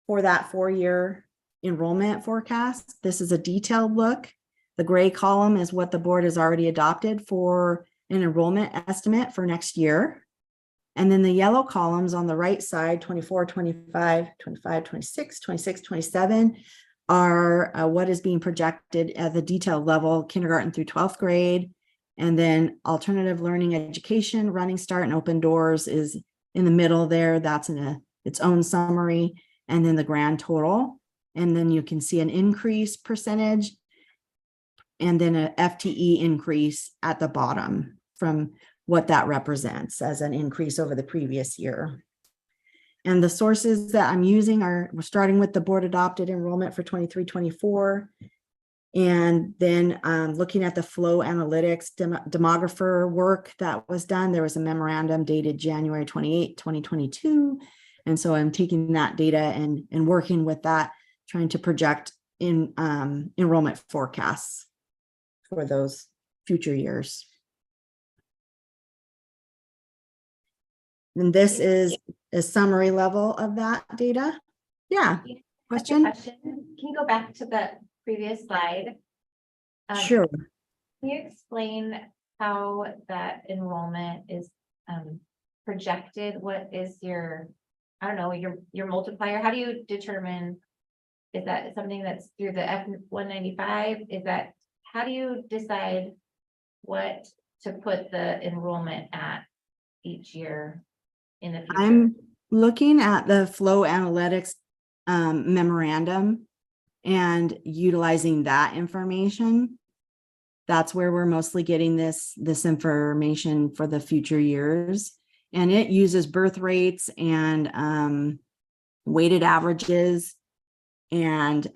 for that 4-year enrollment forecast. This is a detailed look. The gray column is what the board has already adopted for an enrollment estimate for next year. And then the yellow columns on the right side, 24, 25, 25, 26, 26, 27 are what is being projected at the detailed level, kindergarten through 12th grade. And then alternative learning education, Running Start and Open Doors is in the middle there. That's in its own summary. And then the grand total. And then you can see an increase percentage and then a FTE increase at the bottom from what that represents as an increase over the previous year. And the sources that I'm using we're starting with the board adopted enrollment for 23-24. And then looking at the flow analytics demographer work that was done, there was a memorandum dated January 28, 2022. And so I'm taking that data and working with that, trying to project in enrollment forecasts for those future years. And this is a summary level of that data. Yeah, question? Can you go back to the previous slide? Sure. Can you explain how that enrollment is projected? What is your, I don't know, your multiplier? How do you determine, is that something that's through the F-195? Is that, how do you decide what to put the enrollment at each year in the future? I'm looking at the flow analytics memorandum and utilizing that information. That's where we're mostly getting this information for the future years. And it uses birth rates and weighted averages, and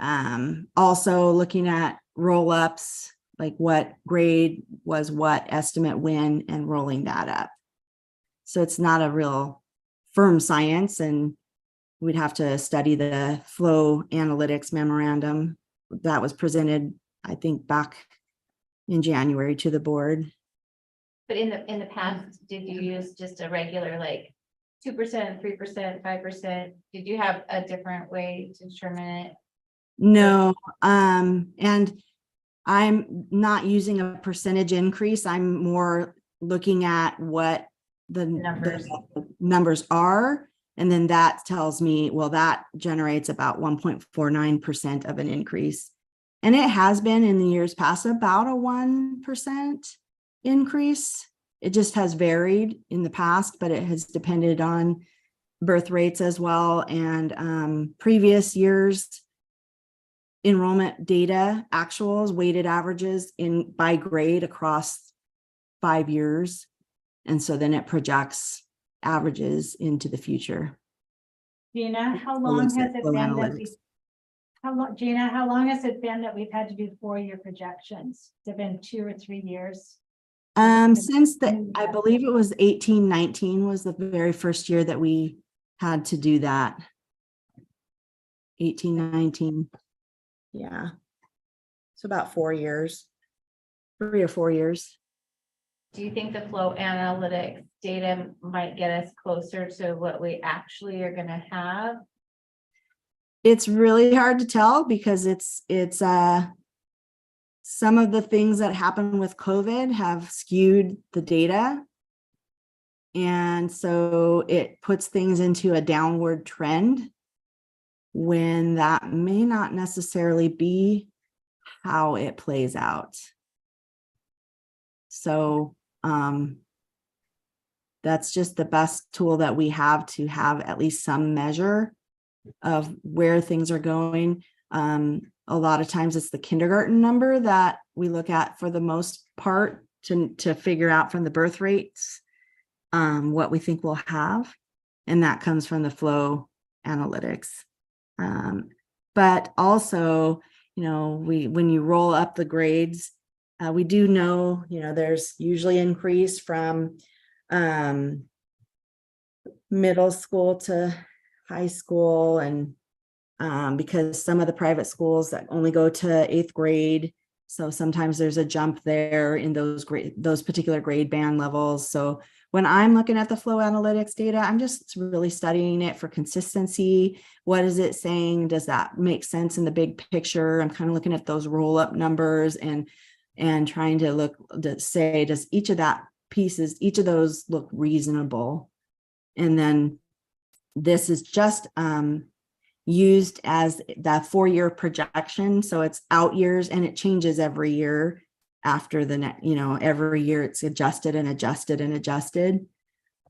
also looking at roll-ups, like what grade was what estimate when, and rolling that up. So it's not a real firm science, and we'd have to study the flow analytics memorandum that was presented, I think, back in January to the board. But in the past, did you use just a regular like 2%, 3%, 5%? Did you have a different way to determine it? No, and I'm not using a percentage increase. I'm more looking at what the numbers are. And then that tells me, well, that generates about 1.49% of an increase. And it has been in the years past about a 1% increase. It just has varied in the past, but it has depended on birth rates as well. And previous years enrollment data, actuals, weighted averages by grade across 5 years. And so then it projects averages into the future. Gina, how long has it been that Gina, how long has it been that we've had to do 4-year projections? Has it been 2 or 3 years? Since I believe it was 18-19 was the very first year that we had to do that. 18-19. Yeah. So about 4 years, 3 or 4 years. Do you think the flow analytics data might get us closer to what we actually are going to have? It's really hard to tell because it's some of the things that happen with COVID have skewed the data. And so it puts things into a downward trend when that may not necessarily be how it plays out. So that's just the best tool that we have to have at least some measure of where things are going. A lot of times it's the kindergarten number that we look at for the most part to figure out from the birth rates what we think we'll have. And that comes from the flow analytics. But also, when you roll up the grades, we do know, there's usually increase from middle school to high school, and because some of the private schools that only go to 8th grade, so sometimes there's a jump there in those particular grade band levels. So when I'm looking at the flow analytics data, I'm just really studying it for consistency. What is it saying? Does that make sense in the big picture? I'm kind of looking at those roll up numbers and trying to say, does each of that pieces, each of those look reasonable. And then this is just used as the 4-year projection. So it's out years and it changes every year after the net, every year it's adjusted and adjusted and adjusted.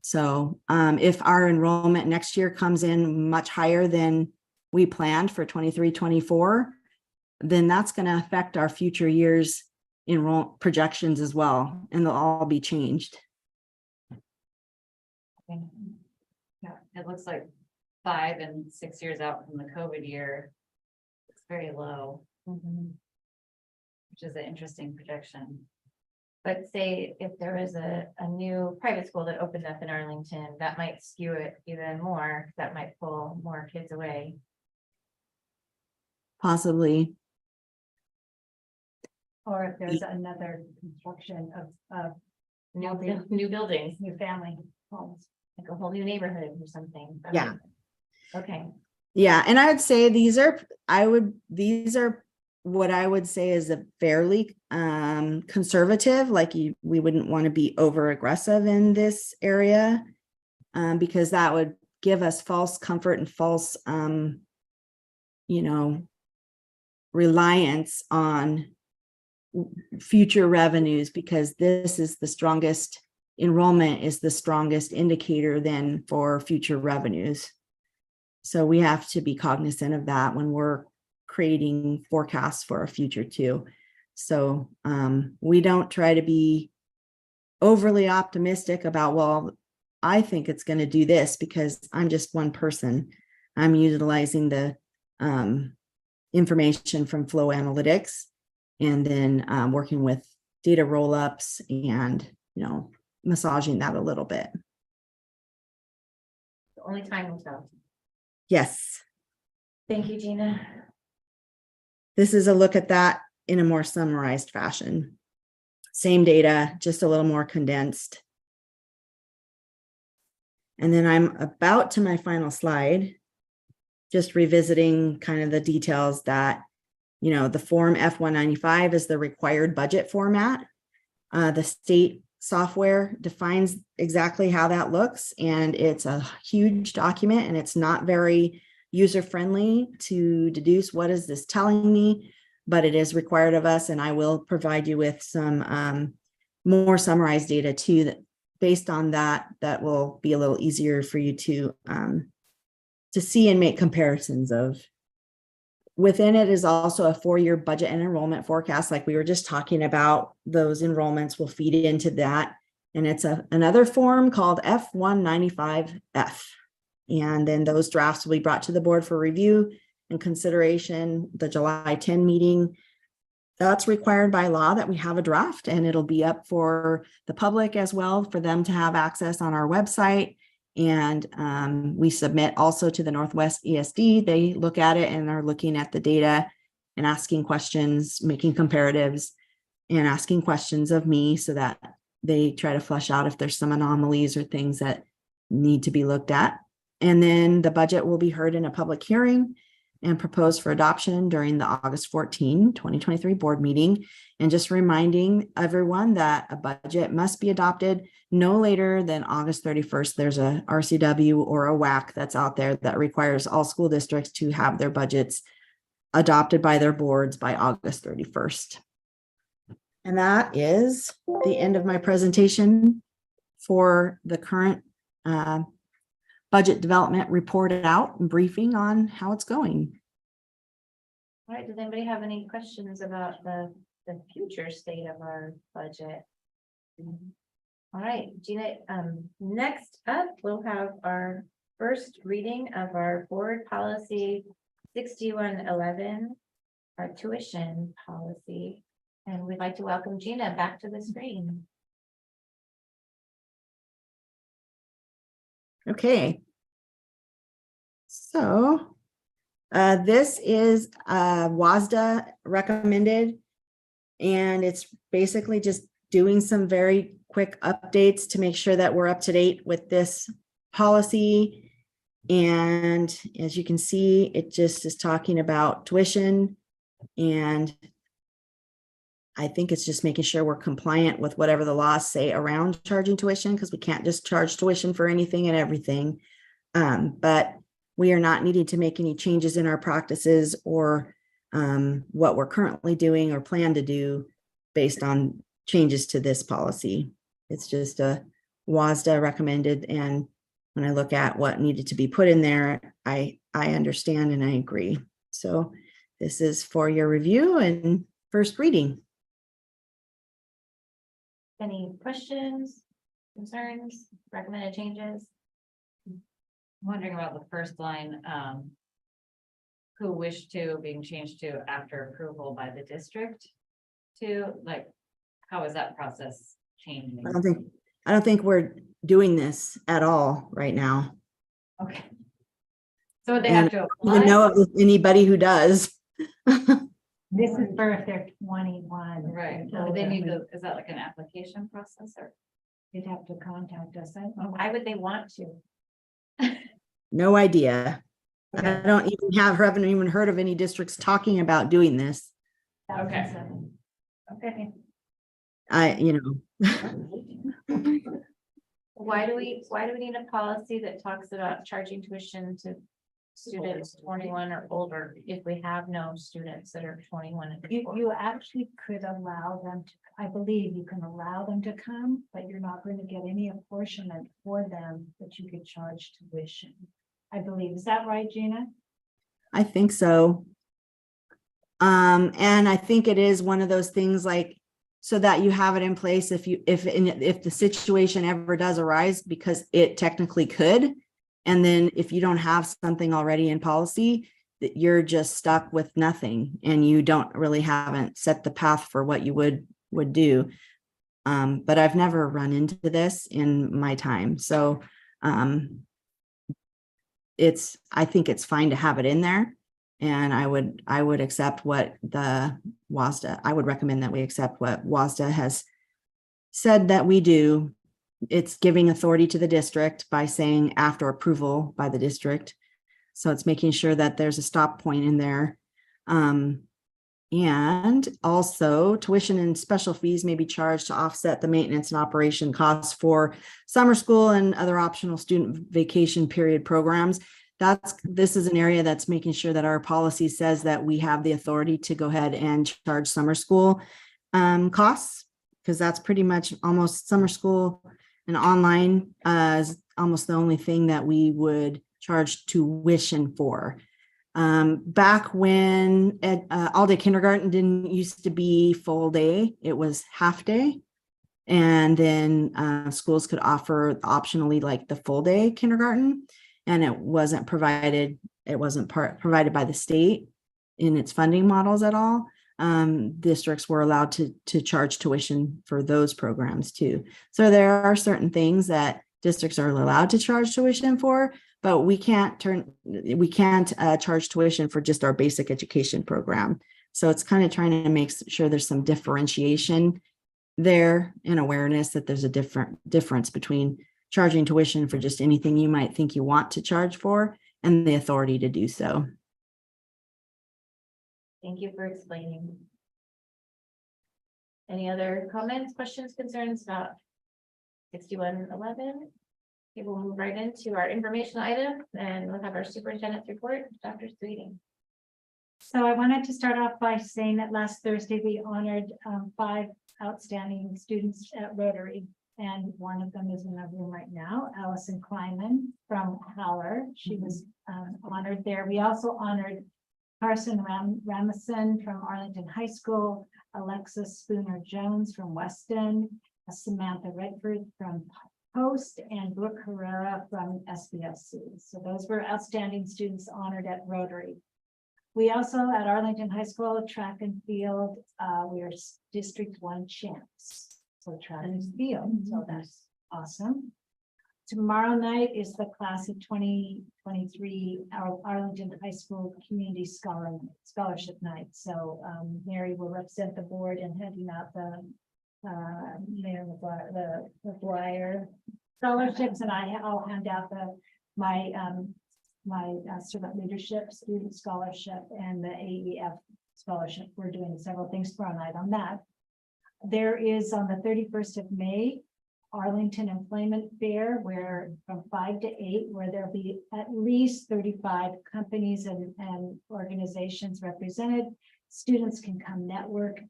So if our enrollment next year comes in much higher than we planned for 23-24, then that's going to affect our future years projections as well, and they'll all be changed. Yeah, it looks like 5 and 6 years out from the COVID year, it's very low. Which is an interesting projection. But say if there was a new private school that opened up in Arlington, that might skew it even more. That might pull more kids away. Possibly. Or if there's another construction of New buildings, new family homes. like a whole new neighborhood or something. Yeah. Okay. Yeah, and I would say these are what I would say is a fairly conservative, like we wouldn't want to be over aggressive in this area, because that would give us false comfort and false reliance on future revenues, because this is the strongest enrollment is the strongest indicator then for future revenues. So we have to be cognizant of that when we're creating forecasts for our future too. So we don't try to be overly optimistic about, well, I think it's going to do this because I'm just one person. I'm utilizing the information from Flow Analytics and then working with data roll-ups and, massaging that a little bit. Only time will tell. Yes. Thank you, Gina. This is a look at that in a more summarized fashion. Same data, just a little more condensed. And then I'm about to my final slide, just revisiting kind of the details that, the Form F-195 is the required budget format. The state software defines exactly how that looks, and it's a huge document and it's not very user-friendly to deduce what is this telling me, but it is required of us, and I will provide you with some more summarized data too, that based on that will be a little easier for you to see and make comparisons of. Within it is also a 4-year budget and enrollment forecast, like we were just talking about. Those enrollments will feed into that, and it's another form called F-195F. And then those drafts will be brought to the board for review and consideration. The July 10 meeting, that's required by law that we have a draft, and it'll be up for the public as well for them to have access on our website. And we submit also to the Northwest ESD. They look at it and are looking at the data and asking questions, making comparatives, and asking questions of me so that they try to flesh out if there's some anomalies or things that need to be looked at. And then the budget will be heard in a public hearing and proposed for adoption during the August 14, 2023 board meeting. And just reminding everyone that a budget must be adopted no later than August 31st. There's a RCW or a WAC that's out there that requires all school districts to have their budgets adopted by their boards by August 31st. And that is the end of my presentation for the current budget development reported out and briefing on how it's going. All right, does anybody have any questions about the future state of our budget? All right, Gina, next up, we'll have our first reading of our board policy 6111, our tuition policy. And we'd like to welcome Gina back to the screen. Okay. So this is WASDA recommended, and it's basically just doing some very quick updates to make sure that we're up to date with this policy. And as you can see, it just is talking about tuition and I think it's just making sure we're compliant with whatever the laws say around charging tuition, because we can't just charge tuition for anything and everything. But we are not needing to make any changes in our practices or what we're currently doing or plan to do based on changes to this policy. It's just a WASDA recommended, and when I look at what needed to be put in there, I understand and I agree. So this is for your review and first reading. Any questions, concerns, recommended changes? Wondering about the first line, who wish to being changed to after approval by the district to, like, how is that process changing? I don't think we're doing this at all right now. Okay. So they have And to I don't even know apply? of anybody who does. This is for if they're 21. Right, so they need to, is that like an application process or? You'd have to contact us. Why would they want to? No idea. Okay. I haven't even heard of any districts talking about doing this. Okay. Okay. Why do we need a policy that talks about charging tuition to students 21 or older if we have no students that are 21 and older? You actually could allow them to, I believe you can allow them to come, but you're not going to get any apportionment for them that you could charge tuition. I believe, is that right, Gina? I think so. And I think it is one of those things like, so that you have it in place if the situation ever does arise, because it technically could. And then if you don't have something already in policy, that you're just stuck with nothing and you haven't set the path for what you would do. But I've never run into this in my time. So I think it's fine to have it in there. And I would accept what the WASDA, I would recommend that we accept what WASDA has said that we do. It's giving authority to the district by saying after approval by the district. So it's making sure that there's a stop point in there. And also tuition and special fees may be charged to offset the maintenance and operation costs for summer school and other optional student vacation period programs. This is an area that's making sure that our policy says that we have the authority to go ahead and charge summer school costs, because that's pretty much almost summer school and online is almost the only thing that we would charge tuition for. Back when all day kindergarten didn't used to be full day, it was half day. And then schools could offer optionally like the full day kindergarten. And it wasn't provided by the state in its funding models at all. Districts were allowed to charge tuition for those programs too. So there are certain things that districts are allowed to charge tuition for, but we can't charge tuition for just our basic education program. So it's kind of trying to make sure there's some differentiation there and awareness that there's a difference between charging tuition for just anything you might think you want to charge for and the authority to do so. Thank you for explaining. Any other comments, questions, concerns about 6111? Okay, we'll move right into our information items and we'll have our superintendent's report, Dr. Sweeting. So I wanted to start off by saying that last Thursday we honored 5 outstanding students at Rotary. And one of them is in the room right now, Allison Kleiman from Howler. She was honored there. We also honored Carson Ramison from Arlington High School, Alexis Spooner Jones from Weston, Samantha Redford from Post, and Brooke Herrera from SBSC. So those were outstanding students honored at Rotary. We also at Arlington High School track and field, we are District 1 champs. So track and field, so that's awesome. Tomorrow night is the class of 2023 Arlington High School Community Scholarship Night. So Mary will represent the board and handing out the McGuire scholarships, and I'll hand out my servant leadership student scholarship and the AEF scholarship. We're doing several things tomorrow night on that. there is on the 31st of May, Arlington Employment Fair, where from 5 to 8, where there'll be at least 35 companies and organizations represented. Students can come network,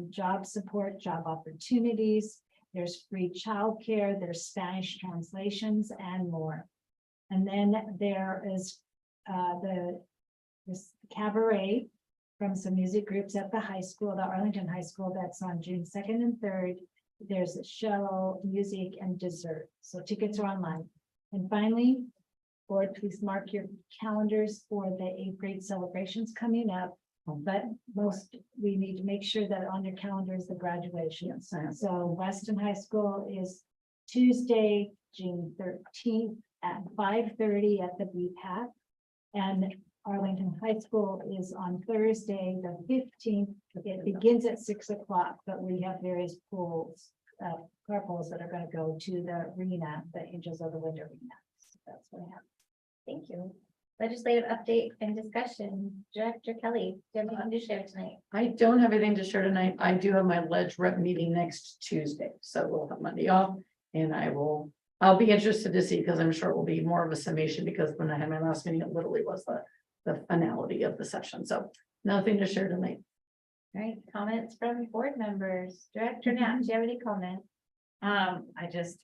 job support, job opportunities. There's free childcare, there's Spanish translations and more. And then there is this cabaret from some music groups at the high school, the Arlington High School, that's on June 2nd and 3rd. There's a show, music, and dessert. So tickets are online. And finally, board, please mark your calendars for the 8th grade celebrations coming up. But we need to make sure that on your calendar is the graduation. So Weston High School is Tuesday, June 13th at 5:30 at the BPAC. And Arlington High School is on Thursday, the 15th. It begins at 6 o'clock, but we have various pools, carpools that are going to go to the arena, the Angels of the Wind Arena. So that's what I have. Thank you. Legislative update and discussion. Director Kelly, do you have anything to share tonight? I don't have anything to share tonight. I do have my ledge rep meeting next Tuesday, so we'll have Monday off. And I'll be interested to see, because I'm sure it will be more of a summation, because when I had my last meeting, it literally was the finality of the session. So nothing to share tonight. All right, comments from board members. Director Knapp, do you have any comments? I just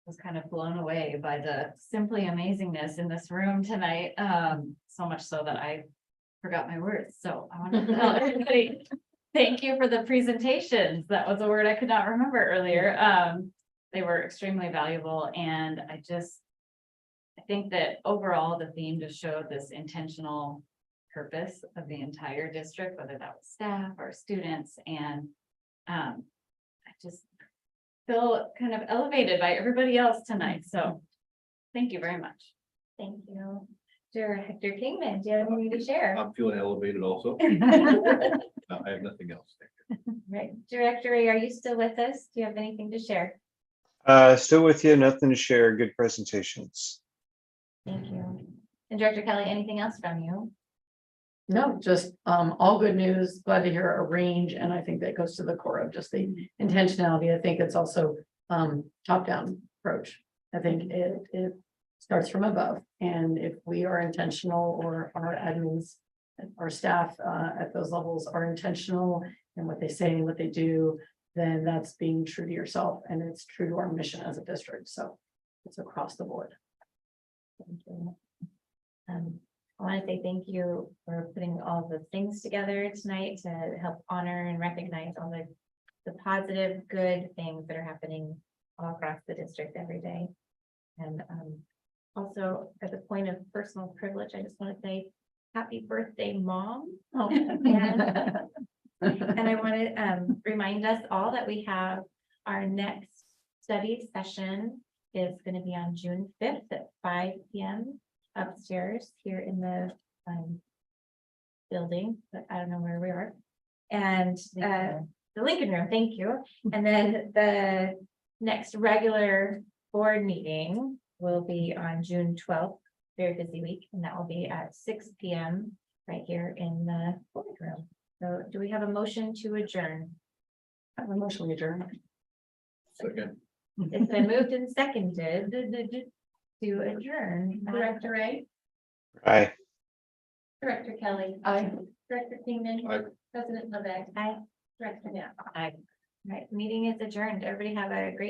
was kind of blown away by the simply amazingness in this room tonight. So much so that I forgot my words. So I want to tell everybody, thank you for the presentations. That was a word I could not remember earlier. They were extremely valuable, and I think that overall the theme just showed this intentional purpose of the entire district, whether that was staff or students, and I just feel kind of elevated by everybody else tonight. So thank you very much. Thank you. Director Kingman, do you have anything to share? I'm feeling elevated also. No, I have nothing else. Right, Director Ray, are you still with us? Do you have anything to share? Still with you, nothing to share. Good presentations. Thank you. And Director Kelly, anything else from you? No, just all good news. Glad to hear a range, and I think that goes to the core of just the intentionality. I think it's also top-down approach. I think it starts from above, and if we are intentional, or our admins, our staff at those levels are intentional in what they say and what they do, then that's being true to yourself, and it's true to our mission as a district. So it's across the board. Thank you. I want to say thank you for putting all the things together tonight to help honor and recognize all the positive, good things that are happening all across the district every day. And also, as a point of personal privilege, I just want to say happy birthday, Mom. Oh. And I want to remind us all that we have our next study session is going to be on June 5th at 5 p.m. upstairs here in the building, but I don't know where we are. And the Lincoln Room, thank you. And then the next regular board meeting will be on June 12th, very busy week, and that will be at 6 p.m. right here in the board room. So do we have a motion to adjourn? I have a motion to adjourn. Second. It's been moved and seconded to adjourn. Director Ray, Aye. Director Kelly. Aye. Director Kingman. Aye. President Levesque. Aye. Director Knapp. Aye. Right, meeting is adjourned. Everybody have a great night.